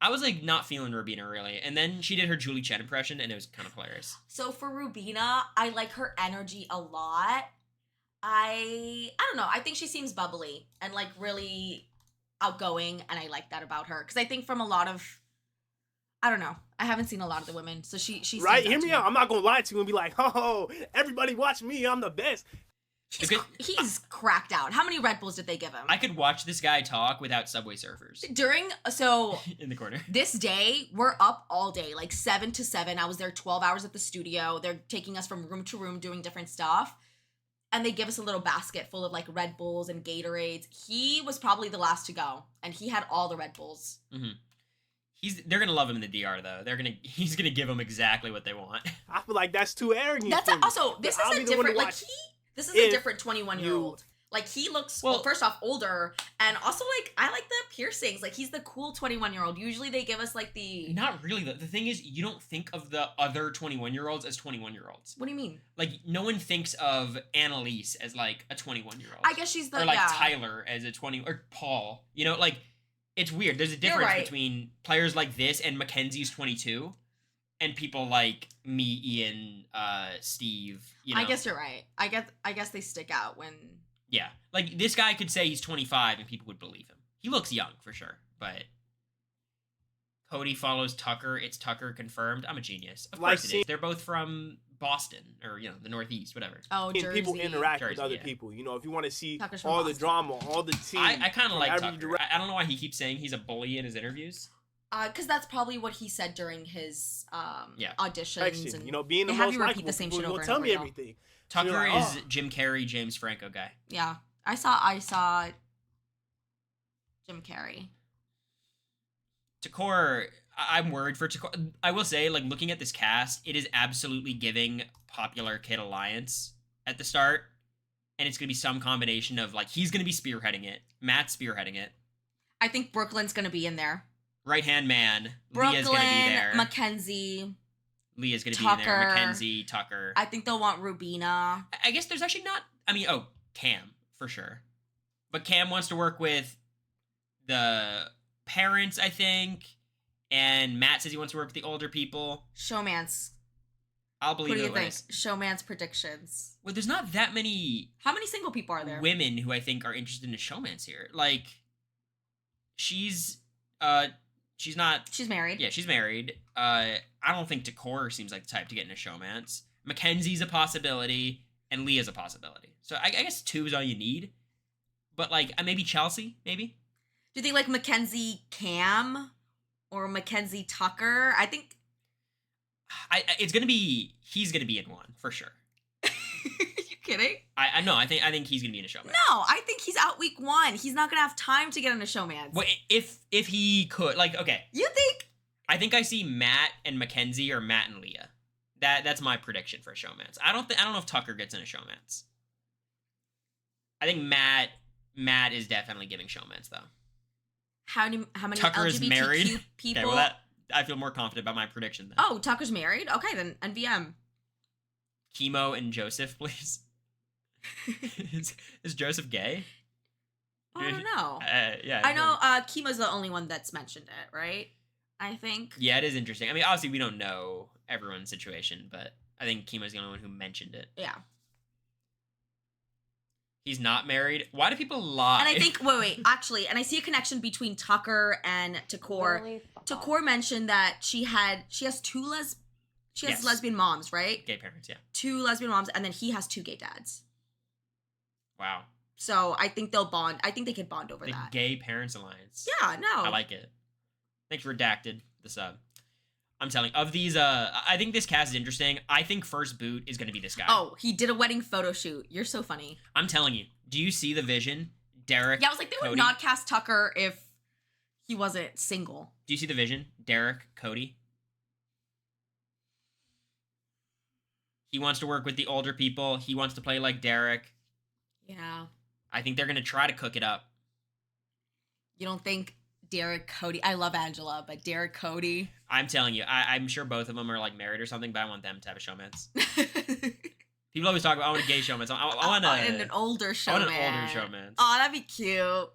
I was like not feeling Rubina really, and then she did her Julie Chen impression, and it was kind of hilarious. So for Rubina, I like her energy a lot. I don't know. I think she seems bubbly and like really outgoing, and I like that about her because I think from a lot of, I don't know. I haven't seen a lot of the women, so she Right? stands Hear out to me out. I'm not gonna lie to you and be like, oh, everybody watch me. I'm the best. He's cracked out. How many Red Bulls did they give him? I could watch this guy talk without Subway Surfers So in the corner. this day, we're up all day, like 7 to 7. I was there 12 hours at the studio. They're taking us from room to room doing different stuff. And they give us a little basket full of like Red Bulls and Gatorades. He was probably the last to go, and he had all the Red Bulls. Mm-hmm. They're gonna love him in the DR though. He's gonna give them exactly what they want. I feel like that's too arrogant. That's for me. also this But I'll is be a the one to different like watch this is a if different 21-year-old. Like he looks well, first off older, and also like I like the piercings. Like he's the cool 21-year-old. Usually they give us like the Not really. The thing is, you don't think of the other 21-year-olds as 21-year-olds. What do you mean? Like no one thinks of Annalise as like a 21-year-old. I guess she's the or like yeah. Tyler as a 20 or Paul. You know, like it's weird. There's a difference right. between players like this and Mackenzie's 22, and people like me, Ian, Steve. You know, I guess you're right. I guess they stick out when yeah, like this guy could say he's 25 and people would believe him. He looks young for sure, but Cody follows Tucker. It's Tucker confirmed. I'm a genius. Of course it is. They're both from Boston or the Northeast, whatever. Oh, And Jersey. people interact Jersey, with other yeah. people. You know, if you want to see Tucker's from all the Boston. drama, all the tea. I kind of from like every Tucker. direct- I don't know why he keeps saying he's a bully in his interviews. because that's probably what he said during his auditions. Action, And you know, being the they have most you repeat likable the same people shit will over tell and me over. everything. Tucker you're like, is Jim Carrey, James Franco guy. Yeah, I saw Jim Carrey. Takor, I'm worried for Takor. I will say, like, looking at this cast, it is absolutely giving Popular Kid Alliance at the start. And it's going to be some combination of, like, he's going to be spearheading it. Matt's spearheading it. I think Brooklyn's gonna be in there. Right-hand man. Brooklyn, Leah's going to be there. Mackenzie. Leah's going to be in there. Tucker. Mackenzie, Tucker. I think they'll want Rubina. I guess there's actually not... I mean, Cam, for sure. But Cam wants to work with the parents, I think. And Matt says he wants to work with the older people. Showmance. I'll believe What do you it think? ways. Showmance predictions. Well, there's not that many... How many single people are there? Women who I think are interested in a showmance here. Like, she's not... She's married. Yeah, she's married. I don't think Takor seems like the type to get in a showmance. Mackenzie's a possibility, and Leah's a possibility. So I guess 2 is all you need. But, like, maybe Chelsea, maybe? Do you think like Mackenzie Cam or Mackenzie Tucker? I think He's gonna be in one, for sure. you kidding? I know, I think he's gonna be in a showmance. No, I think he's out week 1. He's not gonna have time to get in a showmance. Well, if he could, like, okay. You think? I think I see Matt and Mackenzie or Matt and Leah. That's my prediction for a showmance. I don't know if Tucker gets in a showmance. I think Matt is definitely giving showmance though. How many Tucker is LGBTQ married. people? Okay, well I feel more confident about my prediction then. Oh, Tucker's married? Okay, then NVM. Chemo and Joseph, please. is Joseph gay? I don't know. Yeah. I know Chemo's the only one that's mentioned it, right? I think. Yeah, it is interesting. I mean, obviously we don't know everyone's situation, but I think Chemo's the only one who mentioned it. Yeah. He's not married. Why do people lie? And I think wait, actually, and I see a connection between Tucker and Takor. Takor mentioned that she has two lesbian moms, right? Gay parents, yeah. 2 lesbian moms, and then he has 2 gay dads. Wow. So I think they'll bond. I think they could bond over The that. Gay Parents Alliance. Yeah, no. I like it. Thanks, Redacted, the sub. I'm telling of these, I think this cast is interesting. I think first boot is going to be this guy. Oh, he did a wedding photo shoot. You're so funny. I'm telling you. Do you see the vision? Derek, Yeah, I was like, they would Cody? not cast Tucker if he wasn't single. Do you see the vision? Derek, Cody? He wants to work with the older people. He wants to play like Derek. Yeah. I think they're going to try to cook it up. You don't think Derek Cody? I love Angela, but Derek Cody. I'm telling you, I'm sure both of them are like married or something, but I want them to have a showmance. People always talk about, I want a gay showmance. I want and an older showman. I want an older showman. Oh, that'd be cute.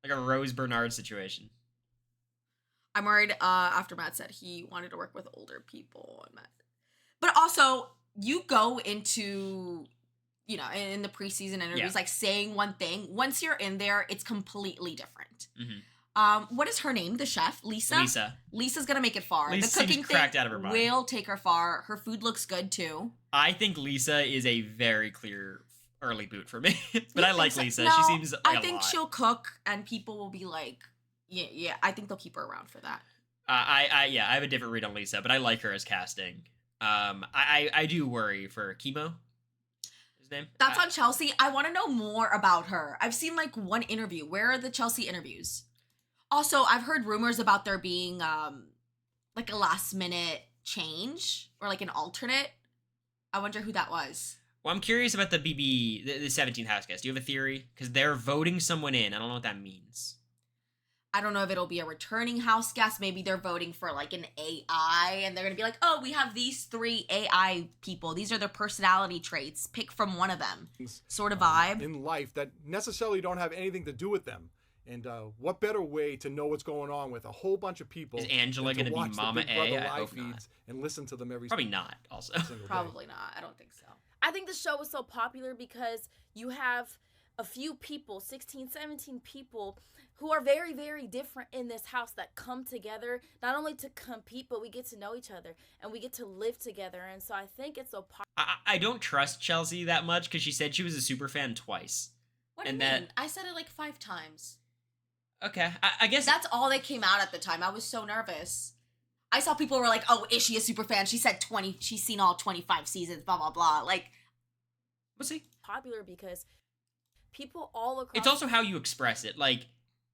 Like a Rose Bernard situation. I'm worried after Matt said he wanted to work with older people. And Matt. But also, you go into, you know, in the preseason interviews, like saying one thing. Once you're in there, it's completely different. What is her name? The chef? Lisa? Lisa's gonna make it far. Lisa the cooking seems cracked out of her mind. will take her far. Her food looks good too. I think Lisa is a very clear early boot for me. But I like Lisa. No, She seems like I a think lot. she'll cook and people will be like, yeah, I think they'll keep her around for that. I have a different read on Lisa, but I like her as casting. I do worry for Chemo. His name? That's on Chelsea. I want to know more about her. I've seen like one interview. Where are the Chelsea interviews? Also, I've heard rumors about there being like a last minute change or like an alternate. I wonder who that was. Well, I'm curious about the 17th house guest. Do you have a theory? Because they're voting someone in. I don't know what that means. I don't know if it'll be a returning house guest. Maybe they're voting for like an AI and they're going to be like, oh, we have these 3 AI people. These are their personality traits. Pick from one of them. Sort of vibe. In life that necessarily don't have anything to do with them. And what better way to know what's going on with a whole bunch of people? Is Angela going to be Mama Big Brother A? I live hope not. feeds and listen to them every Probably not, also. Probably not. I don't think so. I think the show was so popular because you have a few people, 16, 17 people, who are very, very different in this house that come together, not only to compete, but we get to know each other and we get to live together. And so I think it's so popular. I don't trust Chelsea that much because she said she was a super fan twice. What do you mean? I said it like 5 times. Okay, I guess that's all that came out at the time. I was so nervous. I saw people were like, "Oh, is she a super fan?" She said 20. She's seen all 25 seasons. Blah blah blah. Like, we'll see. Popular because people all across. It's also how you express it. Like,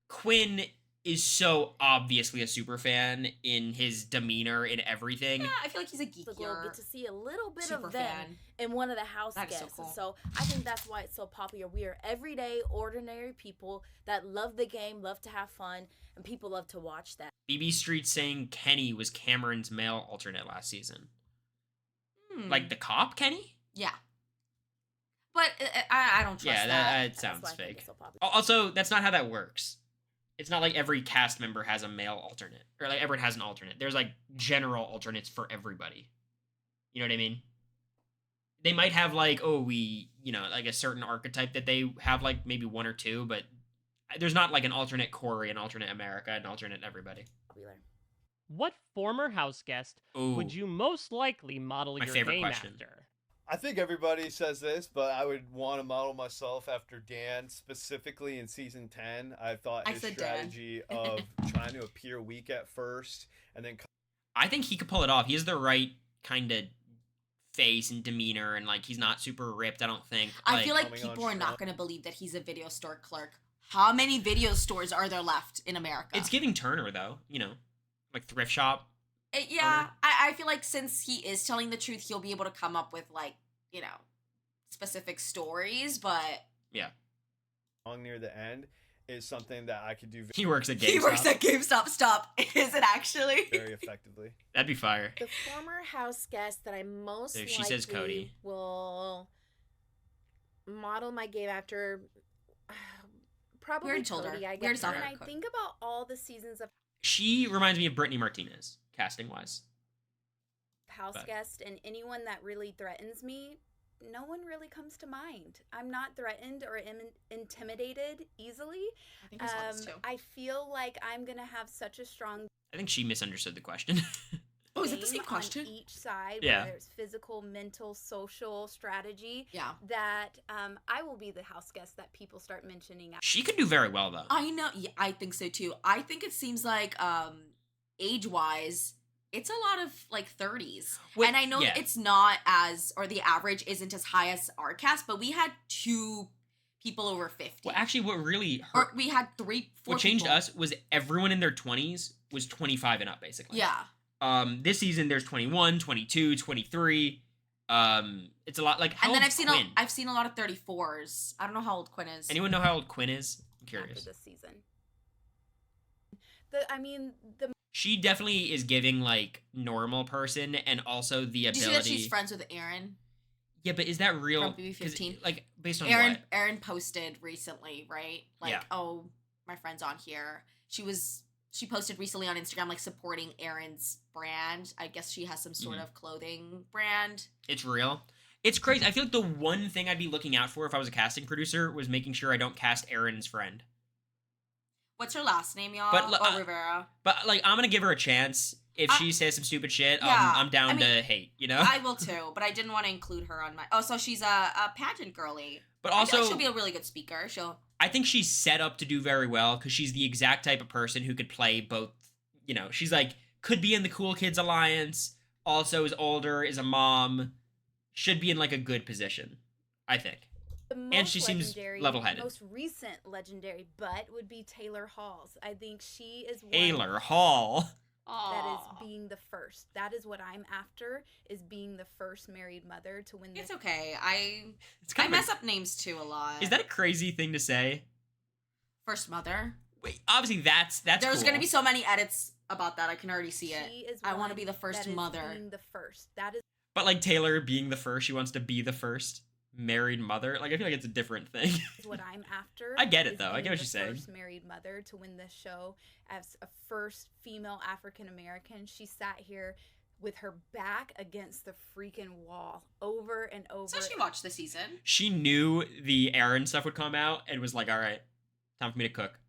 Quinn is so obviously a super fan in his demeanor in everything. Yeah, I feel like he's a geekier. Get to see a little bit super of them fan. in one of the house That is guests. so cool. So I think that's why it's so popular. We are everyday, ordinary people that love the game, love to have fun, and people love to watch that. BB Street saying Kenny was Cameron's male alternate last season. Like the cop, Kenny? Yeah. But I don't trust Yeah, that sounds fake. Also, that's not how that works. It's not like every cast member has a male alternate. Or like everyone has an alternate. There's like general alternates for everybody. You know what I mean? They might have like, like a certain archetype that they have like maybe 1 or 2, but there's not like an alternate Cory, an alternate America, an alternate everybody. What former house guest would you most likely model My your favorite game question. after? I think everybody says this, but I would want to model myself after Dan, specifically in season 10. I thought his strategy of trying to appear weak at first and then. I think he could pull it off. He has the right kind of face and demeanor, and like he's not super ripped. I don't think. I feel like people are not going to believe that he's a video store clerk. How many video stores are there left in America? It's giving Turner though, like thrift shop. Yeah, I feel like since he is telling the truth, he'll be able to come up with like, specific stories, but yeah. Near the end is something that I could do. He works at GameStop. He works at GameStop. Stop. Is it actually? Very effectively. That'd be fire. The former house guest that I most There, likely she says Cody. will model my game after probably already told her. Cody, I We already guess. saw When her. I think about all the seasons of She reminds me of Brittany Martinez, casting wise. House guest and anyone that really threatens me, no one really comes to mind. I'm not threatened or intimidated easily. I think this one is too. I feel like I'm gonna have such a strong I think she misunderstood the question. Oh, is it the same game question? on each side, Yeah. whether it's physical, mental, social, strategy. Yeah. That I will be the house guest that people start mentioning. She could do very well though. I know. Yeah, I think so too. I think it seems like age-wise, it's a lot of like 30s. And I know it's not or the average isn't as high as our cast, but we had 2 people over 50. Well, actually, what really hurt, Or we had 4 what changed people. us was everyone in their 20s was 25 and up, basically. Yeah. This season there's 21, 22, 23. It's a lot. Like, how And then old's Quinn? I've seen a lot of 34s. I don't know how old Quinn is. Anyone know how old Quinn is? I'm curious. This season. She definitely is giving like normal person and also the Did ability. you see that she's friends with Aaron? Yeah, but is that real? From BB15? Like based on Aaron what? Aaron posted recently, right? Like, Yeah. oh, my friend's on here. She was she posted recently on Instagram, like, supporting Aaron's brand. I guess she has some sort of clothing brand. It's real. It's crazy. I feel like the one thing I'd be looking out for if I was a casting producer was making sure I don't cast Aaron's friend. What's her last name, y'all? But, Rivera. But, like, I'm going to give her a chance. If she says some stupid shit, yeah, I'm down I mean, to hate, you know? I will too, but I didn't want to include her on my... Oh, so she's a pageant girly. But I feel also... like she'll be a really good speaker. I think she's set up to do very well because she's the exact type of person who could play both, you know, she's like, could be in the Cool Kids Alliance, also is older, is a mom, should be in like a good position, I think. And she seems level-headed. Most recent legendary butt would be Taylor Hall's. I think she is one Taylor Hall. that is being the first. That is what I'm after, is being the first married mother to win this. It's okay. I mess up names too a lot. Is that a crazy thing to say? First mother? Wait, obviously that's There's cool. going to be so many edits about that. I can already see it. She is I want to one be the first that is mother. being the first. That is But like Taylor being the first, she wants to be the first married mother. Like I feel like it's a different thing. what I'm after. I get it is though. I being get what the she's saying. First married mother to win this show as a first female African American. She sat here with her back against the freaking wall over and over. So she watched the season. She knew the Aaron stuff would come out and was like, "All right, time for me to cook."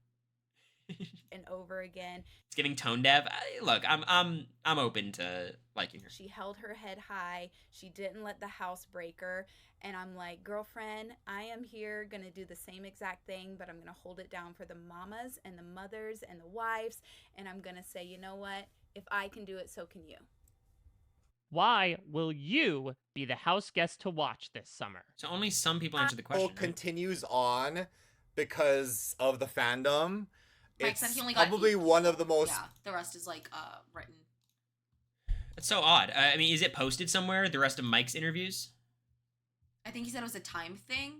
and over again. It's giving tone deaf. Look, I'm open to liking her. She held her head high. She didn't let the house break her. And I'm like, girlfriend, I am here going to do the same exact thing, but I'm going to hold it down for the mamas and the mothers and the wives. And I'm going to say, you know what? If I can do it, so can you. Why will you be the house guest to watch this summer? So only some people answer the question. Right? Continues on because of the fandom. Mike It's said he only got probably 8 one of the most. Yeah, the rest is like written. It's so odd. I mean, is it posted somewhere? The rest of Mike's interviews? I think he said it was a time thing.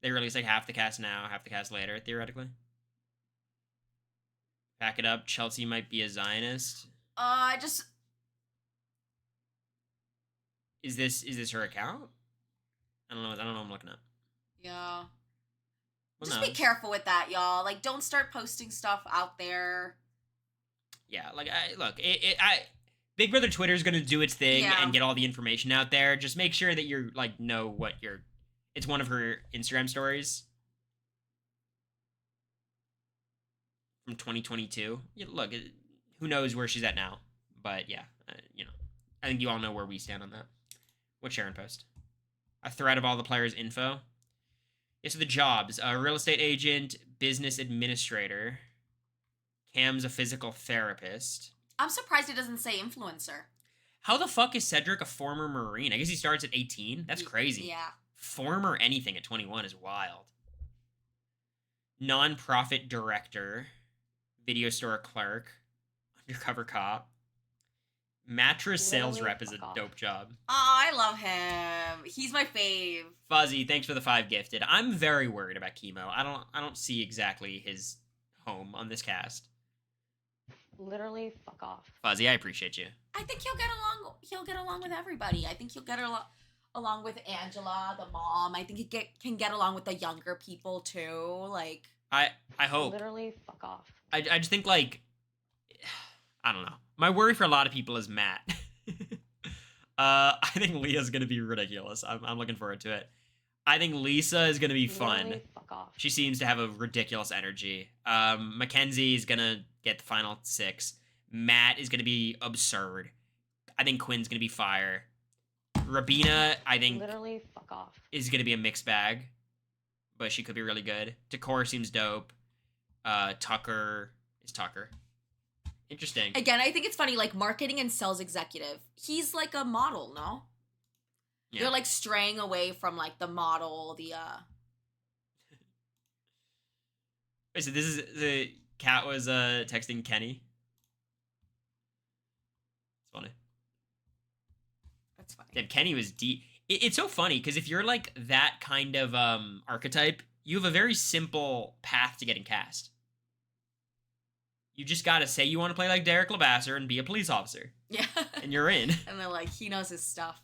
They release like half the cast now, half the cast later, theoretically. Back it up. Chelsea might be a Zionist. I just. Is this her account? I don't know what I'm looking at. Yeah. Well, Just no. be careful with that, y'all. Like, don't start posting stuff out there. Yeah, like Big Brother Twitter is gonna do its thing Yeah. and get all the information out there. Just make sure that you're like know what you're. It's one of her Instagram stories from 2022. Yeah, look, who knows where she's at now? But yeah, you know, I think you all know where we stand on that. What's Sharon post? A thread of all the players' info. Yeah, so the jobs: real estate agent, business administrator. Cam's a physical therapist. I'm surprised it doesn't say influencer. How the fuck is Cedric a former Marine? I guess he starts at 18. That's crazy. Yeah. Former anything at 21 is wild. Non-profit director. Video store clerk. Undercover cop. Mattress sales rep is a dope job. Oh, I love him. He's my fave. Fuzzy, thanks for the 5 gifted. I'm very worried about Chemo. I don't see exactly his home on this cast. Literally, fuck off. Fuzzy, I appreciate you. I think he'll get along. He'll get along with everybody. I think he'll get along with Angela, the mom. I think he can get along with the younger people too. Like I hope. Literally, fuck off. I just think like I don't know. My worry for a lot of people is Matt. I think Leah's gonna be ridiculous. I'm looking forward to it. I think Lisa is gonna be fun. Literally, fuck off. She seems to have a ridiculous energy. Mackenzie is gonna get the final 6. Matt is gonna be absurd. I think Quinn's gonna be fire. Rabina, I think, Literally, fuck off. is gonna be a mixed bag, but she could be really good. Decor seems dope. Tucker is Tucker. Interesting. again, I think it's funny. Like marketing and sales executive. He's like a model, no? Yeah. They're like straying away from like the model, the Wait, so this is the cat was texting Kenny. It's funny. That's funny. Damn, Kenny was deep. It's so funny because if you're like that kind of archetype, you have a very simple path to getting cast. You just gotta say you want to play like Derek LeBasseur and be a police officer. Yeah. And you're in. And they're like, he knows his stuff.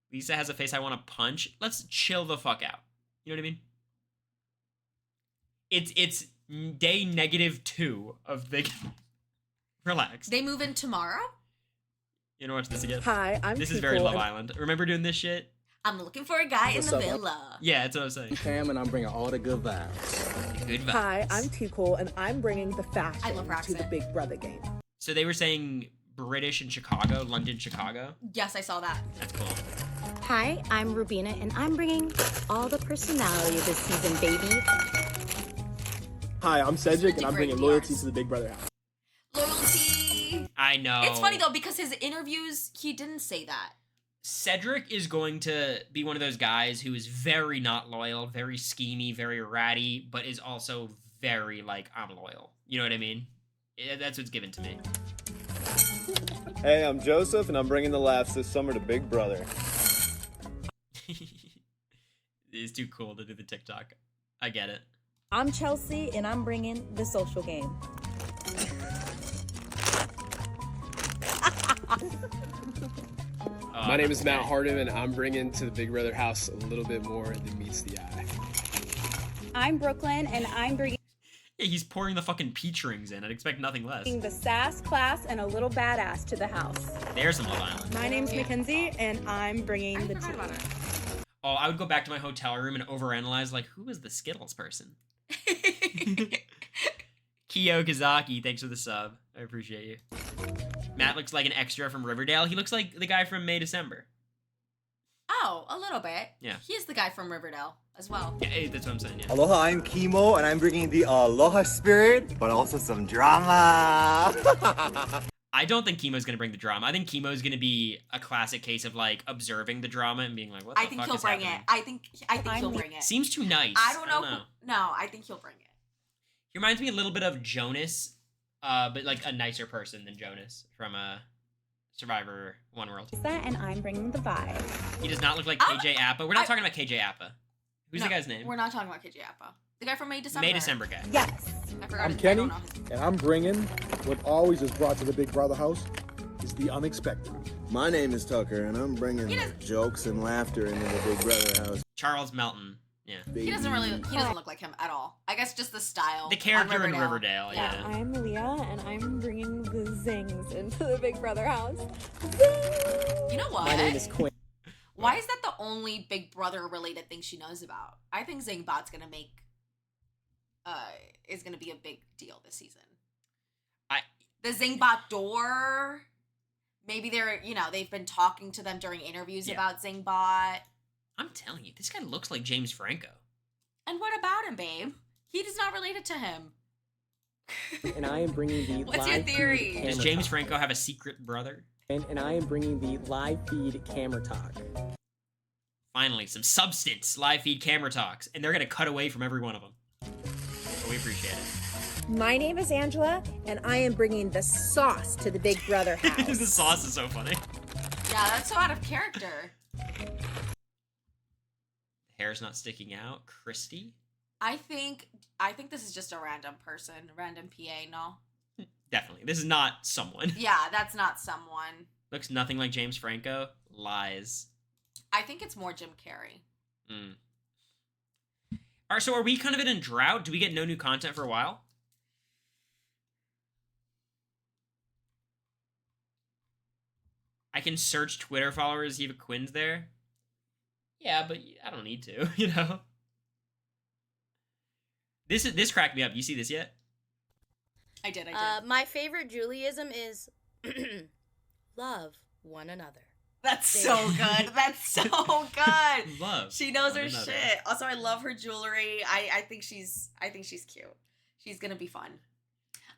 Lisa has a face I want to punch. Let's chill the fuck out. You know what I mean? It's day -2 of Big. Relax. They move in tomorrow? You know, watch this again. Hi, I'm This is very Kiko, Love and- Island. Remember doing this shit? I'm looking for a guy What's in the up, villa. Yeah, that's what I'm saying. Cam, and I'm bringing all the good vibes. Good vibes. Hi, I'm T-Cool, and I'm bringing the fashion I love her to the accent. Big Brother game. So they were saying British in Chicago, London, Chicago. Yes, I saw that. That's cool. Hi, I'm Rubina, and I'm bringing all the personality this season, baby. Hi, I'm Cedric, and I'm great bringing loyalty to the Big Brother house. Loyalty. I know. It's funny though because his interviews, he didn't say that. Cedric is going to be one of those guys who is very not loyal, very schemy, very ratty, but is also very like, I'm loyal. You know what I mean? That's what's given to me. Hey, I'm Joseph, and I'm bringing the laughs this summer to Big Brother. It's too cool to do the TikTok. I get it. I'm Chelsea, and I'm bringing the social game. My name is Matt Hardin, and I'm bringing to the Big Brother house a little bit more than meets the eye. I'm Brooklyn, and I'm bringing Yeah, he's pouring the fucking peach rings in. I'd expect nothing less. the sass, class, and a little badass to the house. There's some Love Island. My name's Mackenzie, and I'm bringing the tea. Oh, I would go back to my hotel room and overanalyze, like, who is the Skittles person? Kiyo Kazaki, thanks for the sub. I appreciate you. Matt looks like an extra from Riverdale. He looks like the guy from May December. Oh, a little bit. Yeah. He is the guy from Riverdale as well. Yeah, that's what I'm saying, yeah. Aloha, I'm Kimo, and I'm bringing the aloha spirit, but also some drama. I don't think Chemo's gonna bring the drama. I think Chemo's gonna be a classic case of like observing the drama and being like, "What the I think fuck he'll is bring happening?" it. I think he'll bring it. Seems too nice. I don't know. No, I think he'll bring it. He reminds me a little bit of Jonas, but like a nicer person than Jonas from Survivor One World. And I'm bringing the vibe. He does not look like KJ Appa. We're not talking about KJ Appa. Who's the No, guy's name? We're not talking about KJ Appa. The guy from May December. May December guy. Yes. I forgot I'm his- I Kenny, don't know his- and I'm bringing what always is brought to the Big Brother house is the unexpected. My name is Tucker, and I'm bringing jokes and laughter into the Big Brother house. Charles Melton. Yeah. He doesn't really. He doesn't look like him at all. I guess just the style. The character in Riverdale, yeah. I'm Leah, and I'm bringing the zings into the Big Brother house. You know what? My name is Quinn. Why is that the only Big Brother related thing she knows about? I think Zingbot's gonna make is gonna be a big deal this season. The Zingbot door. Maybe they're they've been talking to them during interviews Yeah. about Zingbot. I'm telling you, this guy looks like James Franco. And what about him, babe? He is not related to him. And I am bringing the What's your live feed theory? camera Does James talk. Franco have a secret brother? And I am bringing the live feed camera talk. Finally, some substance. Live feed camera talks. And they're going to cut away from every one of them. So we appreciate it. My name is Angela, and I am bringing the sauce to the Big Brother house. The sauce is so funny. Yeah, that's so out of character. The hair's not sticking out. Christy? I think this is just a random person, random PA, no? Definitely. This is not someone. Yeah, that's not someone. Looks nothing like James Franco. Lies. I think it's more Jim Carrey. Mm. Alright, so are we kind of in a drought? Do we get no new content for a while? I can search Twitter followers, see if Quinn's there. Yeah, but I don't need to, you know? This cracked me up. You see this yet? I did. My favorite Julieism is love one another. That's so good. That's so good. Love. She knows one her another. shit. Also, I love her jewelry. I think she's cute. She's gonna be fun.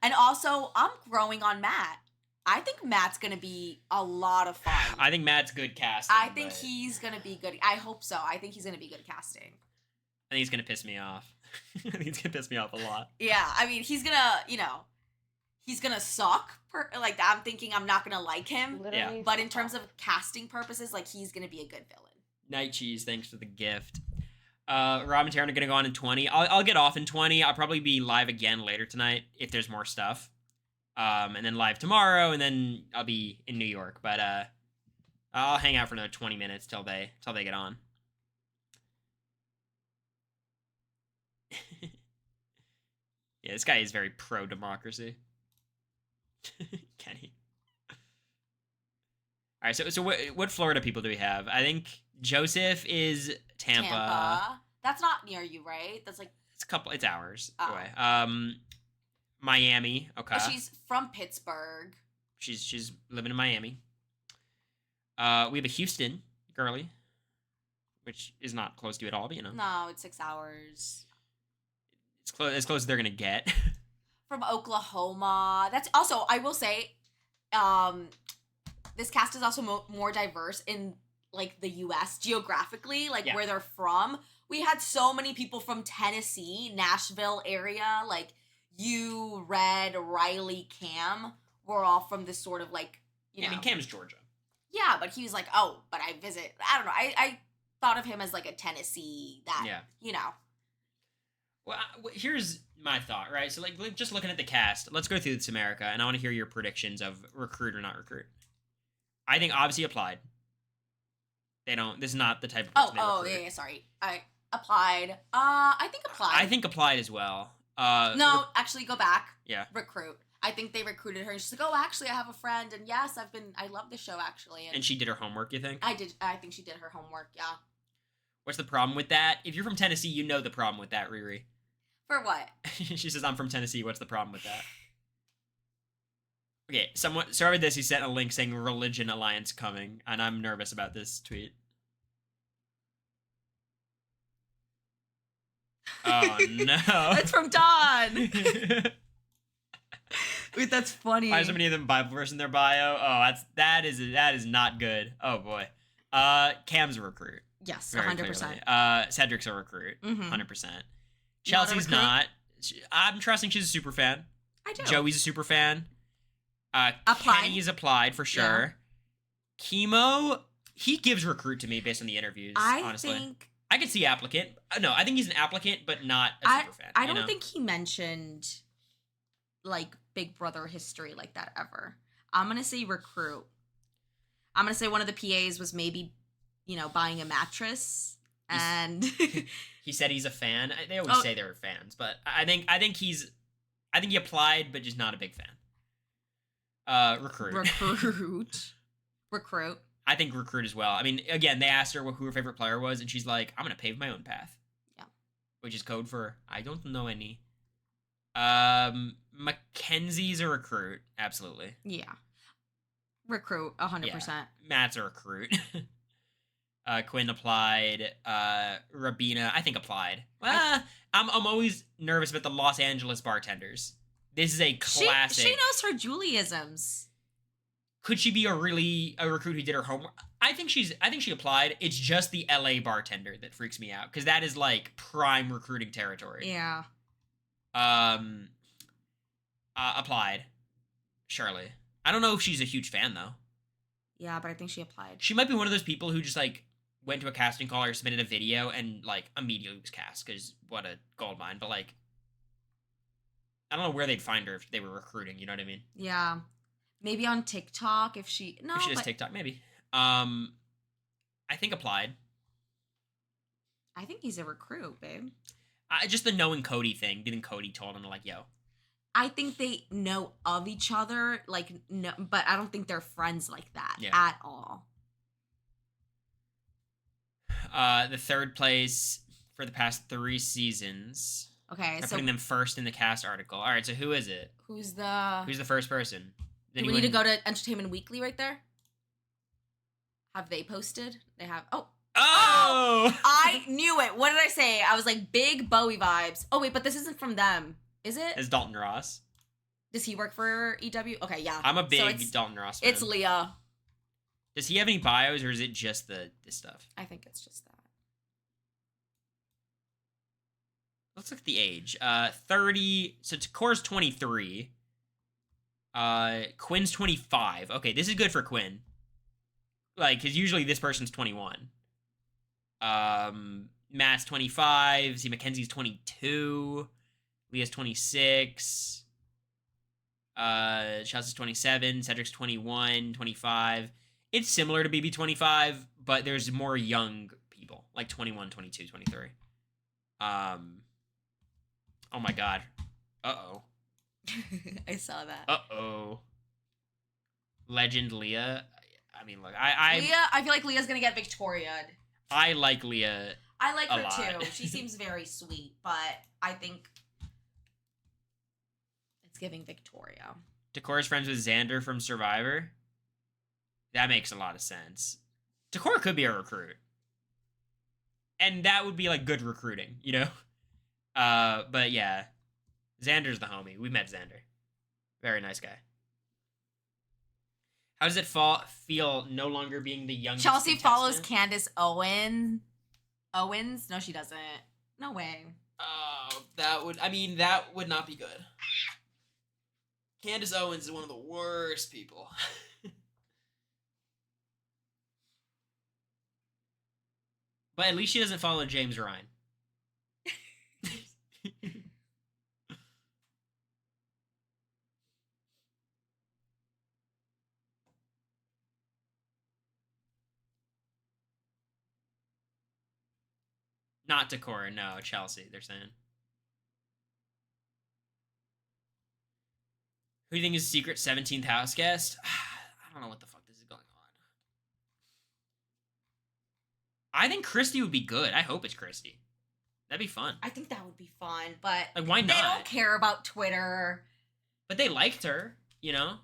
And also, I'm growing on Matt. I think Matt's gonna be a lot of fun. I think Matt's good casting. I think but he's gonna be good. I hope so. I think he's gonna be good casting. I think he's gonna piss me off. I think he's gonna piss me off a lot. Yeah, I mean, he's gonna suck. Like, I'm thinking I'm not gonna like him. Yeah. But in terms of casting purposes, like, he's gonna be a good villain. Night Cheese, thanks for the gift. Rob and Taryn are gonna go on in 20. I'll get off in 20. I'll probably be live again later tonight if there's more stuff. And then live tomorrow, and then I'll be in New York. But I'll hang out for another 20 minutes till they get on. Yeah, this guy is very pro-democracy. Kenny. All right, so what Florida people do we have? I think Joseph is Tampa. That's not near you, right? That's like It's hours Oh. away. Miami. Okay. she's from Pittsburgh. She's living in Miami. We have a Houston girly, which is not close to you at all, but you know. No, it's 6 hours. It's as close as they're gonna get. From Oklahoma. That's also, I will say, this cast is also more diverse in like the U.S. geographically, like Yeah. where they're from. We had so many people from Tennessee, Nashville area, like you, Red, Riley, Cam, were all from this sort of like, you know. I mean, Cam's Georgia. Yeah, but he was like, oh, but I visit. I don't know. I thought of him as like a Tennessee that, Yeah. you know. Well, here's my thought, right? So, like, just looking at the cast, let's go through this, America, and I want to hear your predictions of recruit or not recruit. I think obviously applied. They don't. This is not the type of person they recruit. Yeah, sorry. I applied. I think applied. I think applied as well. No, actually, go back. Yeah. Recruit. I think they recruited her. And she's like, oh, actually, I have a friend, and yes, I love the show actually. And she did her homework, you think? I did. I think she did her homework. Yeah. What's the problem with that? If you're from Tennessee, you know the problem with that, Riri. For what? She says, I'm from Tennessee. What's the problem with that? Okay, someone sorry with this. He sent a link saying Religion Alliance coming, and I'm nervous about this tweet. Oh no! It's from Don. Wait, that's funny. Why is so many of them Bible verse in their bio? Oh, that is not good. Oh boy. Cam's a recruit. Yes, Very 100%. clearly. Cedric's a recruit. Mhm. 100%. Not a Chelsea's recruit? not. I'm trusting she's a super fan. I do. Joey's a super fan. Applied. Kenny's applied for sure. Chemo, he gives recruit to me based on the interviews. I honestly, think I could see applicant. No, I think he's an applicant, but not a super fan. I you don't know? think he mentioned like Big Brother history like that ever. I'm gonna say recruit. I'm gonna say one of the PAs was maybe, you know, buying a mattress and He said he's a fan. They always say they're fans, but I think he applied, but just not a big fan. Recruit. Recruit. I think recruit as well. I mean, again, they asked her who her favorite player was, and she's like, "I'm gonna pave my own path." Yeah. Which is code for I don't know any. Mackenzie's a recruit, absolutely. Yeah. Recruit 100%. Yeah. Matt's a recruit. Quinn applied. Rabina, I think applied. I'm always nervous about the Los Angeles bartenders. This is a classic. She knows her Juliisms. Could she be a recruit who did her homework? I think she applied. It's just the LA bartender that freaks me out because that is like prime recruiting territory. Yeah. Applied. Surely. I don't know if she's a huge fan though. Yeah, but I think she applied. She might be one of those people who just like went to a casting call or submitted a video and like immediately was cast because what a gold mine. But like, I don't know where they'd find her if they were recruiting. You know what I mean? Yeah. Maybe on TikTok if she no. If she does TikTok, maybe. I think applied. I think he's a recruit, babe. Just the knowing Cody thing. Didn't Cody told him like, yo? I think they know of each other, like no, but I don't think they're friends like that Yeah. at all. The third place for the past 3 seasons. Okay, I'm so putting them first in the cast article. All right, so who is it? Who's the first person? Do we need to go to Entertainment Weekly right there? Have they posted? They have. Oh. Oh! I knew it. What did I say? I was like big Bowie vibes. Oh wait, but this isn't from them, is it? It's Dalton Ross. Does he work for EW? Okay, yeah. I'm a So big it's- Dalton Ross fan. It's Leah. Does he have any bios or is it just this stuff? I think it's just that. Let's look at the age. 30. So Core's 23. Quinn's 25. Okay, this is good for Quinn. Like, because usually this person's 21. Matt's 25. See, Mackenzie's 22. Leah's 26. Chelsea's 27. Cedric's 21, 25. It's similar to BB 25, but there's more young people, like 21, 22, 23. Oh my god. Uh-oh. I saw that. Uh-oh. Legend Leah. I mean, look, I Leah, I feel like Leah's gonna get Victoria. I like Leah. I like a her lot. too. She seems very sweet, but I think it's giving Victoria. Decora's friends with Xander from Survivor. That makes a lot of sense. Decor could be a recruit. And that would be like good recruiting, you know? But yeah. Xander's the homie. We met Xander. Very nice guy. How does it feel no longer being the youngest Chelsea follows contestant? Candace Owens? No, she doesn't. No way. Oh, that would not be good. Candace Owens is one of the worst people. But at least she doesn't follow James Ryan. Not Decor, no, Chelsea, they're saying. Who do you think is secret 17th house guest? I don't know what the fuck this is going on. I think Christy would be good. I hope it's Christy. That'd be fun. I think that would be fun, but Like, why they not? don't care about Twitter. But they liked her, you know?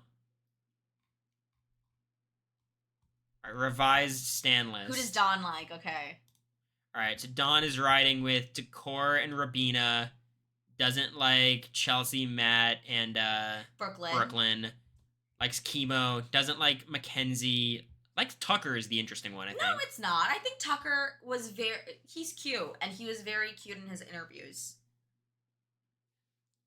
All right, revised Stan list. Who does Dawn like? Okay. All right, so Dawn is riding with Decor and Rabina. Doesn't like Chelsea, Matt, and Brooklyn. Likes Chemo. Doesn't like Mackenzie. Likes Tucker is the interesting one, I think. No, it's not. I think Tucker was he's cute, and he was very cute in his interviews.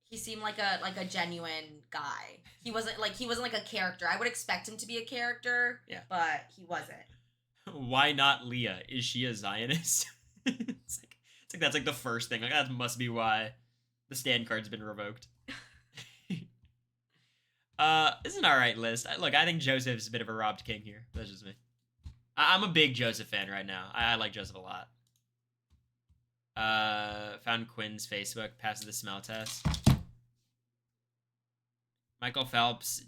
He seemed like a genuine guy. He wasn't like a character. I would expect him to be a character, Yeah. but he wasn't. Why not Leah? Is she a Zionist? it's like that's like the first thing. Like that must be why the stand card's been revoked. This is an alright list. Look, I think Joseph's a bit of a robbed king here. That's just me. I'm a big Joseph fan right now. I like Joseph a lot. Found Quinn's Facebook, passes the smell test. Michael Phelps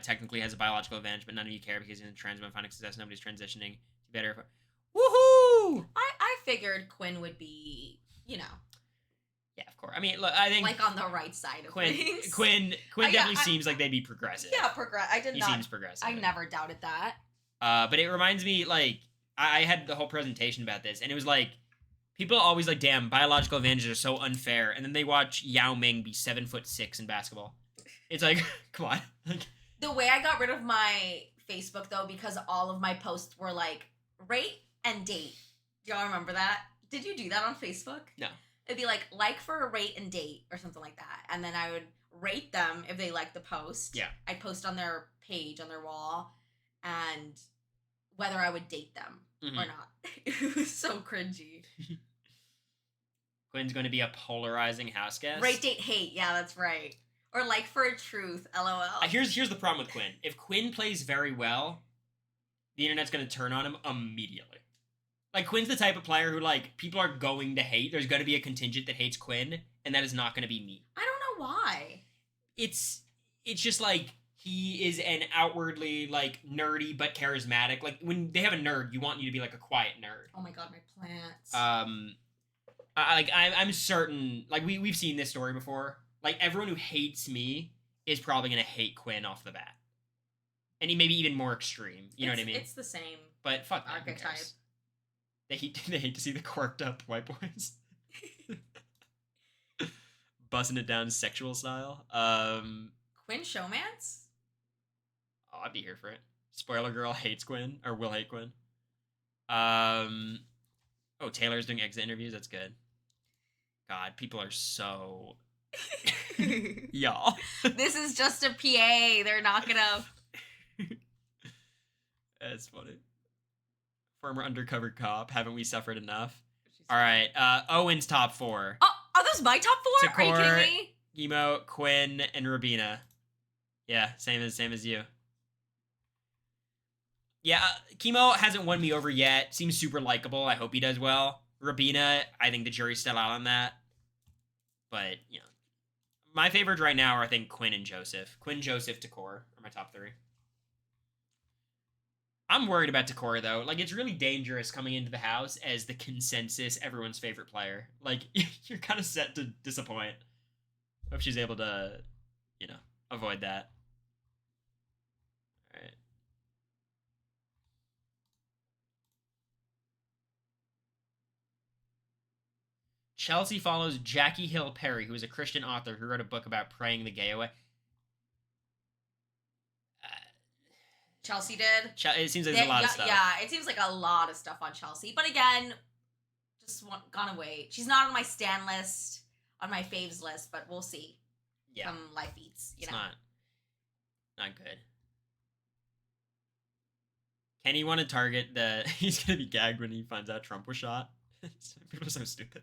technically has a biological advantage, but none of you care because he's in trans men finding success. Nobody's transitioning. Better. Woohoo! I figured Quinn would be, you know. Yeah, of course. I mean, look, I think like on the right side of things. Quinn definitely seems like they'd be progressive. Yeah, he seems progressive. I never doubted that. But it reminds me, like, I had the whole presentation about this, and it was like, people are always like, damn, biological advantages are so unfair, and then they watch Yao Ming be 7'6" in basketball. It's like, come on. The way I got rid of my Facebook, though, because all of my posts were like, rate and date. Do y'all remember that? Did you do that on Facebook? No. It'd be like for a rate and date or something like that. And then I would rate them if they liked the post. Yeah. I'd post on their page, on their wall, and whether I would date them or not. It was so cringy. Quinn's going to be a polarizing house guest. Rate, date, hate. Yeah, that's right. Or like for a truth. LOL. Here's the problem with Quinn. If Quinn plays very well, the internet's going to turn on him immediately. Like, Quinn's the type of player who, like, people are going to hate. There's going to be a contingent that hates Quinn, and that is not going to be me. I don't know why. It's just, like, he is an outwardly, like, nerdy but charismatic. Like, when they have a nerd, you want you to be, like, a quiet nerd. Oh my god, my plants. I'm certain, like, we've seen this story before. Like, everyone who hates me is probably going to hate Quinn off the bat. And he may be even more extreme. You know what I mean? It's the same But fuck that, who archetype. cares? They hate to see the quirked up white boys. Bussing it down sexual style. Quinn Showmance? Oh, I'd be here for it. Spoiler girl hates Quinn, or will hate Quinn. Oh, Taylor's doing exit interviews. That's good. God, people are so... Y'all. This is just a PA. They're not gonna... That's funny. Former undercover cop. Haven't we suffered enough? All right. Owen's top 4. Oh, are those my top 4? Are you Takor, kidding me? Emo, Quinn, and Rabina. Yeah, same as you. Yeah, Chemo hasn't won me over yet. Seems super likable. I hope he does well. Rabina, I think the jury's still out on that. But, you know, My favorites right now are, I think, Quinn and Joseph. Quinn, Joseph, Takor are my top 3. I'm worried about Takor, though. Like, it's really dangerous coming into the house as the consensus everyone's favorite player. Like, you're kind of set to disappoint. Hope she's able to, you know, avoid that. All right. Chelsea follows Jackie Hill Perry, who is a Christian author who wrote a book about praying the gay away. Chelsea did. It seems like there's a lot of stuff. Yeah, it seems like a lot of stuff on Chelsea. But again, gonna wait. She's not on my stan list, on my faves list, but we'll see. Yeah. Come life eats, you know. Not good. Kenny want to target the... He's gonna be gagged when he finds out Trump was shot. People are so stupid.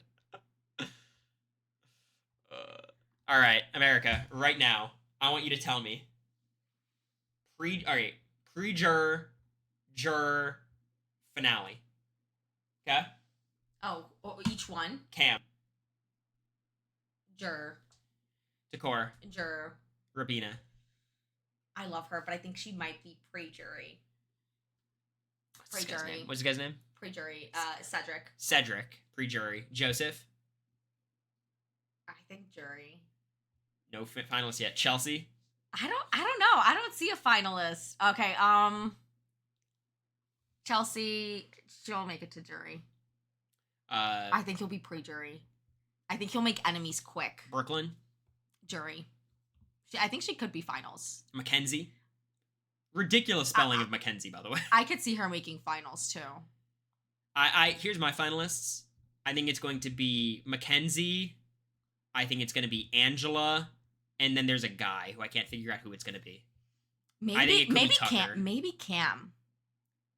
All right, America, right now, I want you to tell me. Pre-juror, juror, finale. Okay? Oh, each one? Cam. Juror. Takor. Juror. Rabina. I love her, but I think she might be pre-jury. Pre-jury. What's the guy's name? Pre-jury. Cedric. Cedric. Pre-jury. Joseph. I think jury. No finalists yet. Chelsea. I don't know. I don't see a finalist. Okay, Chelsea, she'll make it to jury. I think he'll be pre-jury. I think he'll make enemies quick. Brooklyn. Jury. I think she could be finals. Mackenzie. Ridiculous spelling of Mackenzie, by the way. I could see her making finals too. Here's my finalists. I think it's going to be Mackenzie. I think it's going to be Angela. And then there's a guy who I can't figure out who it's going to be. Maybe Cam. Maybe Cam.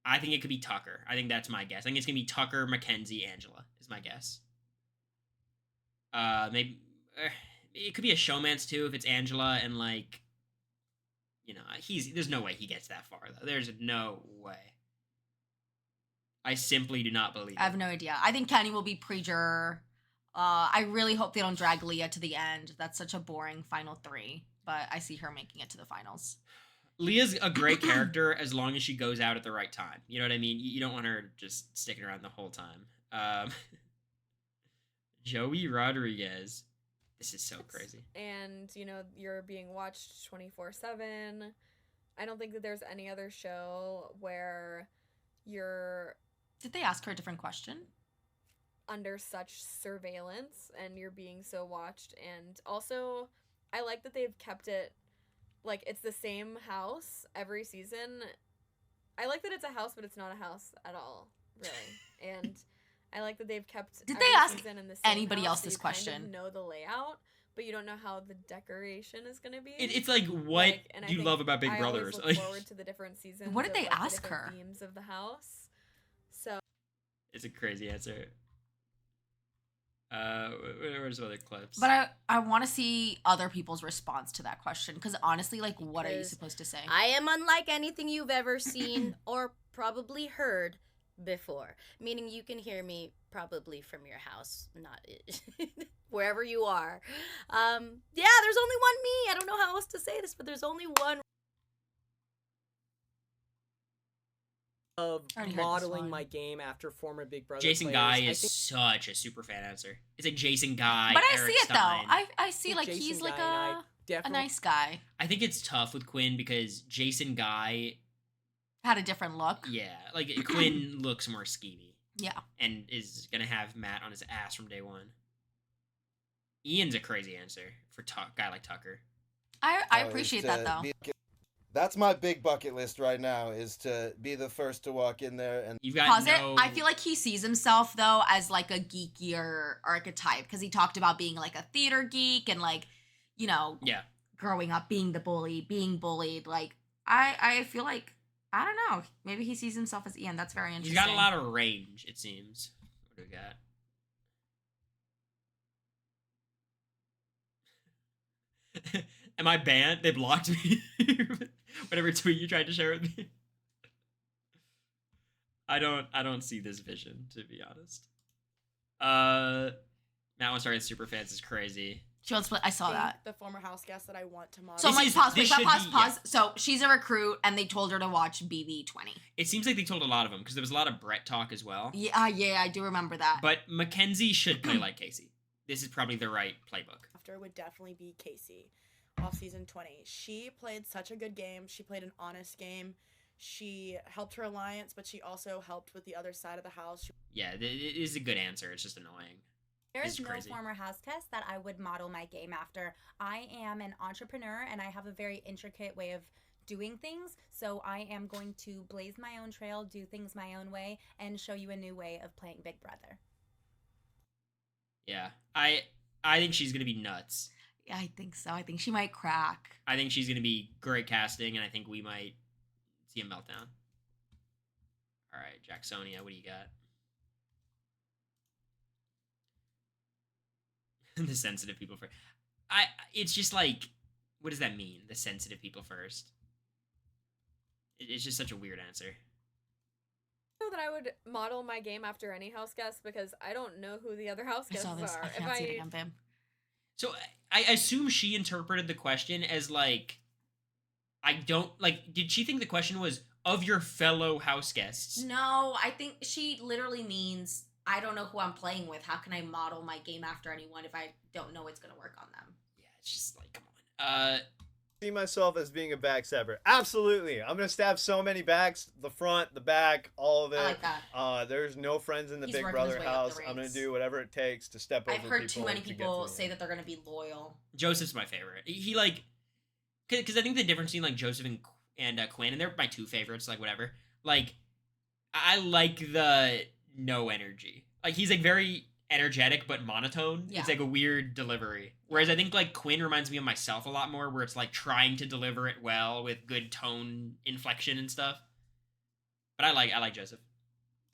I think it could be Tucker. I think that's my guess. I think it's going to be Tucker, Mackenzie, Angela is my guess. Maybe it could be a showmance too if it's Angela and like, you know, there's no way he gets that far though. There's no way. I simply do not believe I have no idea. I think Kenny will be pre-juror. I really hope they don't drag Leah to the end. That's such a boring final 3, but I see her making it to the finals. Leah's a great character as long as she goes out at the right time. You know what I mean? You don't want her just sticking around the whole time. Joey Rodriguez. This is so crazy. And, you know, you're being watched 24/7. I don't think that there's any other show where you're... Did they ask her a different question? Under such surveillance and you're being so watched. And also, I like that they've kept it like it's the same house every season. I like that it's a house, but it's not a house at all, really. And I like that they've kept Did every they ask season in the same anybody house, else so this you kind of question? know the layout, but you don't know how the decoration is going to be. It's like, what and I do you think love about Big I Brother? always look forward to the different seasons. What did of, they like, the ask different her? Themes of the house. So It's a crazy answer. Where's some other clips? But I want to see other people's response to that question because honestly, like, what are you Because supposed to say? I am unlike anything you've ever seen or probably heard before. Meaning you can hear me probably from your house, not wherever you are. Yeah, there's only one me. I don't know how else to say this, but there's only one. Of Already heard this modeling one. my game after former Big Brother Jason players. Guy I is think such a super fan answer. It's like Jason Guy. But I Eric see it Stein. though. I see like Jason he's like Guy and I a definitely- nice guy. I think it's tough with Quinn because Jason Guy, Had a different look. yeah, like Quinn looks more skeevy Yeah. and is gonna have Matt on his ass from day one. Ian's a crazy answer for guy like Tucker. I Oh, appreciate is that to though. That's my big bucket list right now, is to be the first to walk in there and You've got Pause no. it. I feel like he sees himself though as like a geekier archetype because he talked about being like a theater geek and like, you know, Yeah. growing up being the bully, being bullied. Like I feel like I don't know. Maybe he sees himself as Ian. That's very He's interesting. got a lot of range, it seems. What do we got? Am I banned? They blocked me. Whatever tweet you tried to share with me. I don't see this vision, to be honest. Matt wants to start Superfans is crazy. She wants to play. I saw that. The former house guest that I want to model. So I'm like, pause, this wait, should pause, be- pause. So she's a recruit, and they told her to watch BB20. It seems like they told a lot of them because there was a lot of Brett talk as well. Yeah, I do remember that. But Mackenzie should play like Casey. This is probably the right playbook. After would definitely be Casey off season 20. She played such a good game. She played an honest game. She helped her alliance, but she also helped with the other side of the house. Yeah, it is a good answer. It's just annoying. There This is is no crazy. former house guest that I would model my game after. I am an entrepreneur and I have a very intricate way of doing things. So I am going to blaze my own trail, do things my own way, and show you a new way of playing Big Brother. Yeah, I think she's gonna be nuts. Yeah, I think so. I think she might crack. I think she's gonna be great casting, and I think we might see a meltdown. All right, Jacksonia, what do you got? The sensitive people first. It's just like, what does that mean? The sensitive people first. It's just such a weird answer. I know that I would model my game after any house guest because I don't know who the other house I guests saw this. are. I can't see it again, babe. So I assume she interpreted the question as like, I don't like. Did she think the question was of your fellow house guests? No, I think she literally means I don't know who I'm playing with. How can I model my game after anyone if I don't know it's gonna work on them? Yeah, it's just like, come on. See myself as being a backstabber. Absolutely. I'm gonna stab so many backs, the front, the back, all of it. I like that. There's no friends in the He's Big working his Brother way up house. the I'm gonna ranks. do whatever it takes to step over I've heard people too many to get to people the say that they're gonna be loyal. Joseph's my favorite. He like, because I think the difference between like Joseph and Quinn, and they're my two favorites. Like whatever. Like, I like the no energy. Like he's like very energetic but monotone. Yeah. It's like a weird delivery. Whereas I think like Quinn reminds me of myself a lot more, where it's like trying to deliver it well with good tone inflection and stuff. But I like Joseph.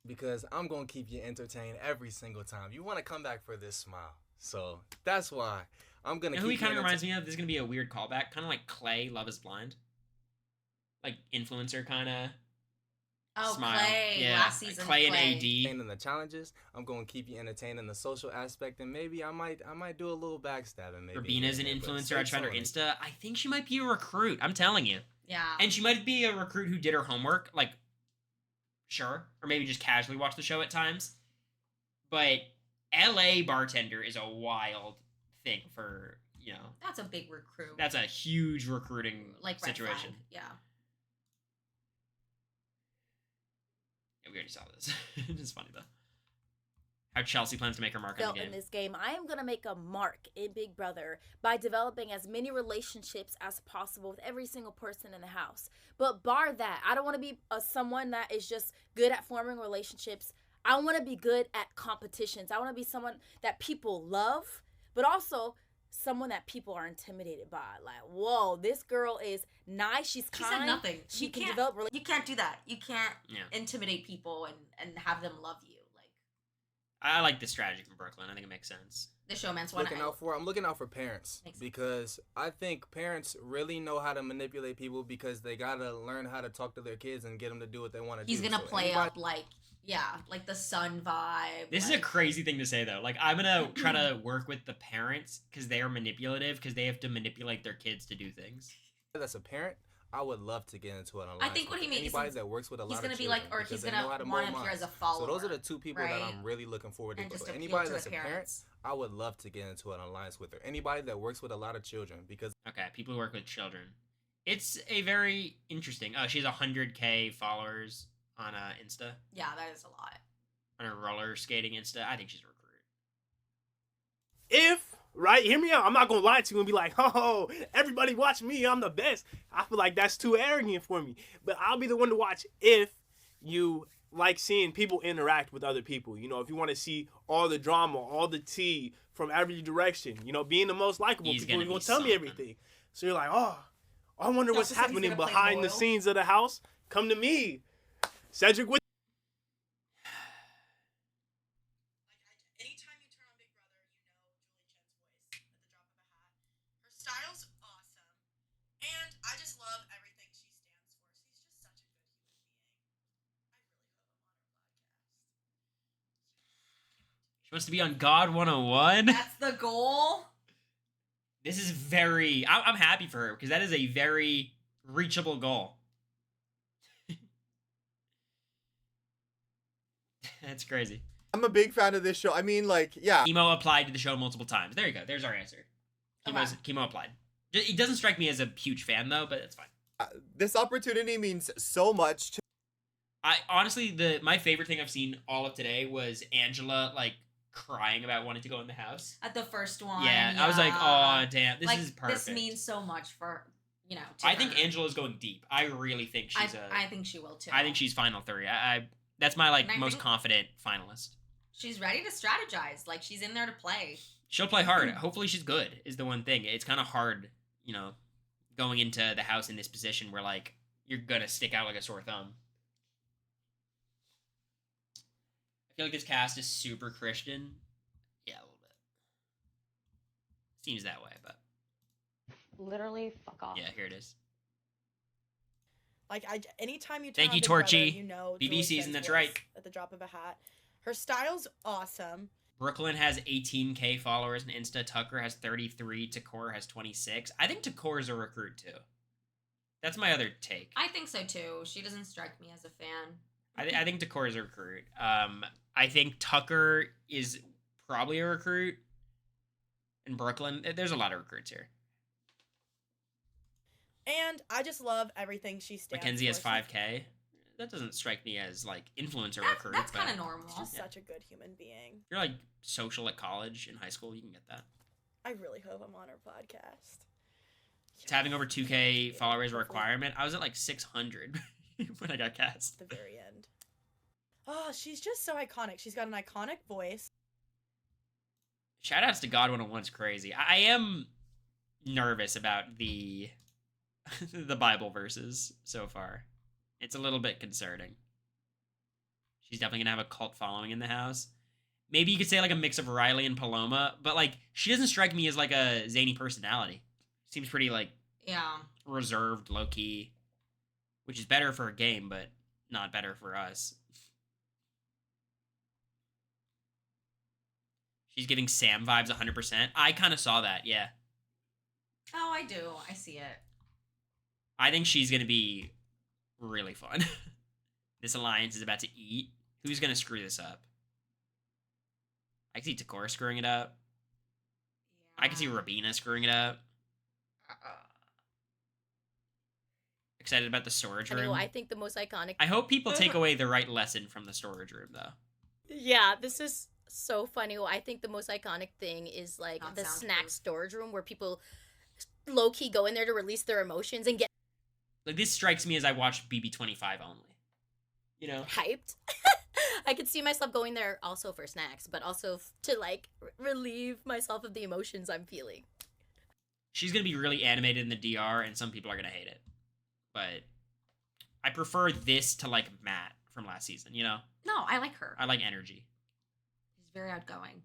Because I'm gonna keep you entertained every single time. You want to come back for this smile, so that's why I'm gonna. You know who he keep you kind of reminds entertained. me of? This is gonna be a weird callback, kind of like Clay, Love Is Blind, like influencer kind of. Oh, Smile. Clay, Yeah, last season. Clay and AD. In the challenges, I'm gonna keep you entertained in the social aspect, and maybe I might do a little backstabbing. Maybe Rabina's an here and there, but influencer. I stay tried her tuned. Insta. I think she might be a recruit. I'm telling you. Yeah. And she might be a recruit who did her homework, like, sure, or maybe just casually watch the show at times. But LA bartender is a wild thing for, you know. That's a big recruit. That's a huge recruiting like red situation. flag. Yeah. Yeah, we already saw this. It's funny though. How Chelsea plans to make her mark So on the game. in this game, I am going to make a mark in Big Brother by developing as many relationships as possible with every single person in the house. But bar that, I don't want to be someone that is just good at forming relationships. I want to be good at competitions. I want to be someone that people love, but also someone that people are intimidated by. Like, whoa, this girl is nice. She's She kind. said nothing. She You can can't- develop. You can't do that. You can't Yeah. intimidate people and have them love you. Like I like the strategy from Brooklyn. I think it makes sense. the showman's one. I'm looking out for parents Makes sense. because I think parents really know how to manipulate people because they gotta learn how to talk to their kids and get them to do what they want to do. He's gonna So play anybody- up like the sun vibe. This is a crazy thing to say though. Like I'm gonna try to work with the parents because they are manipulative because they have to manipulate their kids to do things. That's a parent. I would love to get into an alliance. think what with he means anybody is that works with a he's lot gonna of be like- children or he's because they gonna know how to want mold him here as minds. a follower, So those are the two people that right? I'm really looking forward to. And Go just with. appeal Anybody to that's the a parent, parents. I would love to get into an alliance with her. Anybody that works with a lot of children because Okay, people who work with children. It's a very interesting. She has 100K followers on Insta. Yeah, that is a lot. On her roller skating Insta. I think she's a recruit. If, right, hear me out. I'm not going to lie to you and be like, oh, everybody watch me. I'm the best. I feel like that's too arrogant for me. But I'll be the one to watch if you like seeing people interact with other people. You know, if you want to see all the drama, all the tea from every direction, you know, being the most likable, He's people gonna are going be to tell me something. everything. So you're like, oh, I wonder what's Joseph said he's happening gonna play behind the loyal. scenes of the house. Come to me. Cedric with Anytime you turn on Big Brother, you know Julie Chen's voice at the drop of a hat. Her style's awesome, and I just love everything she stands for. She's just such a good human being. She wants to be on God 101. That's the goal. This is very. I'm happy for her because that is a very reachable goal. That's crazy. I'm a big fan of this show. I mean, like, yeah. Chemo applied to the show multiple times. There you go. There's our answer. Chemo applied. He doesn't strike me as a huge fan though, but it's fine. This opportunity means so much to. I honestly, my favorite thing I've seen all of today was Angela like crying about wanting to go in the house. At the first one. Yeah, I was like, oh damn, this like, is perfect. This means so much for to I her. think Angela's going deep. I really think she's I think she will too. I think she's final three. I that's my like And I most think- confident finalist. She's ready to strategize. Like she's in there to play. She'll play hard. Hopefully she's good is the one thing. It's kind of hard, going into the house in this position where like you're gonna stick out like a sore thumb. I feel like this cast is super Christian. Yeah, a little bit. Seems that way, but Literally, fuck off. yeah, here it is. Like anytime you turn Thank on you, Big Brother, Torchy. you know BB Julie season, that's Spence's right. at the drop of a hat. Her style's awesome. Brooklyn has 18K followers and Insta. Tucker has 33. Takor has 26. I think Takor's a recruit too. That's my other take. I think so too. She doesn't strike me as a fan. I think Takor's a recruit. I think Tucker is probably a recruit. In Brooklyn, there's a lot of recruits here. And I just love everything she stands Mackenzie has for. 5K. That doesn't strike me as like influencer recruit. That's but kind of normal. She's just such a good human being. If you're like social at college in high school, you can get that. I really hope I'm on her podcast. It's having over 2K followers a requirement. I was at like 600 when I got cast. The very end. Oh, she's just so iconic. She's got an iconic voice. Shoutouts to God 101's crazy. I am nervous about the the Bible verses so far. It's a little bit concerning. She's definitely gonna have a cult following in the house. Maybe you could say like a mix of Riley and Paloma, but like she doesn't strike me as like a zany personality. Seems pretty like reserved, low key, which is better for a game, but not better for us. She's giving Sam vibes 100%. I kind of saw that, yeah. Oh, I do. I see it. I think she's going to be really fun. This alliance is about to eat. Who's going to screw this up? I can see Takora screwing it up. Yeah. I can see Rabina screwing it up. Excited about the storage room. I think the most iconic... I hope people take away the right lesson from the storage room, though. Yeah, this is so funny. I think the most iconic thing is like the snack storage room where people low-key go in there to release their emotions and get like this strikes me as I watched BB25 only. You know? Hyped. I could see myself going there also for snacks, but also to like relieve myself of the emotions I'm feeling. She's going to be really animated in the DR and some people are going to hate it. But I prefer this to like Matt from last season, you know? No, I like her. I like energy. She's very outgoing.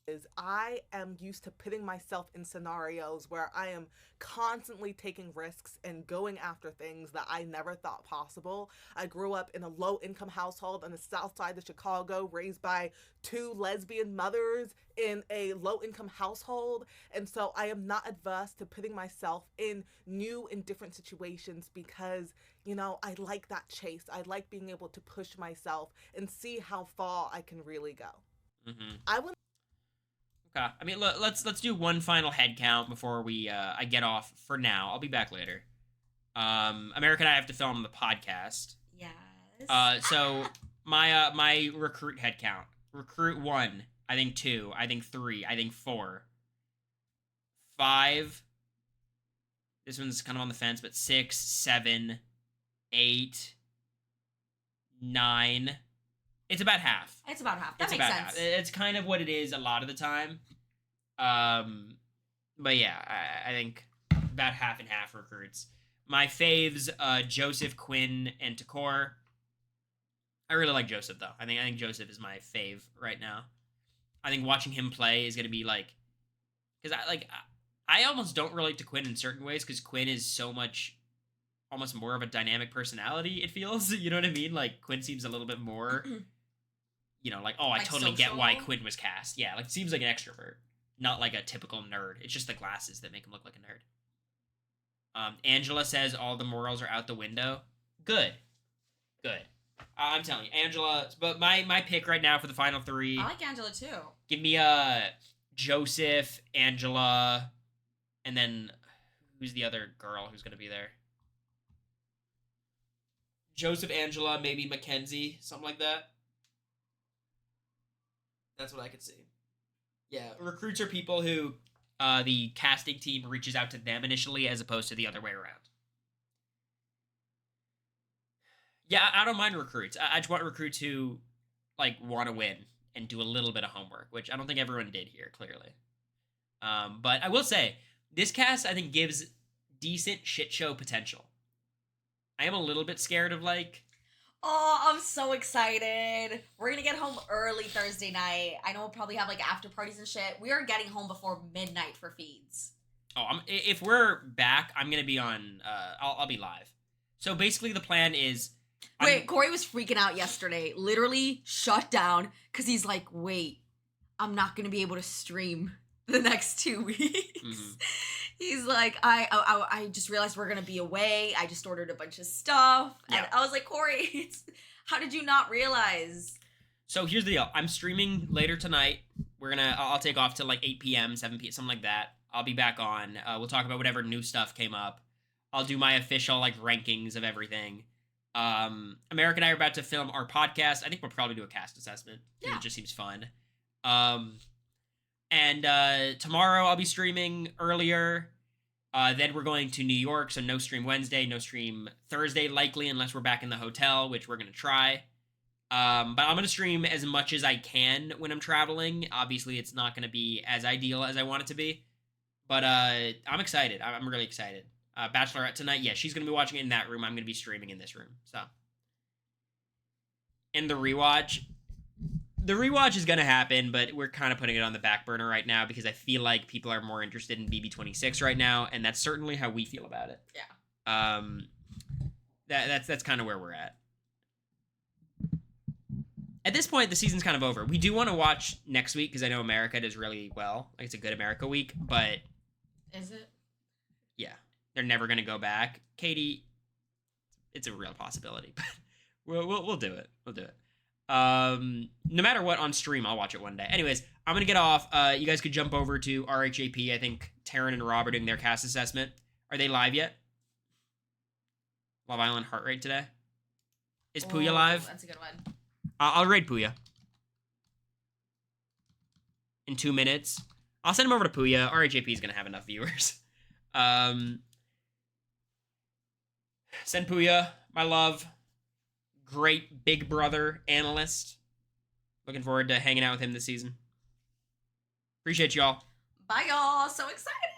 Is I am used to putting myself in scenarios where I am constantly taking risks and going after things that I never thought possible. I grew up in a low-income household on the south side of Chicago, raised by two lesbian mothers in a low-income household, and so I am not adverse to putting myself in new and different situations because, you know, I like that chase. I like being able to push myself and see how far I can really go. Mm-hmm. I would. Okay. I mean, let's do one final head count before we I get off for now. I'll be back later. America and I have to film the podcast. Yes. So my recruit head count. Recruit 1, I think 2, I think 3, I think 4. 5. This one's kind of on the fence, but 6, 7, 8, 9. It's about half. It's about half. That It's makes about sense. half. It's kind of what it is a lot of the time. But yeah, I think about half and half recruits. My faves, Joseph, Quinn, and Takor. I really like Joseph though. I think Joseph is my fave right now. I think watching him play is gonna be like, because I almost don't relate to Quinn in certain ways because Quinn is so much, almost more of a dynamic personality. It feels, you know what I mean? Like Quinn seems a little bit more. You know, like, oh, I Like totally get why social? Quinn was cast. Yeah, like, seems like an extrovert. not like a typical nerd. It's just the glasses that make him look like a nerd. Angela says all the morals are out the window. Good. I'm telling you, Angela. But my pick right now for the final three. I like Angela too. Give me Joseph, Angela, and then who's the other girl who's gonna be there? Joseph, Angela, maybe Mackenzie, something like that. That's what I could see. Yeah, recruits are people who the casting team reaches out to them initially as opposed to the other way around. Yeah, I don't mind recruits. I just want recruits who like want to win and do a little bit of homework, which I don't think everyone did here, clearly. But I will say, this cast, I think, gives decent shit show potential. I am a little bit scared of, like... Oh, I'm so excited. We're gonna get home early Thursday night. I know we'll probably have, like, after parties and shit. We are getting home before midnight for feeds. Oh, if we're back, I'm gonna be on... I'll be live. So basically the plan is... Wait, Cory was freaking out yesterday. Literally shut down because he's like, wait, I'm not going to be able to stream the next 2 weeks. Mm-hmm. He's like, I just realized we're going to be away. I just ordered a bunch of stuff. Yeah. And I was like, Cory, how did you not realize? So here's the deal. I'm streaming later tonight. I'll take off till like 8 p.m., 7 p.m., something like that. I'll be back on. We'll talk about whatever new stuff came up. I'll do my official like rankings of everything. America and I are about to film our podcast. I think we'll probably do a cast assessment. Yeah. It just seems fun. And tomorrow I'll be streaming earlier. Then we're going to New York, so no stream Wednesday, no stream Thursday likely, unless we're back in the hotel, which we're going to try. But I'm going to stream as much as I can when I'm traveling. Obviously, it's not going to be as ideal as I want it to be. But I'm excited. I'm really excited. Bachelorette tonight, yeah, she's going to be watching it in that room. I'm going to be streaming in this room, so. And the rewatch is going to happen, but we're kind of putting it on the back burner right now because I feel like people are more interested in BB26 right now, and that's certainly how we feel about it. Yeah. That's kind of where we're at. At this point, the season's kind of over. We do want to watch next week because I know America does really well. Like, it's a good America week, but... Is it? Yeah. They're never going to go back. Katie, it's a real possibility, but we'll do it. We'll do it. No matter what, on stream, I'll watch it one day. Anyways, I'm going to get off. You guys could jump over to RHAP. I think Taryn and Rob are doing their cast assessment. Are they live yet? Love Island Heart Rate today? Is Puya live? That's a good one. I'll raid Puya. In 2 minutes. I'll send him over to Puya. RHAP is going to have enough viewers. Send Puya, my love. Great Big Brother analyst. Looking forward to hanging out with him this season. Appreciate y'all. Bye, y'all. So excited.